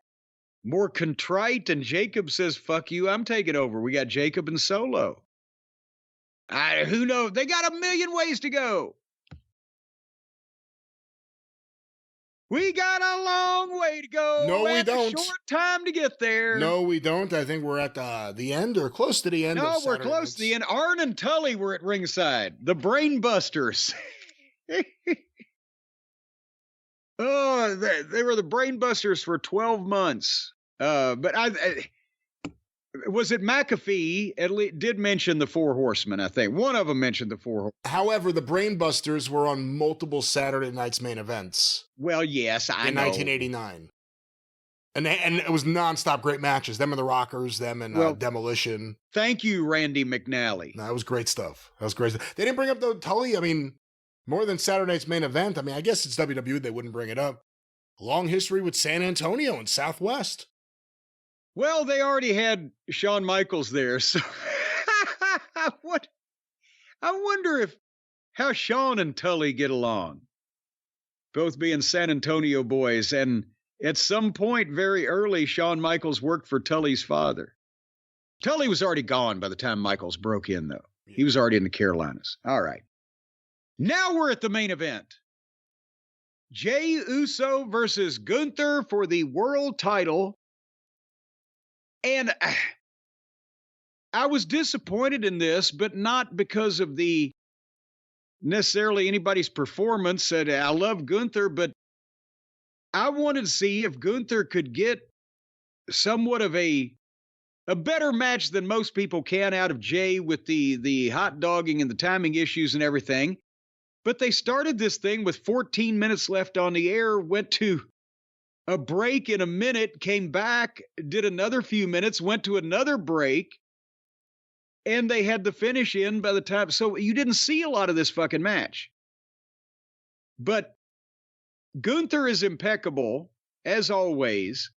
more contrite? And Jacob says, fuck you, I'm taking over. We got Jacob and Solo. Who knows? They got a million ways to go. We got a long way to go. No, we don't. A short time to get there. No, we don't. I think we're at the end or close to the end. No, we're close to the end. Arn and Tully were at ringside. The Brain Busters. Oh, they were the Brain Busters for 12 months. But was it McAfee at least did mention the Four Horsemen, I think. One of them mentioned the Four Horsemen. However, the Brain Busters were on multiple Saturday Night's Main events. Well, yes, I know. In 1989. And it was nonstop great matches. Them and the Rockers, them and Demolition. Thank you, Randy McNally. No, that was great stuff. They didn't bring up the Tully. I mean, more than Saturday Night's Main Event. I mean, I guess it's WWE. They wouldn't bring it up. Long history with San Antonio and Southwest. Well, they already had Shawn Michaels there, so I wonder how Shawn and Tully get along. Both being San Antonio boys, and at some point very early, Shawn Michaels worked for Tully's father. Tully was already gone by the time Michaels broke in, though. Yeah. He was already in the Carolinas. All right. Now we're at the main event. Jey Uso versus Gunther for the world title. And I was disappointed in this, but not because of the necessarily anybody's performance. I love Gunther, but I wanted to see if Gunther could get somewhat of a better match than most people can out of Jey with the hot dogging and the timing issues and everything. But they started this thing with 14 minutes left on the air, went to a break in a minute, came back, did another few minutes, went to another break, and they had the finish in by the time. So you didn't see a lot of this fucking match. But Gunther is impeccable, as always.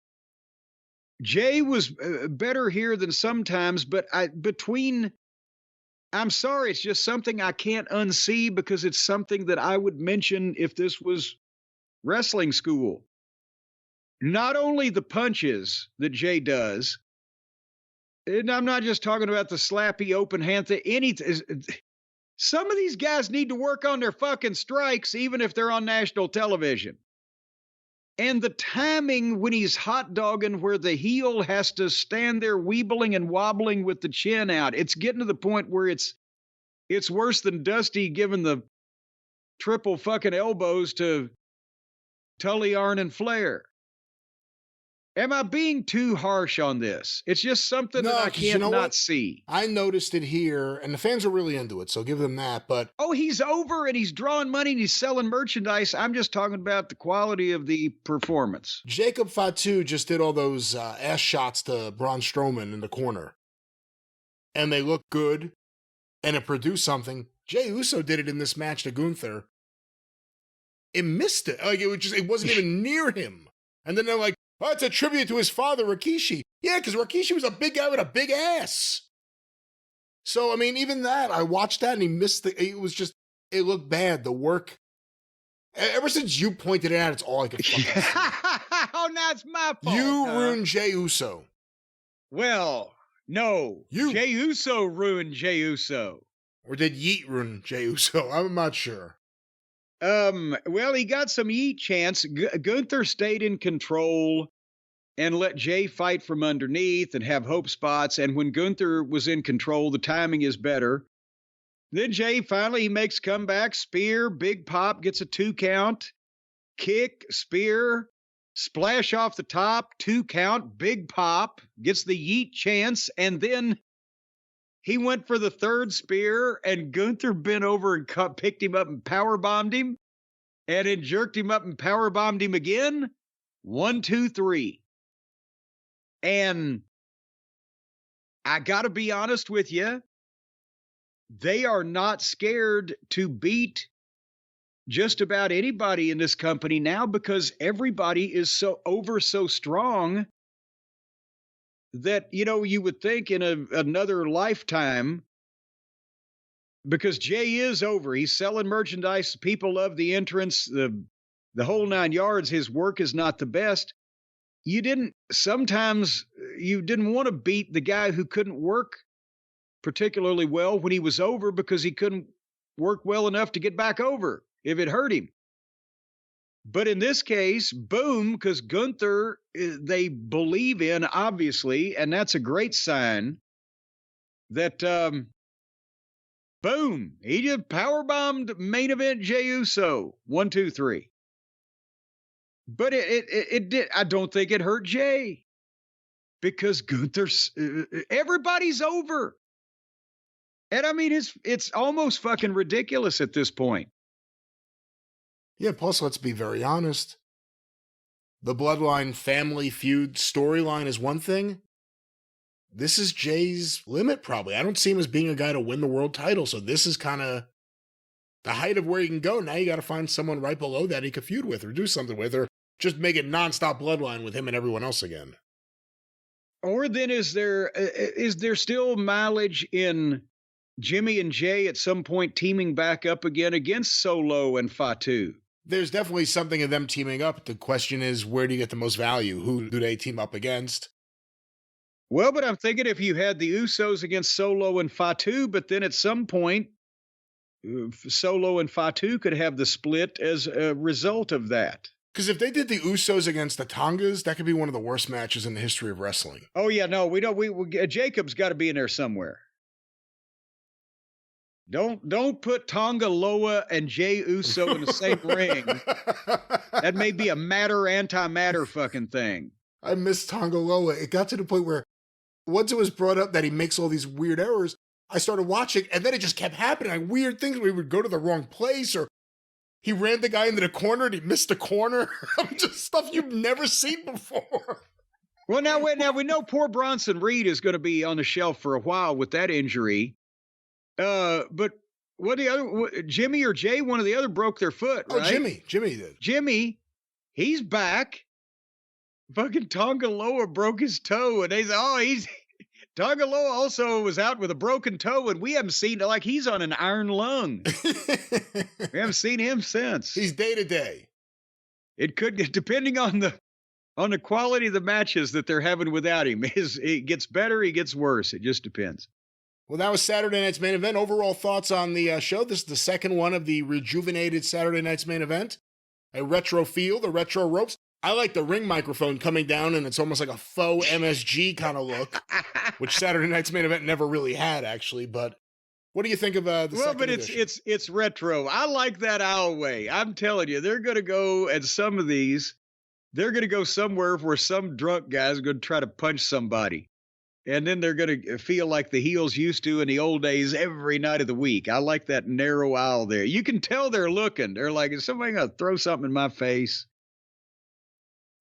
Jey was better here than sometimes, but I'm sorry, it's just something I can't unsee because it's something that I would mention if this was wrestling school. Not only the punches that Jey does, and I'm not just talking about the slappy open hand thing, some of these guys need to work on their fucking strikes, even if they're on national television. And the timing when he's hot dogging where the heel has to stand there weebling and wobbling with the chin out, it's getting to the point where it's worse than Dusty giving the triple fucking elbows to Tully, Arn, and Flair. Am I being too harsh on this? It's just something that I can't not see. I noticed it here, and the fans are really into it, so give them that. But he's over, and he's drawing money, and he's selling merchandise. I'm just talking about the quality of the performance. Jacob Fatu just did all those ass shots to Braun Strowman in the corner, and they look good, and it produced something. Jey Uso did it in this match to Gunther. It missed it. Like it wasn't even near him. And then they're like, oh, it's a tribute to his father, Rikishi. Yeah, because Rikishi was a big guy with a big ass. So, I mean, even that, I watched that and he missed it looked bad. The work. Ever since you pointed it out, it's all I could fucking see. Oh, now it's my fault. You ruined Jey Uso. Well, no. Jey Uso ruined Jey Uso. Or did Yeet ruin Jey Uso? I'm not sure. Well, he got some Yeet chance. Gunther stayed in control and let Jey fight from underneath and have hope spots. And when Gunther was in control, the timing is better. Then Jey finally, he makes comeback, spear, big pop, gets a 2 count, kick, spear, splash off the top, 2 count, big pop, gets the Yeet chance. And then he went for the 3rd spear, and Gunther bent over and picked him up and powerbombed him, and then jerked him up and powerbombed him again. 1, 2, 3. And I got to be honest with you, they are not scared to beat just about anybody in this company now because everybody is so strong that, you would think in another lifetime, because Jey is over. He's selling merchandise. People love the entrance. The the whole 9 yards. His work is not the best. Sometimes you didn't want to beat the guy who couldn't work particularly well when he was over because he couldn't work well enough to get back over if it hurt him. But in this case, boom, because Gunther, they believe in, obviously, and that's a great sign that, boom, he just powerbombed main event Jey Uso. 1, 2, 3. But it did. I don't think it hurt Jey because Gunther's, everybody's over. And I mean, it's almost fucking ridiculous at this point. Yeah, plus, let's be very honest. The Bloodline family feud storyline is one thing. This is Jay's limit, probably. I don't see him as being a guy to win the world title, so this is kind of the height of where he can go. Now you got to find someone right below that he could feud with or do something with, or just make it nonstop Bloodline with him and everyone else again. Or then is there still mileage in Jimmy and Jey at some point teaming back up again against Solo and Fatu? There's definitely something of them teaming up. The question is, where do you get the most value? Who do they team up against? Well, but I'm thinking if you had the Usos against Solo and Fatu, but then at some point, Solo and Fatu could have the split as a result of that. Because if they did the Usos against the Tongas, that could be one of the worst matches in the history of wrestling. Oh, yeah, no, we don't. Jacob's got to be in there somewhere. Don't put Tonga Loa and Jey Uso in the same ring. That may be a matter-antimatter fucking thing. I miss Tonga Loa. It got to the point where once it was brought up that he makes all these weird errors, I started watching, and then it just kept happening. Like weird things where he would go to the wrong place, or he ran the guy into the corner and he missed the corner. Just stuff you've never seen before. Well, now we know poor Bronson Reed is going to be on the shelf for a while with that injury. But what the other, Jimmy or Jay, one of the other broke their foot, right? Oh, Jimmy did. Jimmy, he's back. Fucking Tonga Loa broke his toe, and they said, Tonga Loa also was out with a broken toe, and we haven't seen, like, he's on an iron lung. We haven't seen him since. He's day to day. It could, depending on the quality of the matches that they're having without him, it gets better, he gets worse. It just depends. Well, that was Saturday night's main event. Overall thoughts on the show. This is the second one of the rejuvenated Saturday night's main event. A retro feel, the retro ropes. I like the ring microphone coming down, and it's almost like a faux MSG kind of look, which Saturday night's main event never really had, actually. But what do you think of the second edition? It's retro. I like that owl way. I'm telling you, they're going to go at some of these. They're going to go somewhere where some drunk guy's going to try to punch somebody. And then they're going to feel like the heels used to in the old days every night of the week. I like that narrow aisle there. You can tell they're looking. They're like, is somebody going to throw something in my face?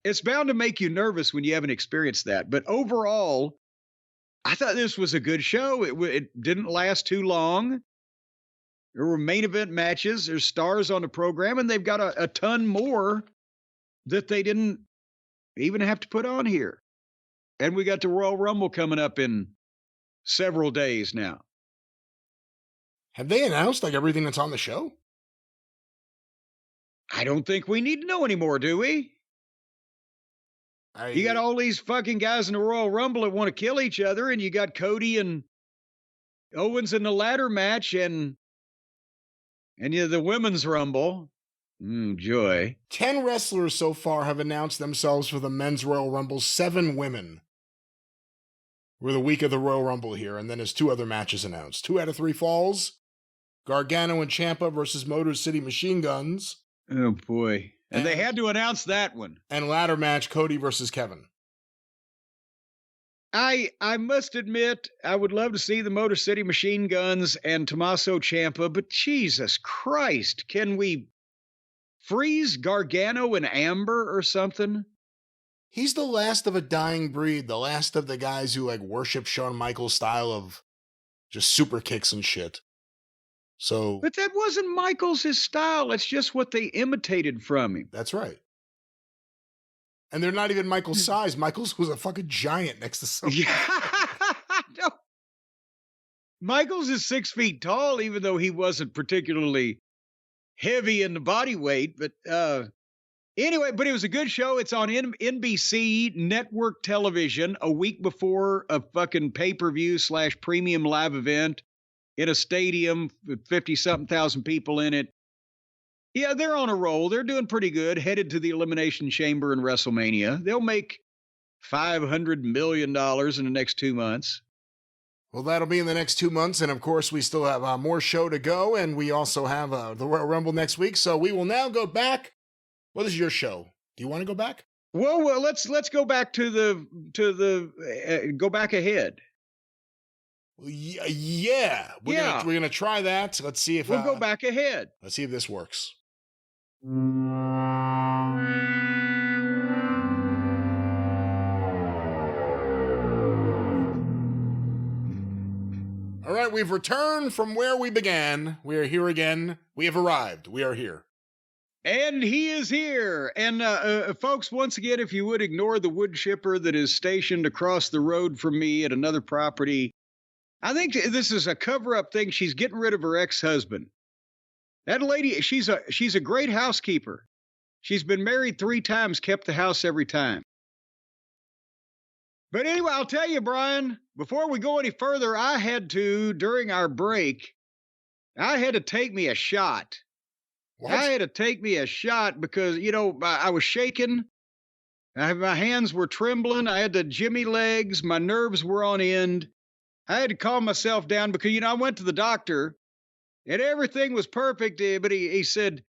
It's bound to make you nervous when you haven't experienced that. But overall, I thought this was a good show. It didn't last too long. There were main event matches. There's stars on the program, and they've got a ton more that they didn't even have to put on here. And we got the Royal Rumble coming up in several days now. Have they announced like everything that's on the show? I don't think we need to know anymore, do we? You got all these fucking guys in the Royal Rumble that want to kill each other, and you got Cody and Owens in the ladder match, and the Women's Rumble. Joy. 10 wrestlers so far have announced themselves for the Men's Royal Rumble. 7 women. We're the week of the Royal Rumble here, and then there's 2 other matches announced. 2 out of 3 falls. Gargano and Ciampa versus Motor City Machine Guns. Oh, boy. And they had to announce that one. And ladder match, Cody versus Kevin. I must admit, I would love to see the Motor City Machine Guns and Tommaso Ciampa, but Jesus Christ, can we freeze Gargano and Amber or something? He's the last of a dying breed, the last of the guys who like worship Shawn Michaels' style of just super kicks and shit. So, but that wasn't Michaels' style. It's just what they imitated from him. That's right. And they're not even Michaels' size. Michaels was a fucking giant next to somebody. Yeah. No. Michaels is 6 feet tall, even though he wasn't particularly heavy in the body weight. But Anyway, but it was a good show. It's on NBC network television a week before a fucking pay-per-view / premium live event in a stadium with 50-something thousand people in it. Yeah, they're on a roll. They're doing pretty good, headed to the Elimination Chamber in WrestleMania. They'll make $500 million in the next 2 months. Well, that'll be in the next 2 months. And of course, we still have more show to go. And we also have the Royal Rumble next week. So we will now go back. What is your show? Do you want to go back? Well, let's go back to go back ahead. Yeah. We're gonna try that. Let's see if we'll go back ahead. Let's see if this works. All right, we've returned from where we began. We are here again. We have arrived. We are here. And he is here. And folks, once again, if you would ignore the wood chipper that is stationed across the road from me at another property, I think this is a cover-up thing. She's getting rid of her ex-husband. That lady, she's a great housekeeper. She's been married 3 times, kept the house every time. But anyway, I'll tell you, Brian, before we go any further, during our break, I had to take me a shot. What? I had to take me a shot because, I was shaking. My hands were trembling. I had the jimmy legs. My nerves were on end. I had to calm myself down because, I went to the doctor and everything was perfect. But he said,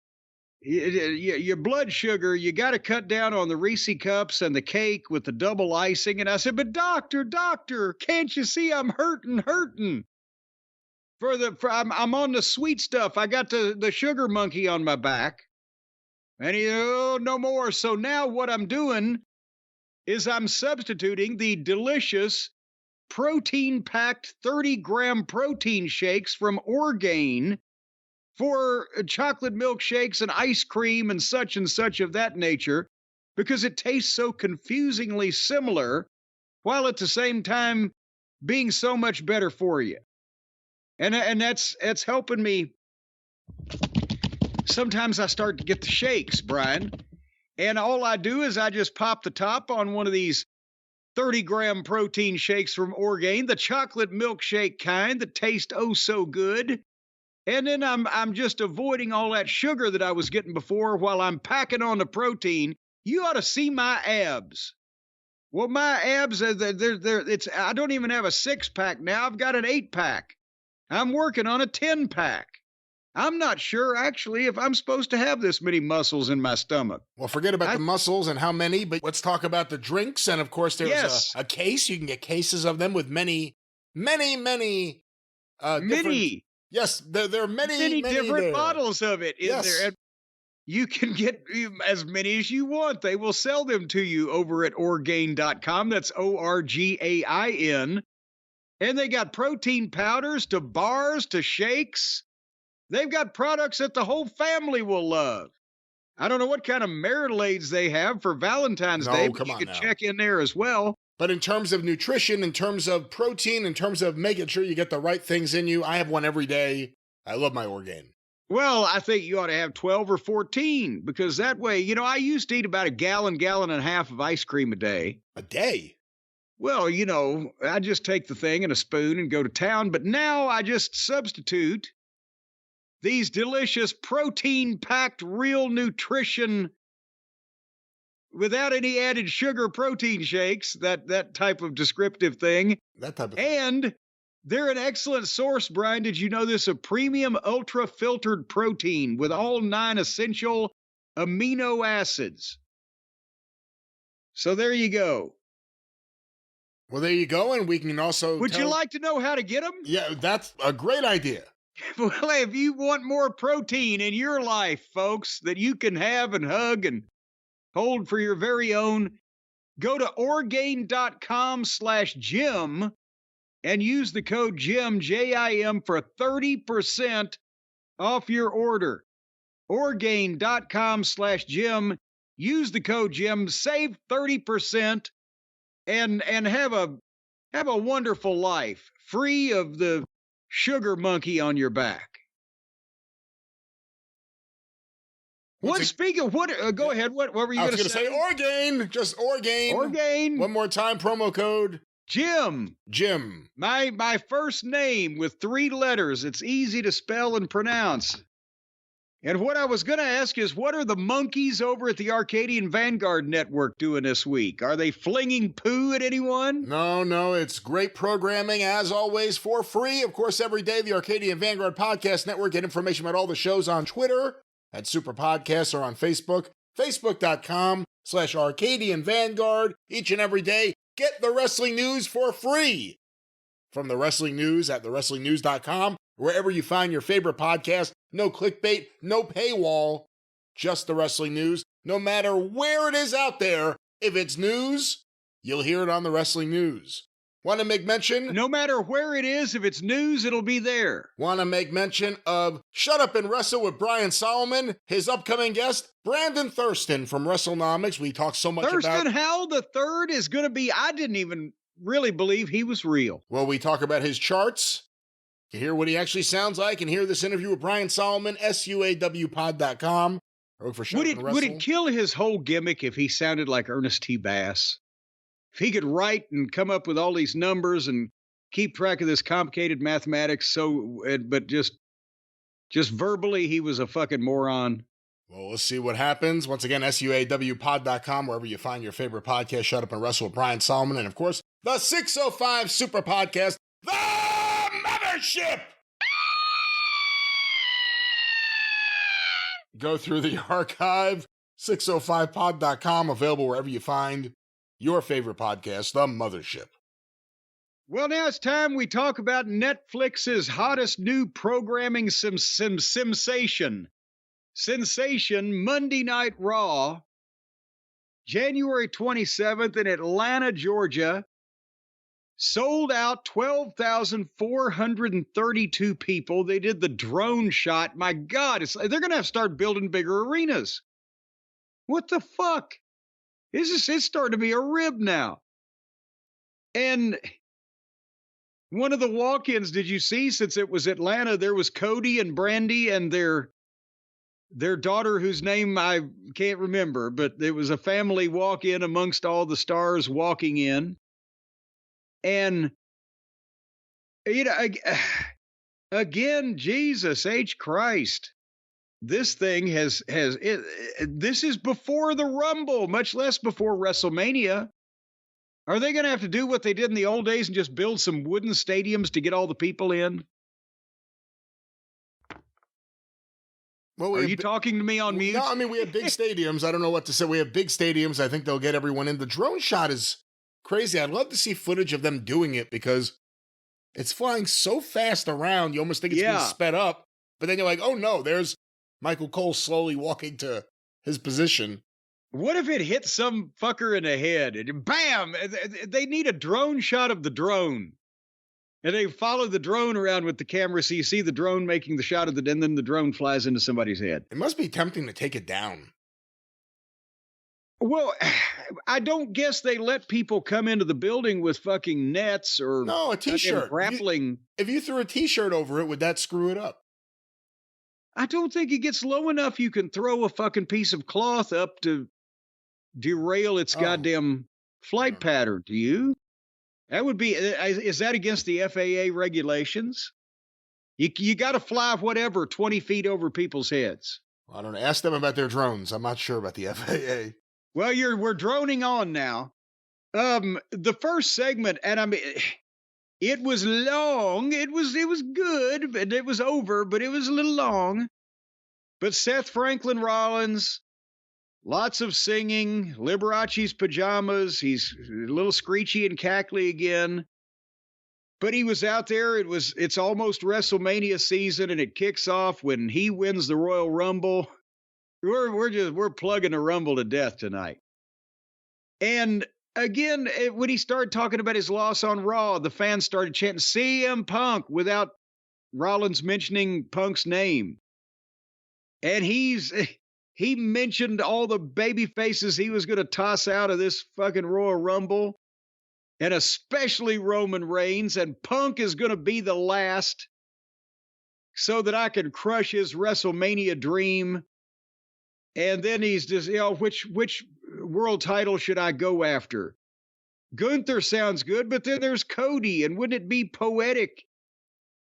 your blood sugar, you got to cut down on the Reese cups and the cake with the double icing. And I said, but doctor, can't you see I'm hurting? I'm on the sweet stuff. I got the sugar monkey on my back. And no more. So now what I'm doing is I'm substituting the delicious protein-packed 30-gram protein shakes from Orgain for chocolate milkshakes and ice cream and such of that nature, because it tastes so confusingly similar while at the same time being so much better for you. And that's helping me. Sometimes I start to get the shakes, Brian, and all I do is I just pop the top on one of these 30-gram protein shakes from Orgain, the chocolate milkshake kind that taste oh so good. And then I'm just avoiding all that sugar that I was getting before while I'm packing on the protein. You ought to see my abs. Well, my abs, I don't even have a 6-pack now. I've got an 8-pack. I'm working on a 10-pack. I'm not sure, actually, if I'm supposed to have this many muscles in my stomach. Well, forget about the muscles and how many, but let's talk about the drinks. And, of course, there's a case. You can get cases of them with many different... Yes, there are many different bottles of it in there. And you can get as many as you want. They will sell them to you over at Orgain.com. That's Orgain. And they got protein powders to bars to shakes. They've got products that the whole family will love. I don't know what kind of marital aids they have for Valentine's Day, but you can check in there as well. But in terms of nutrition, in terms of protein, in terms of making sure you get the right things in you, I have one every day. I love my Orgain. Well, I think you ought to have 12 or 14, because that way, I used to eat about a gallon and a half of ice cream a day. A day? Well, I just take the thing and a spoon and go to town. But now I just substitute these delicious protein-packed real nutrition without any added sugar protein shakes, that type of descriptive thing. And they're an excellent source, Brian. Did you know this? Of premium ultra-filtered protein with all 9 essential amino acids. So there you go. Well, there you go, and we can also... Would you like to know how to get them? Yeah, that's a great idea. Well, if you want more protein in your life, folks, that you can have and hug and hold for your very own, go to Orgain.com/Jim and use the code JIM, Jim, for 30% off your order. Orgain.com/Jim. Use the code JIM, save 30%, and have a wonderful life, free of the sugar monkey on your back. What? Speaking of what? Go ahead. What were you going to say? Orgain. Just Orgain. Orgain. One more time. Promo code. Jim. My first name with 3 letters. It's easy to spell and pronounce. And what I was going to ask is, what are the monkeys over at the Arcadian Vanguard Network doing this week? Are they flinging poo at anyone? No, it's great programming, as always, for free. Of course, every day, the Arcadian Vanguard Podcast Network. Get information about all the shows on Twitter at Superpodcast or on Facebook, facebook.com/Arcadian Vanguard. Each and every day, get the wrestling news for free from the wrestling news at thewrestlingnews.com. Wherever you find your favorite podcast, no clickbait, no paywall, just the wrestling news. No matter where it is out there, if it's news, you'll hear it on the wrestling news. Want to make mention? No matter where it is, if it's news, it'll be there. Want to make mention of Shut Up and Wrestle with Brian Solomon, his upcoming guest, Brandon Thurston from WrestleNomics. We talk so much about... Thurston Howell the Third is going to be... I didn't even really believe he was real. Well, we talk about his charts. You hear what he actually sounds like and hear this interview with Brian Solomon, SUAWpod.com. Would it kill his whole gimmick if he sounded like Ernest T. Bass? If he could write and come up with all these numbers and keep track of this complicated mathematics, but just verbally he was a fucking moron. Well, we'll see what happens. Once again, SUAWpod.com, wherever you find your favorite podcast, Shut Up and Wrestle with Brian Solomon. And of course, the 605 Super Podcast, the Mothership! Go through the archive, 605pod.com, available wherever you find your favorite podcast, the Mothership. Well, now it's time we talk about Netflix's hottest new programming sensation. Sensation, Monday Night Raw, January 27th in Atlanta, Georgia. Sold out 12,432 people. They did the drone shot. My God, they're going to have to start building bigger arenas. What the fuck? It's starting to be a rib now. And one of the walk-ins, did you see, since it was Atlanta, there was Cody and Brandy and their daughter, whose name I can't remember, but it was a family walk-in amongst all the stars walking in. And, again, Jesus H. Christ, this thing this is before the Rumble, much less before WrestleMania. Are they going to have to do what they did in the old days and just build some wooden stadiums to get all the people in? Well, are you talking to me on mute? No, I mean, we have big stadiums. I don't know what to say. We have big stadiums. I think they'll get everyone in. The drone shot is crazy. I'd love to see footage of them doing it because it's flying so fast around. You almost think it's being sped up. But then you're like, oh no, there's Michael Cole slowly walking to his position. What if it hit some fucker in the head and bam? They need a drone shot of the drone. And they follow the drone around with the camera so you see the drone making the shot of and then the drone flies into somebody's head. It must be tempting to take it down. Well, I don't guess they let people come into the building with fucking nets or a t-shirt grappling. If you threw a t-shirt over it, would that screw it up? I don't think it gets low enough. You can throw a fucking piece of cloth up to derail its goddamn flight pattern. Do you? That would be. Is that against the FAA regulations? You got to fly 20 feet over people's heads. I don't know. Ask them about their drones. I'm not sure about the FAA. Well, we're droning on now. The first segment, and I mean, it was long. It was good, and it was over, but it was a little long. But Seth Franklin Rollins, lots of singing, Liberace's pajamas. He's a little screechy and cackly again. But he was out there. It's almost WrestleMania season, and it kicks off when he wins the Royal Rumble. We're plugging the Rumble to death tonight. And again, when he started talking about his loss on Raw, the fans started chanting CM Punk without Rollins mentioning Punk's name. And he mentioned all the baby faces he was going to toss out of this fucking Royal Rumble, and especially Roman Reigns, and Punk is going to be the last so that I can crush his WrestleMania dream. And then he's just, which world title should I go after? Gunther sounds good, but then there's Cody. And wouldn't it be poetic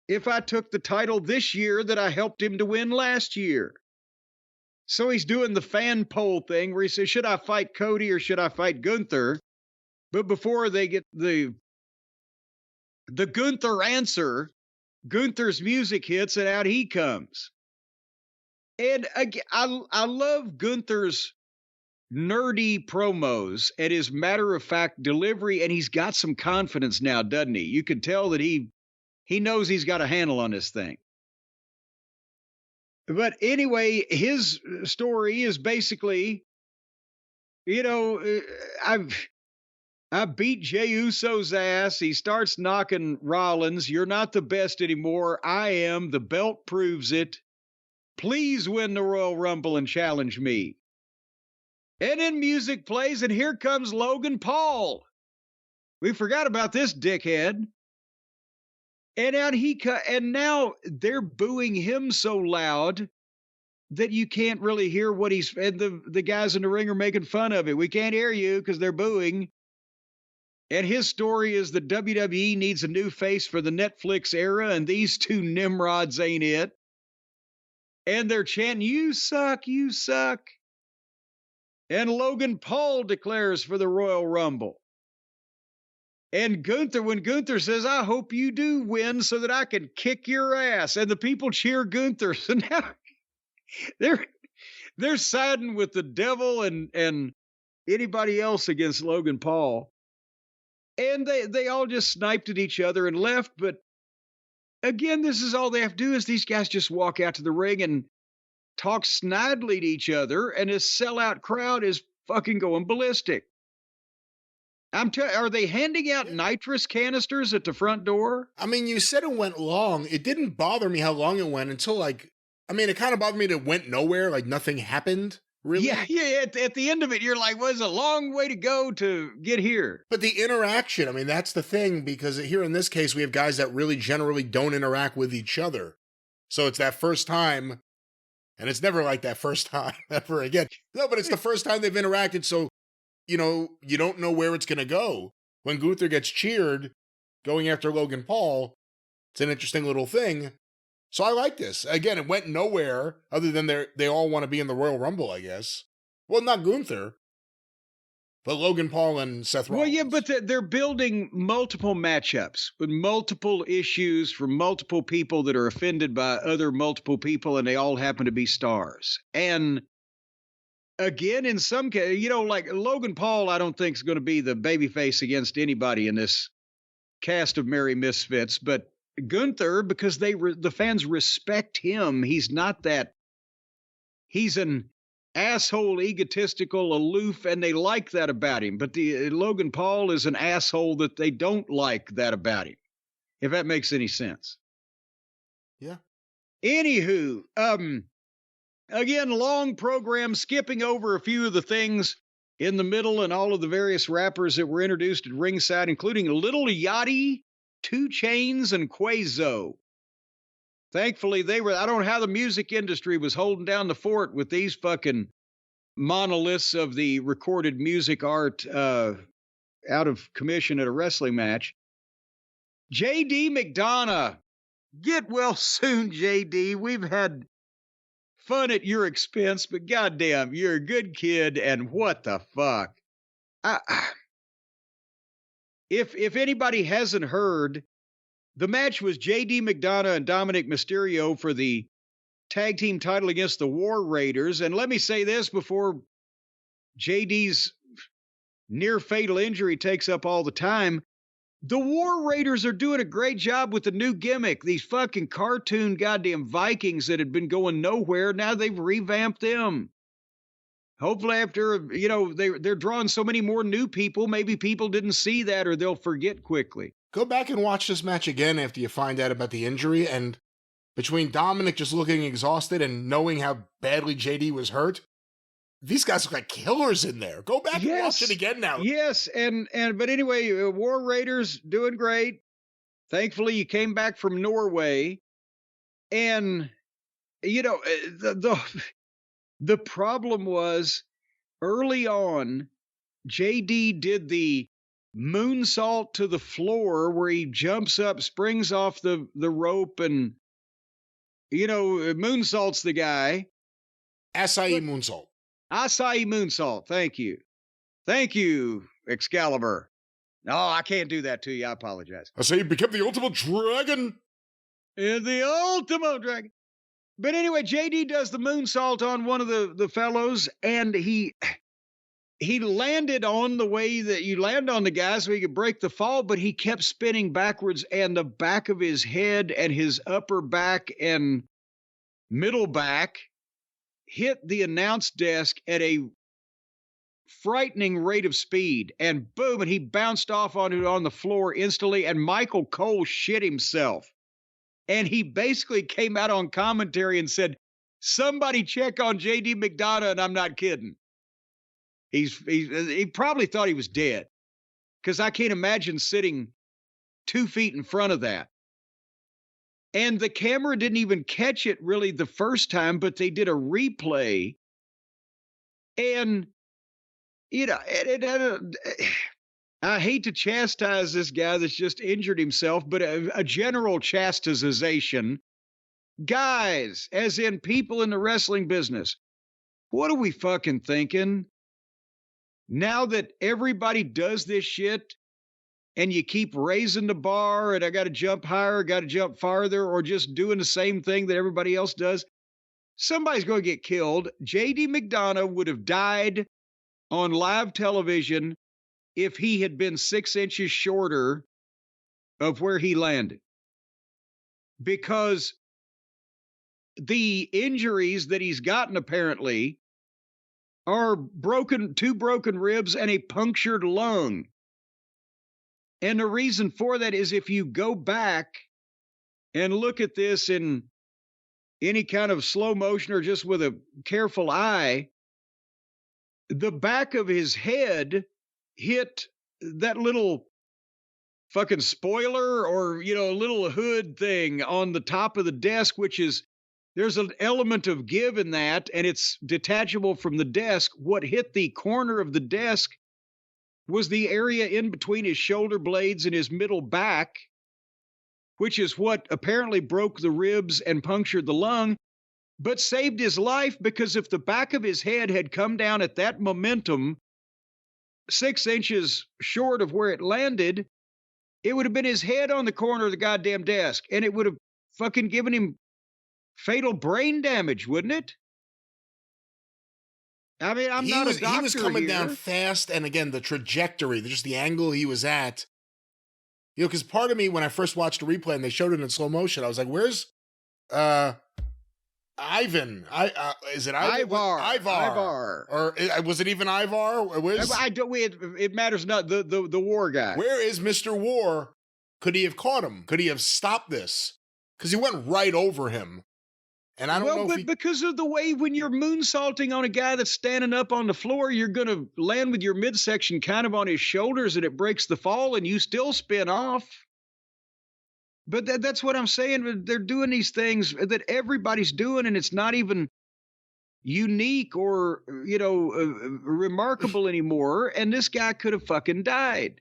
if I took the title this year that I helped him to win last year? So he's doing the fan poll thing where he says, should I fight Cody or should I fight Gunther? But before they get the Gunther answer, Gunther's music hits and out he comes. And again, I love Gunther's nerdy promos and his matter-of-fact delivery, and he's got some confidence now, doesn't he? You can tell that he knows he's got a handle on this thing. But anyway, his story is basically, I beat Jey Uso's ass. He starts knocking Rollins. You're not the best anymore. I am. The belt proves it. Please win the Royal Rumble and challenge me. And then music plays, and here comes Logan Paul. We forgot about this dickhead. And out and now they're booing him so loud that you can't really hear what he's. And the guys in the ring are making fun of it. We can't hear you because they're booing. And his story is that WWE needs a new face for the Netflix era, and these two Nimrods ain't it. And they're chanting, "You suck, you suck." And Logan Paul declares for the Royal Rumble. And when Gunther says, "I hope you do win so that I can kick your ass." And the people cheer Gunther. So now they're siding with the devil and anybody else against Logan Paul. And they all just sniped at each other and left. But again, this is all they have to do is these guys just walk out to the ring and talk snidely to each other, and this sellout crowd is fucking going ballistic. Are they handing out nitrous canisters at the front door? I mean, you said it went long. It didn't bother me how long it went until it kind of bothered me that it went nowhere, like nothing happened. Really? Yeah. At the end of it, you're like, well, it's a long way to go to get here. But the interaction, I mean, that's the thing, because here in this case, we have guys that really generally don't interact with each other. So it's that first time, and it's never like that first time ever again. No, but it's the first time they've interacted, so, you don't know where it's going to go. When Gunther gets cheered going after Logan Paul, it's an interesting little thing. So I like this. Again, it went nowhere other than they all want to be in the Royal Rumble, I guess. Well, not Gunther, but Logan Paul and Seth Rollins. Well, yeah, but they're building multiple matchups with multiple issues from multiple people that are offended by other multiple people, and they all happen to be stars. And again, in some case, like Logan Paul, I don't think is going to be the babyface against anybody in this cast of Merry Misfits, but Gunther, because the fans respect him. He's not that. He's an asshole, egotistical, aloof, and they like that about him. But Logan Paul is an asshole that they don't like that about him, if that makes any sense. Yeah. Anywho, again, long program, skipping over a few of the things in the middle and all of the various rappers that were introduced at ringside, including Little Yachty, 2 Chainz, and Quazo. Thankfully, I don't know how the music industry was holding down the fort with these fucking monoliths of the recorded music art out of commission at a wrestling match. J.D. McDonough. Get well soon, J.D. We've had fun at your expense, but goddamn, you're a good kid, and what the fuck? If anybody hasn't heard, the match was J.D. McDonough and Dominic Mysterio for the tag team title against the War Raiders. And let me say this before J.D.'s near fatal injury takes up all the time. The War Raiders are doing a great job with the new gimmick. These fucking cartoon goddamn Vikings that had been going nowhere. Now they've revamped them. Hopefully after, they're drawing so many more new people, maybe people didn't see that or they'll forget quickly. Go back and watch this match again after you find out about the injury, and between Dominic just looking exhausted and knowing how badly JD was hurt, these guys look like killers in there. Go back and watch it again now. Yes, but anyway, War Raiders doing great. Thankfully, you came back from Norway, and The problem was early on, JD did the moonsault to the floor where he jumps up, springs off the rope, and, moonsaults the guy. Acai moonsault. Acai moonsault. Thank you. Thank you, Excalibur. No, I can't do that to you. I apologize. I say you become the ultimate dragon. The ultimate dragon. But anyway, JD does the moonsault on one of the fellows, and he landed on the way that you land on the guy so he could break the fall, but he kept spinning backwards, and the back of his head and his upper back and middle back hit the announce desk at a frightening rate of speed, and boom, and he bounced off on the floor instantly, and Michael Cole shit himself. And he basically came out on commentary and said, somebody check on JD McDonough, and I'm not kidding. He probably thought he was dead, because I can't imagine sitting 2 feet in front of that. And the camera didn't even catch it really the first time, but they did a replay. And, I hate to chastise this guy that's just injured himself, but a general chastisization. Guys, as in people in the wrestling business, what are we fucking thinking? Now that everybody does this shit and you keep raising the bar and I got to jump higher, got to jump farther, or just doing the same thing that everybody else does, somebody's going to get killed. JD McDonough would have died on live television if he had been 6 inches shorter of where he landed. Because the injuries that he's gotten apparently are two broken ribs and a punctured lung. And the reason for that is if you go back and look at this in any kind of slow motion or just with a careful eye, the back of his head hit that little fucking spoiler or, little hood thing on the top of the desk, there's an element of give in that, and it's detachable from the desk. What hit the corner of the desk was the area in between his shoulder blades and his middle back, which is what apparently broke the ribs and punctured the lung, but saved his life, because if the back of his head had come down at that momentum 6 inches short of where it landed, it would have been his head on the corner of the goddamn desk, and it would have fucking given him fatal brain damage, wouldn't it? I mean, I'm not a doctor. He was coming here. down fast, and again, the trajectory, just the angle he was at. Because part of me, when I first watched the replay and they showed it in slow motion, I was like, "Where's Ivan? Is it Ivan? Ivar. Or was it even Ivar? Where's... It matters not. The war guy. Where is Mr. War? Could he have caught him? Could he have stopped this? Because he went right over him. And I don't know because of the way when you're moonsaulting on a guy that's standing up on the floor, you're going to land with your midsection kind of on his shoulders, and it breaks the fall, and you still spin off. But that's what I'm saying. They're doing these things that everybody's doing, and it's not even unique or, remarkable anymore. And this guy could have fucking died.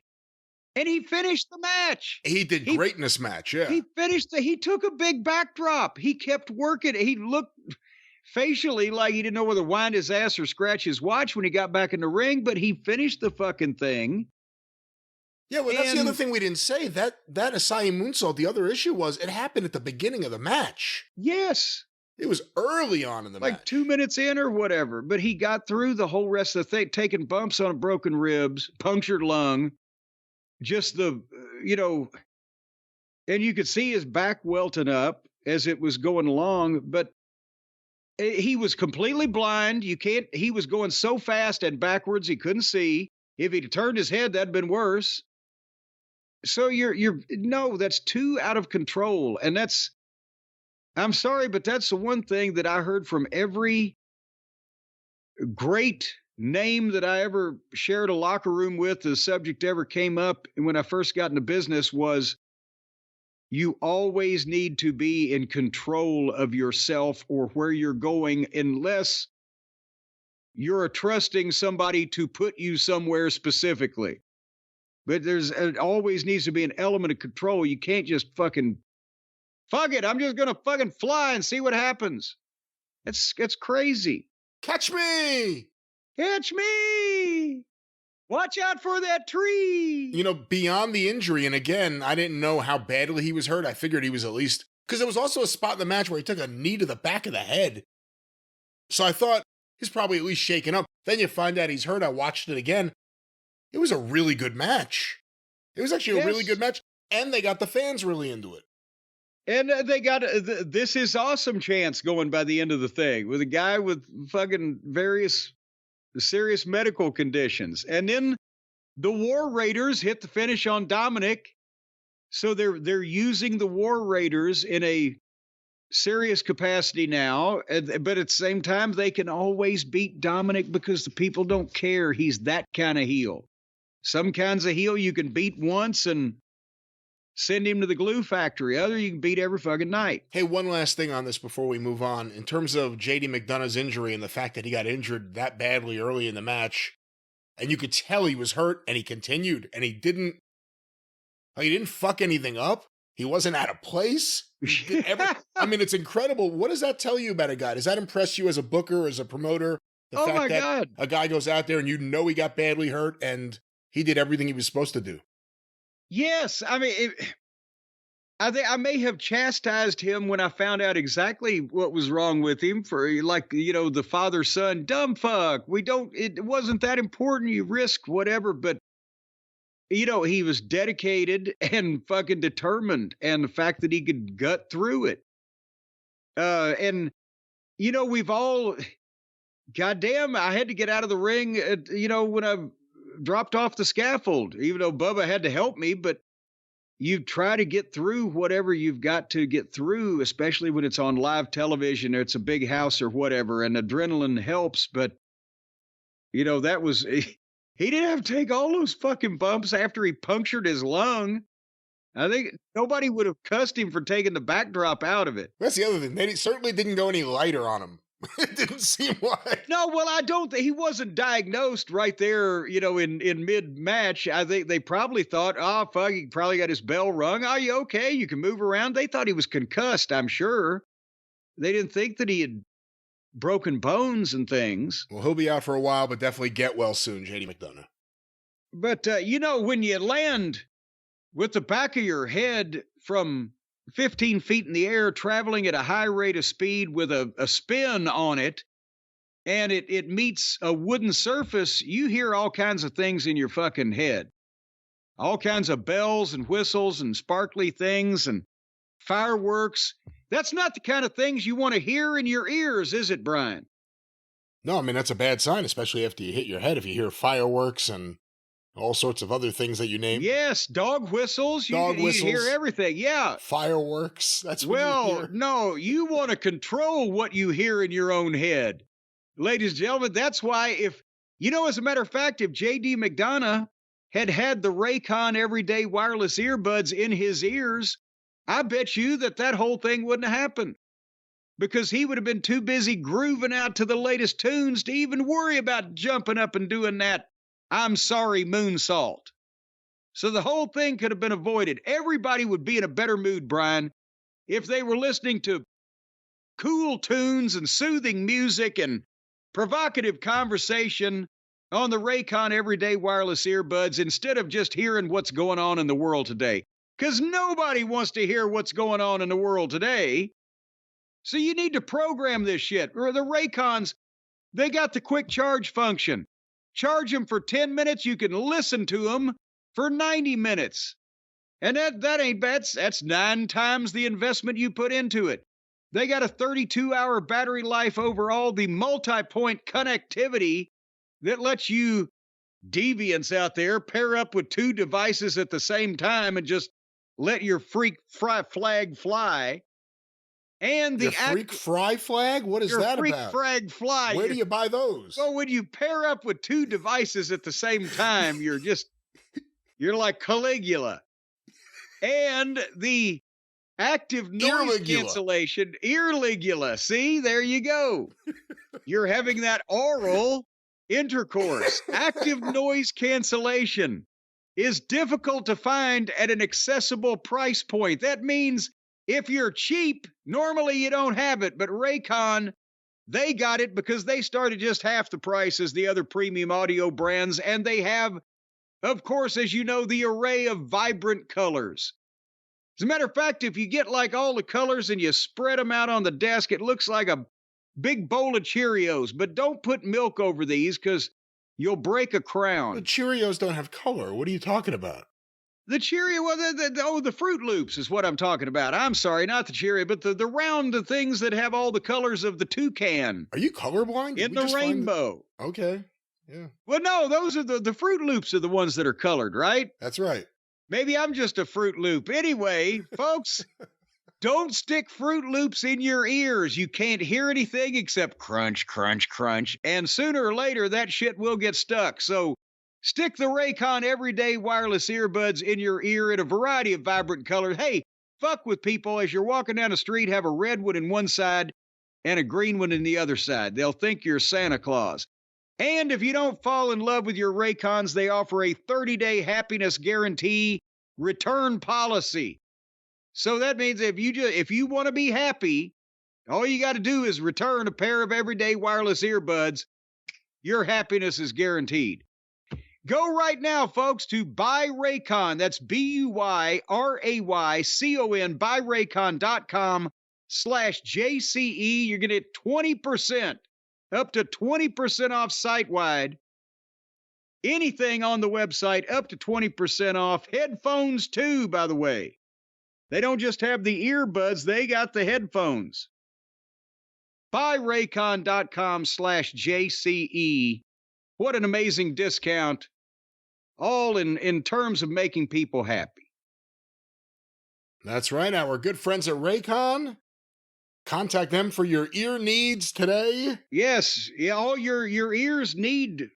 And he finished the match. He did great in this match, yeah. He took a big backdrop. He kept working. He looked facially like he didn't know whether to wind his ass or scratch his watch when he got back in the ring, but he finished the fucking thing. Yeah, well, that's the other thing we didn't say. That Acai moonsault, the other issue was it happened at the beginning of the match. Yes. It was early on in the match. Like 2 minutes in or whatever. But he got through the whole rest of the thing, taking bumps on broken ribs, punctured lung. Just and you could see his back welting up as it was going along, but he was completely blind. He was going so fast and backwards, he couldn't see. If he'd turned his head, that'd been worse. So that's too out of control. And I'm sorry, but that's the one thing that I heard from every great name that I ever shared a locker room with, the subject ever came up when I first got into business, was you always need to be in control of yourself or where you're going, unless you're trusting somebody to put you somewhere specifically. But it always needs to be an element of control. You can't just fucking, fuck it, I'm just going to fucking fly and see what happens. It's crazy. Catch me! Catch me! Watch out for that tree! You know, beyond the injury, and again, I didn't know how badly he was hurt. I figured he was at least, because there was also a spot in the match where he took a knee to the back of the head. So I thought he's probably at least shaken up. Then you find out he's hurt. I watched it again. It was a really good match. It was actually a really good match, and they got the fans really into it. And they got This Is Awesome chants going by the end of the thing with a guy with fucking various serious medical conditions. And then the War Raiders hit the finish on Dominic. So they're using the War Raiders in a serious capacity now. But at the same time, they can always beat Dominic because the people don't care. He's that kind of heel. Some kinds of heel you can beat once and send him to the glue factory. Other you can beat every fucking night. Hey, one last thing on this before we move on. In terms of JD McDonough's injury and the fact that he got injured that badly early in the match, and you could tell he was hurt, and he continued, and he didn't fuck anything up. He wasn't out of place. I mean, it's incredible. What does that tell you about a guy? Does that impress you as a booker, as a promoter? The fact that God. A guy goes out there and you know he got badly hurt, and he did everything he was supposed to do. Yes, I mean, I may have chastised him when I found out exactly what was wrong with him for, like, the father-son, dumb fuck. It wasn't that important. You risk whatever, but, he was dedicated and fucking determined, and the fact that he could gut through it. And, we've all, goddamn, I had to get out of the ring, when I dropped off the scaffold, even though Bubba had to help me, but you try to get through whatever you've got to get through, especially when it's on live television or it's a big house or whatever, and adrenaline helps. But, that was, he didn't have to take all those fucking bumps after he punctured his lung. I think nobody would have cussed him for taking the backdrop out of it. That's the other thing. They certainly didn't go any lighter on him. It didn't seem like. No, well, I don't think he wasn't diagnosed right there, in mid-match. I think they probably thought, oh, fuck, he probably got his bell rung. Are you okay? You can move around. They thought he was concussed, I'm sure. They didn't think that he had broken bones and things. Well, he'll be out for a while, but definitely get well soon, JD McDonough. But, when you land with the back of your head from 15 feet in the air, traveling at a high rate of speed with a spin on it, and it meets a wooden surface, you hear all kinds of things in your fucking head. All kinds of bells and whistles and sparkly things and fireworks. That's not the kind of things you want to hear in your ears, is it, Brian? No, I mean, that's a bad sign, especially after you hit your head. If you hear fireworks and all sorts of other things that you name. Yes, dog whistles. You hear everything. Yeah. Fireworks. That's what you hear. No, you want to control what you hear in your own head. Ladies and gentlemen, that's why as a matter of fact, if J.D. McDonough had the Raycon everyday wireless earbuds in his ears, I bet you that whole thing wouldn't have happened. Because he would have been too busy grooving out to the latest tunes to even worry about jumping up and doing that I'm sorry moonsault. So the whole thing could have been avoided. Everybody would be in a better mood, Brian, if they were listening to cool tunes and soothing music and provocative conversation on the Raycon everyday wireless earbuds instead of just hearing what's going on in the world today. Because nobody wants to hear what's going on in the world today. So you need to program this shit. Or the Raycons, they got the quick charge function. Charge them for 10 minutes. You can listen to them for 90 minutes. And that ain't bad. That's 9 times the investment you put into it. They got a 32-hour battery life overall, the multi-point connectivity that lets you deviants out there pair up with 2 devices at the same time and just let your freak flag fly. And the freak fry flag? What is that freak about? Frag fly. Where do you buy those? Well, when you pair up with 2 devices at the same time, you're like Caligula. And the active noise cancellation, earligula. See, there you go. You're having that oral intercourse. Active noise cancellation is difficult to find at an accessible price point. That means if you're cheap, normally you don't have it, but Raycon, they got it because they started just half the price as the other premium audio brands, and they have, of course, as you know, the array of vibrant colors. As a matter of fact, if you get like all the colors and you spread them out on the desk, it looks like a big bowl of Cheerios. But don't put milk over these because you'll break a crown. The Cheerios don't have color. What are you talking about? The Cheerio, well, the Fruit Loops is what I'm talking about. I'm sorry, not the Cheerio, but the round things that have all the colors of the toucan. Are you colorblind? In the rainbow. Okay, yeah. Well, no, those are the Fruit Loops are the ones that are colored, right? That's right. Maybe I'm just a Fruit Loop. Anyway, folks, don't stick Fruit Loops in your ears. You can't hear anything except crunch, crunch, crunch. And sooner or later, that shit will get stuck. So stick the Raycon everyday wireless earbuds in your ear in a variety of vibrant colors. Hey, fuck with people as you're walking down the street, have a red one in one side and a green one in the other side. They'll think you're Santa Claus. And if you don't fall in love with your Raycons, they offer a 30-day happiness guarantee return policy. So that means if you want to be happy, all you got to do is return a pair of everyday wireless earbuds. Your happiness is guaranteed. Go right now, folks, to Buy Raycon. That's BUYRAYCON, buyraycon.com/JCE. You're going to get 20%. Up to 20% off site-wide. Anything on the website, up to 20% off. Headphones, too, by the way. They don't just have the earbuds, they got the headphones. Buyraycon.com/JCE. What an amazing discount. All in terms of making people happy. That's right, our good friends at Raycon. Contact them for your ear needs today. Yes, yeah, all your ears need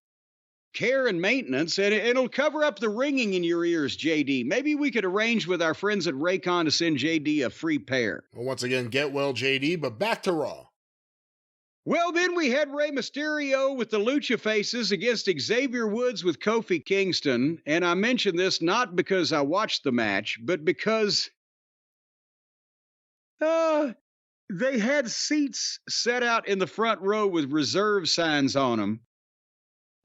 care and maintenance, and it'll cover up the ringing in your ears, JD. Maybe we could arrange with our friends at Raycon to send JD a free pair. Well, once again, get well, JD, but back to Raw. Well, then we had Rey Mysterio with the Lucha Faces against Xavier Woods with Kofi Kingston, and I mention this not because I watched the match, but because they had seats set out in the front row with reserve signs on them,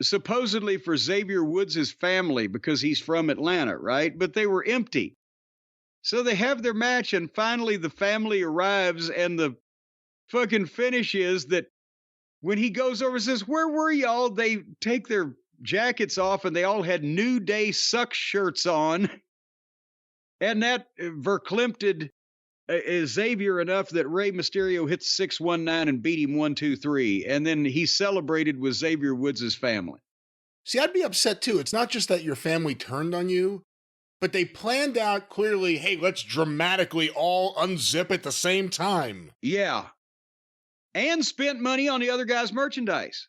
supposedly for Xavier Woods' family because he's from Atlanta, right? But they were empty. So they have their match, and finally the family arrives, and the fucking finish is that when he goes over and says, "Where were y'all?" They take their jackets off, and they all had New Day suck shirts on. And that verklimpted Xavier enough that Rey Mysterio hit 619 and beat him 1-2-3, and then he celebrated with Xavier Woods' family. See, I'd be upset too. It's not just that your family turned on you, but they planned out clearly, hey, let's dramatically all unzip at the same time. Yeah. And spent money on the other guy's merchandise.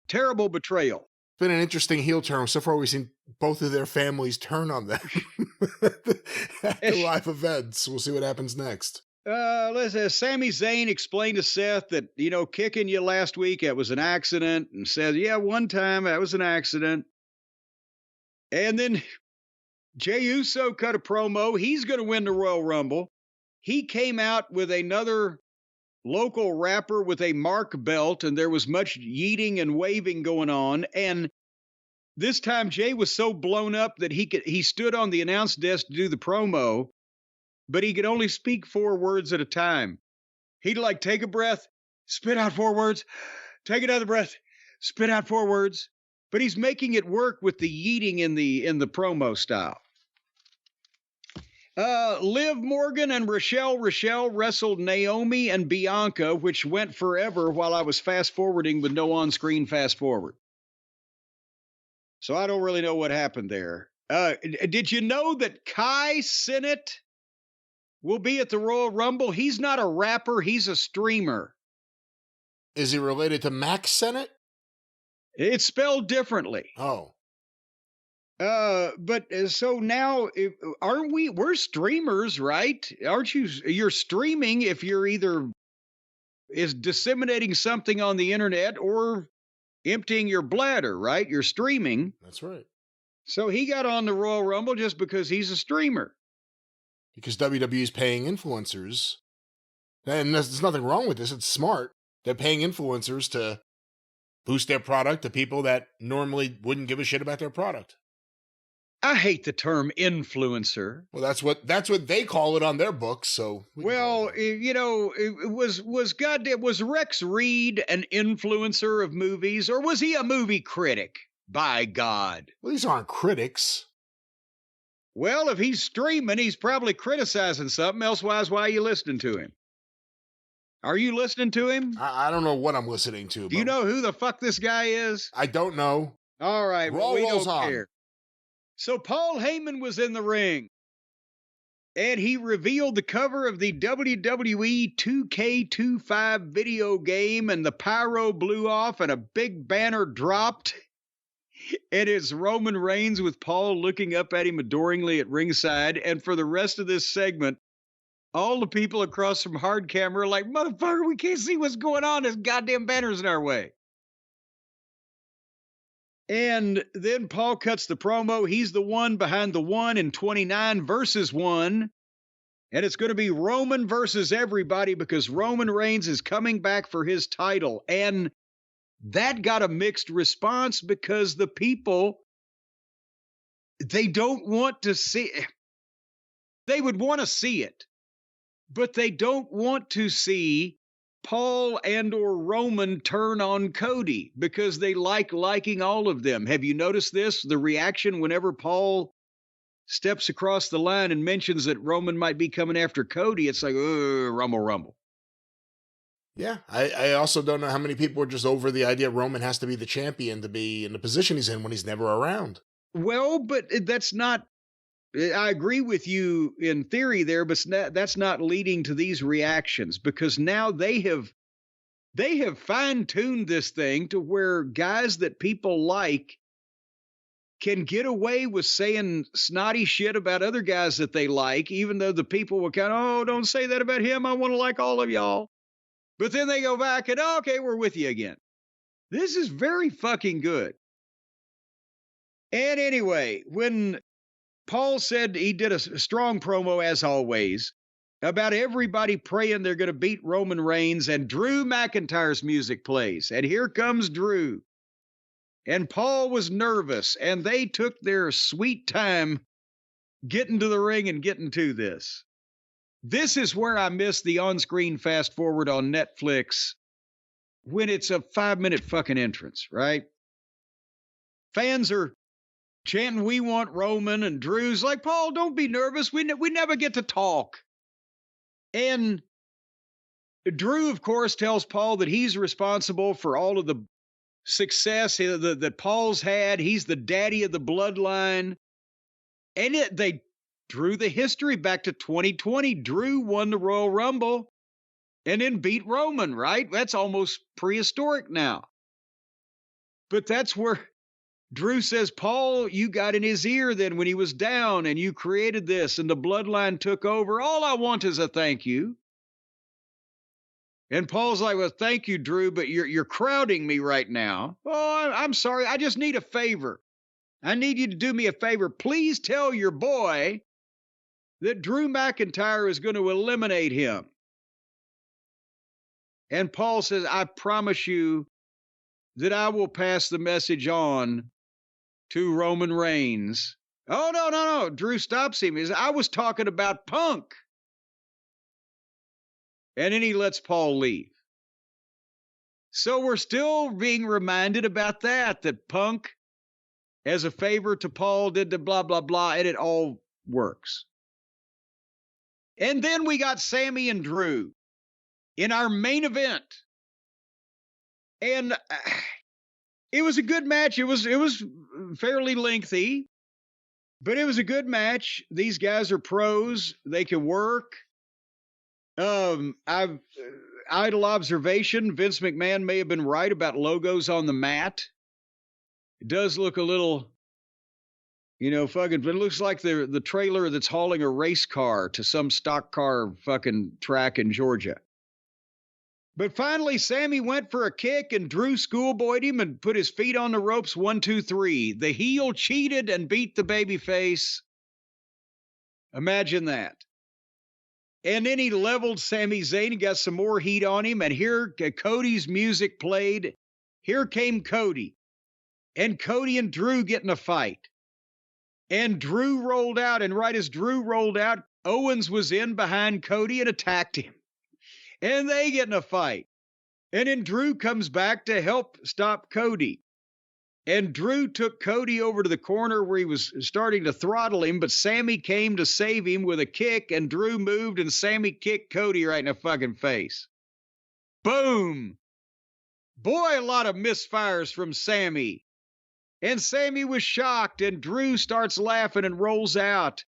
Terrible betrayal. It's been an interesting heel turn. So far, we've seen both of their families turn on them at the live events. We'll see what happens next. Listen, Sami Zayn explained to Seth that, kicking you last week, it was an accident, and said, yeah, one time that was an accident. And then Jey Uso cut a promo. He's going to win the Royal Rumble. He came out with another local rapper with a mark belt, and there was much yeeting and waving going on. And this time Jey was so blown up that he stood on the announce desk to do the promo, but he could only speak 4 words at a time. He'd take a breath, spit out 4 words, take another breath, spit out 4 words. But he's making it work with the yeeting in the promo style. Liv Morgan and Rochelle wrestled Naomi and Bianca, which went forever while I was fast-forwarding with no on-screen fast-forward. So I don't really know what happened there. Did you know that Kai Cenat will be at the Royal Rumble? He's not a rapper, he's a streamer. Is he related to Max Sennett? It's spelled differently. Oh. But so now, we're streamers, right? Aren't you? You're streaming if you're either is disseminating something on the internet or emptying your bladder, right? You're streaming. That's right. So he got on the Royal Rumble just because he's a streamer. Because WWE is paying influencers. And there's nothing wrong with this. It's smart. They're paying influencers to boost their product to people that normally wouldn't give a shit about their product. I hate the term influencer. Well, that's what they call it on their books. So, well, you know, was Rex Reed an influencer of movies, or was he a movie critic? By God. Well, these aren't critics. Well, if he's streaming, he's probably criticizing something. Elsewise, why are you listening to him? Are you listening to him? I don't know what I'm listening to. Do you know who the fuck this guy is? I don't know. All right, well, we don't care. On. So Paul Heyman was in the ring, and he revealed the cover of the WWE 2K25 video game, and the pyro blew off, and a big banner dropped. And it's Roman Reigns with Paul looking up at him adoringly at ringside. And for the rest of this segment, all the people across from hard camera are like, motherfucker, we can't see what's going on. There's goddamn banners in our way. And then Paul cuts the promo. He's the one behind the 1 in 29 versus 1. And it's going to be Roman versus everybody because Roman Reigns is coming back for his title. And that got a mixed response because the people, they don't want to see, they would want to see it, but they don't want to see Paul and or Roman turn on Cody because they liking all of them. Have you noticed this? The reaction whenever Paul steps across the line and mentions that Roman might be coming after Cody, it's like, rumble, rumble. Yeah, I also don't know how many people are just over the idea Roman has to be the champion to be in the position he's in when he's never around. Well, but that's not, I agree with you in theory there, but that's not leading to these reactions because now they have fine-tuned this thing to where guys that people like can get away with saying snotty shit about other guys that they like, even though the people will kind of, oh, don't say that about him. I want to like all of y'all. But then they go back and, oh, okay, we're with you again. This is very fucking good. And anyway, when Paul said he did a strong promo, as always, about everybody praying they're going to beat Roman Reigns, and Drew McIntyre's music plays. And here comes Drew. And Paul was nervous, and they took their sweet time getting to the ring and getting to this. This is where I miss the on-screen fast forward on Netflix when it's a 5-minute fucking entrance, right? Fans are chanting, we want Roman, and Drew's like, Paul, don't be nervous. We never get to talk. And Drew, of course, tells Paul that he's responsible for all of the success that Paul's had. He's the daddy of the bloodline. And they drew the history back to 2020. Drew won the Royal Rumble and then beat Roman, right? That's almost prehistoric now. But that's where Drew says, Paul, you got in his ear then when he was down and you created this and the bloodline took over. All I want is a thank you. And Paul's like, well, thank you, Drew, but you're crowding me right now. Oh, I'm sorry. I just need a favor. I need you to do me a favor. Please tell your boy that Drew McIntyre is going to eliminate him. And Paul says, I promise you that I will pass the message on to Roman Reigns. Oh, no. Drew stops him. He says, I was talking about Punk. And then he lets Paul leave. So we're still being reminded about that Punk, as a favor to Paul, did the blah, blah, blah, and it all works. And then we got Sammy and Drew in our main event. And it was a good match. It was fairly lengthy, but it was a good match. These guys are pros. They can work. Idle observation, Vince McMahon may have been right about logos on the mat. It does look a little, fucking, it looks like the trailer that's hauling a race car to some stock car fucking track in Georgia. But finally, Sammy went for a kick and Drew schoolboyed him and put his feet on the ropes. 1, 2, 3. The heel cheated and beat the babyface. Imagine that. And then he leveled Sami Zayn and got some more heat on him. And here Cody's music played. Here came Cody. And Cody and Drew get in a fight. And Drew rolled out. And right as Drew rolled out, Owens was in behind Cody and attacked him. And they get in a fight. And then Drew comes back to help stop Cody. And Drew took Cody over to the corner where he was starting to throttle him, but Sammy came to save him with a kick, and Drew moved, and Sammy kicked Cody right in the fucking face. Boom! Boy, a lot of misfires from Sammy. And Sammy was shocked, and Drew starts laughing and rolls out.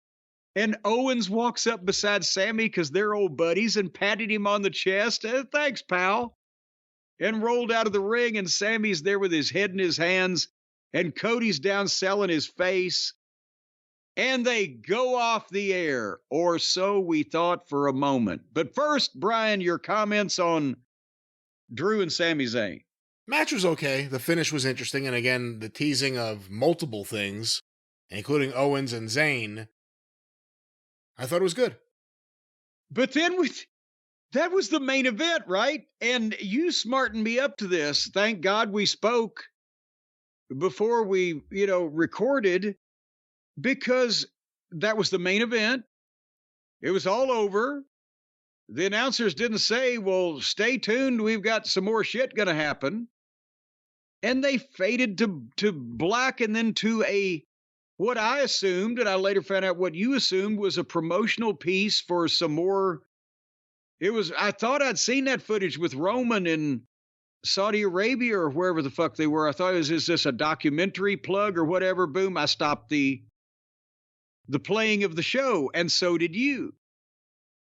And Owens walks up beside Sammy because they're old buddies and patted him on the chest. Thanks, pal. And rolled out of the ring, and Sammy's there with his head in his hands, and Cody's down selling his face. And they go off the air, or so we thought for a moment. But first, Brian, your comments on Drew and Sami Zayn. Match was okay. The finish was interesting, and again, the teasing of multiple things, including Owens and Zayn, I thought it was good. But then that was the main event, right? And you smartened me up to this. Thank God we spoke before we, recorded, because that was the main event. It was all over. The announcers didn't say, well, stay tuned. We've got some more shit going to happen. And they faded to black and then to what I assumed, and I later found out what you assumed was a promotional piece for some more. I thought I'd seen that footage with Roman in Saudi Arabia or wherever the fuck they were. I thought, is this a documentary plug or whatever? Boom, I stopped the playing of the show, and so did you.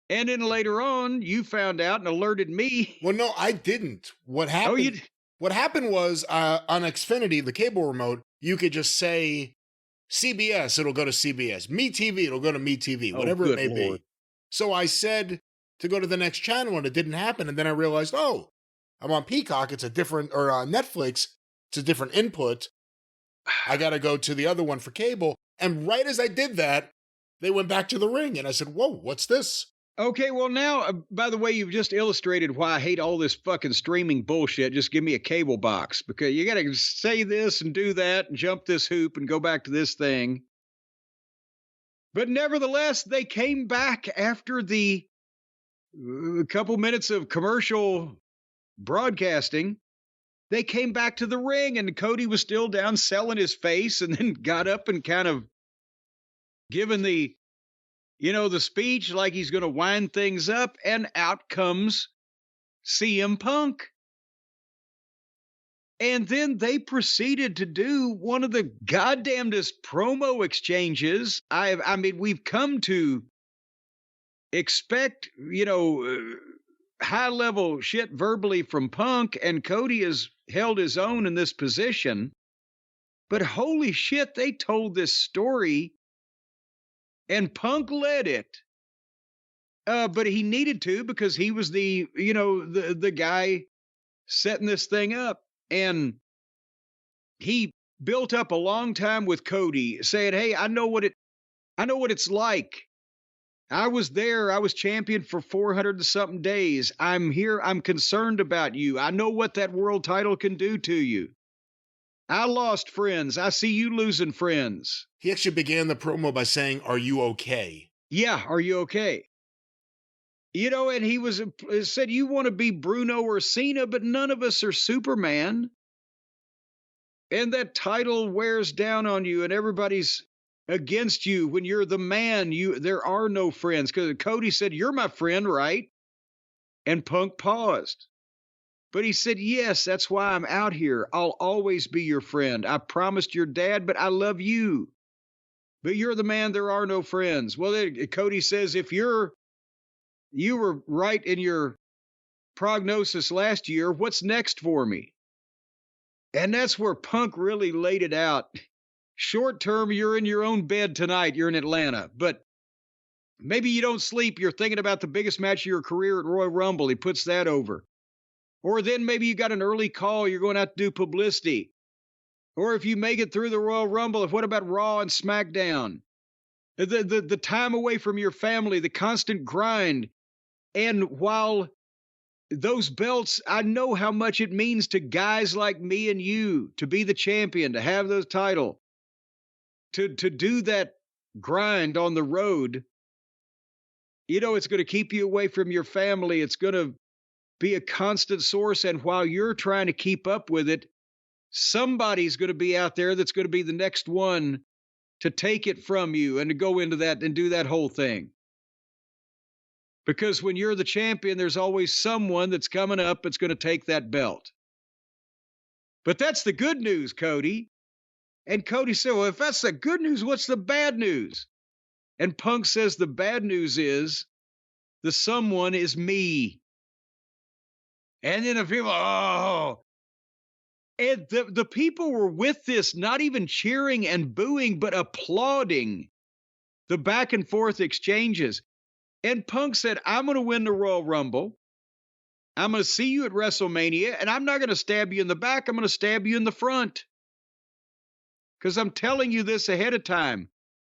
And then later on, you found out and alerted me. Well, no, I didn't. What happened? What happened was on Xfinity, the cable remote, you could just say CBS, it'll go to CBS. MeTV, it'll go to MeTV, whatever it may be. So I said to go to the next channel, and it didn't happen. And then I realized, I'm on Peacock. It's a different, or on Netflix, it's a different input. I got to go to the other one for cable. And right as I did that, they went back to the ring. And I said, whoa, what's this? Okay, well now, by the way, you've just illustrated why I hate all this fucking streaming bullshit. Just give me a cable box, because you got to say this and do that and jump this hoop and go back to this thing. But nevertheless, they came back after a couple minutes of commercial broadcasting. They came back to the ring, and Cody was still down selling his face, and then got up and kind of given the speech like he's going to wind things up, and out comes CM Punk. And then they proceeded to do one of the goddamnedest promo exchanges. I mean, we've come to expect, high-level shit verbally from Punk, and Cody has held his own in this position. But holy shit, they told this story, and Punk led it. But he needed to, because he was the guy setting this thing up. And he built up a long time with Cody, saying, hey, I know what it's like. I was there. I was champion for 400 and something days. I'm here. I'm concerned about you. I know what that world title can do to you. I lost friends. I see you losing friends. He actually began the promo by saying, are you okay? Yeah, are you okay? And he said, you want to be Bruno or Cena, but none of us are Superman. And that title wears down on you, and everybody's against you when you're the man. There are no friends. Because Cody said, you're my friend, right? And Punk paused. But he said, yes, that's why I'm out here. I'll always be your friend. I promised your dad, but I love you. But you're the man. There are no friends. Well, Cody says, if you were right in your prognosis last year, what's next for me? And that's where Punk really laid it out. Short term, you're in your own bed tonight. You're in Atlanta. But maybe you don't sleep. You're thinking about the biggest match of your career at Royal Rumble. He puts that over. Or then maybe you got an early call, you're going out to do publicity. Or if you make it through the Royal Rumble, what about Raw and SmackDown? The time away from your family, the constant grind. And while those belts, I know how much it means to guys like me and you to be the champion, to have those title, to do that grind on the road. You know, it's going to keep you away from your family. It's going to be a constant source. And while you're trying to keep up with it, somebody's going to be out there that's going to be the next one to take it from you and to go into that and do that whole thing. Because when you're the champion, there's always someone that's coming up that's going to take that belt. But that's the good news, Cody. And Cody said, well, if that's the good news, what's the bad news? And Punk says the bad news is the someone is me. And then the people, oh. And the people were with this, not even cheering and booing, but applauding the back and forth exchanges. And Punk said, I'm going to win the Royal Rumble. I'm going to see you at WrestleMania, and I'm not going to stab you in the back. I'm going to stab you in the front. Because I'm telling you this ahead of time.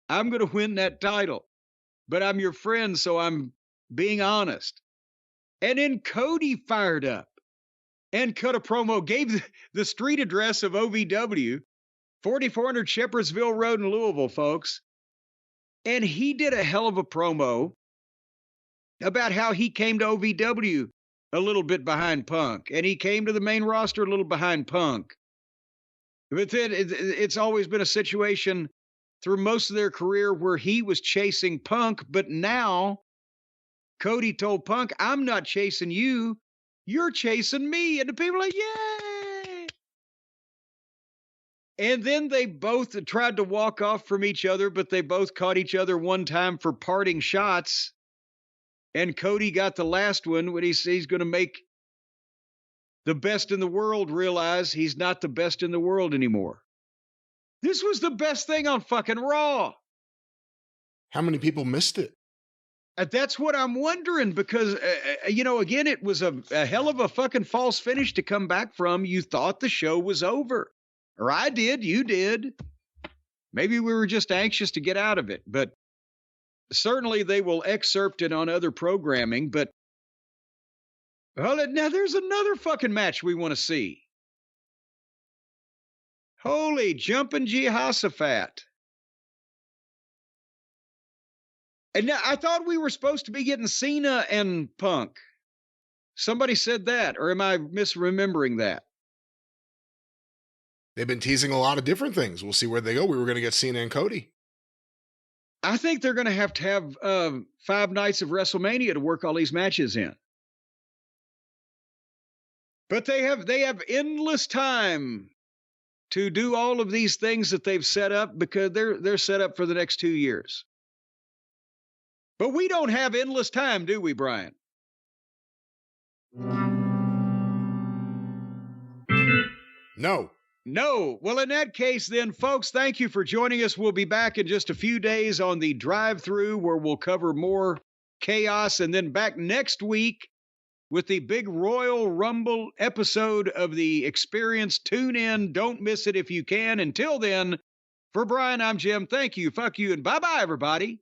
I'm going to win that title. But I'm your friend, so I'm being honest. And then Cody fired up and cut a promo, gave the street address of OVW, 4400 Shepherdsville Road in Louisville, folks. And he did a hell of a promo about how he came to OVW a little bit behind Punk, and he came to the main roster a little behind Punk. But then it's always been a situation through most of their career where he was chasing Punk, but now Cody told Punk, I'm not chasing you, you're chasing me. And the people are like, yay! And then they both tried to walk off from each other, but they both caught each other one time for parting shots. And Cody got the last one when he's going to make the best in the world realize he's not the best in the world anymore. This was the best thing on fucking Raw. How many people missed it? That's what I'm wondering because, again, it was a hell of a fucking false finish to come back from. You thought the show was over. Or I did, you did. Maybe we were just anxious to get out of it, but certainly they will excerpt it on other programming, but now there's another fucking match we want to see. Holy jumping Jehoshaphat. And now I thought we were supposed to be getting Cena and Punk. Somebody said that, or am I misremembering that? They've been teasing a lot of different things. We'll see where they go. We were going to get Cena and Cody. I think they're going to have 5 nights of WrestleMania to work all these matches in. But they have endless time to do all of these things that they've set up because they're set up for the next 2 years. But we don't have endless time, do we, Brian? No. No. Well, in that case, then, folks, thank you for joining us. We'll be back in just a few days on the drive-thru where we'll cover more chaos, and then back next week with the big Royal Rumble episode of The Experience. Tune in. Don't miss it if you can. Until then, for Brian, I'm Jim. Thank you. Fuck you. And bye-bye, everybody.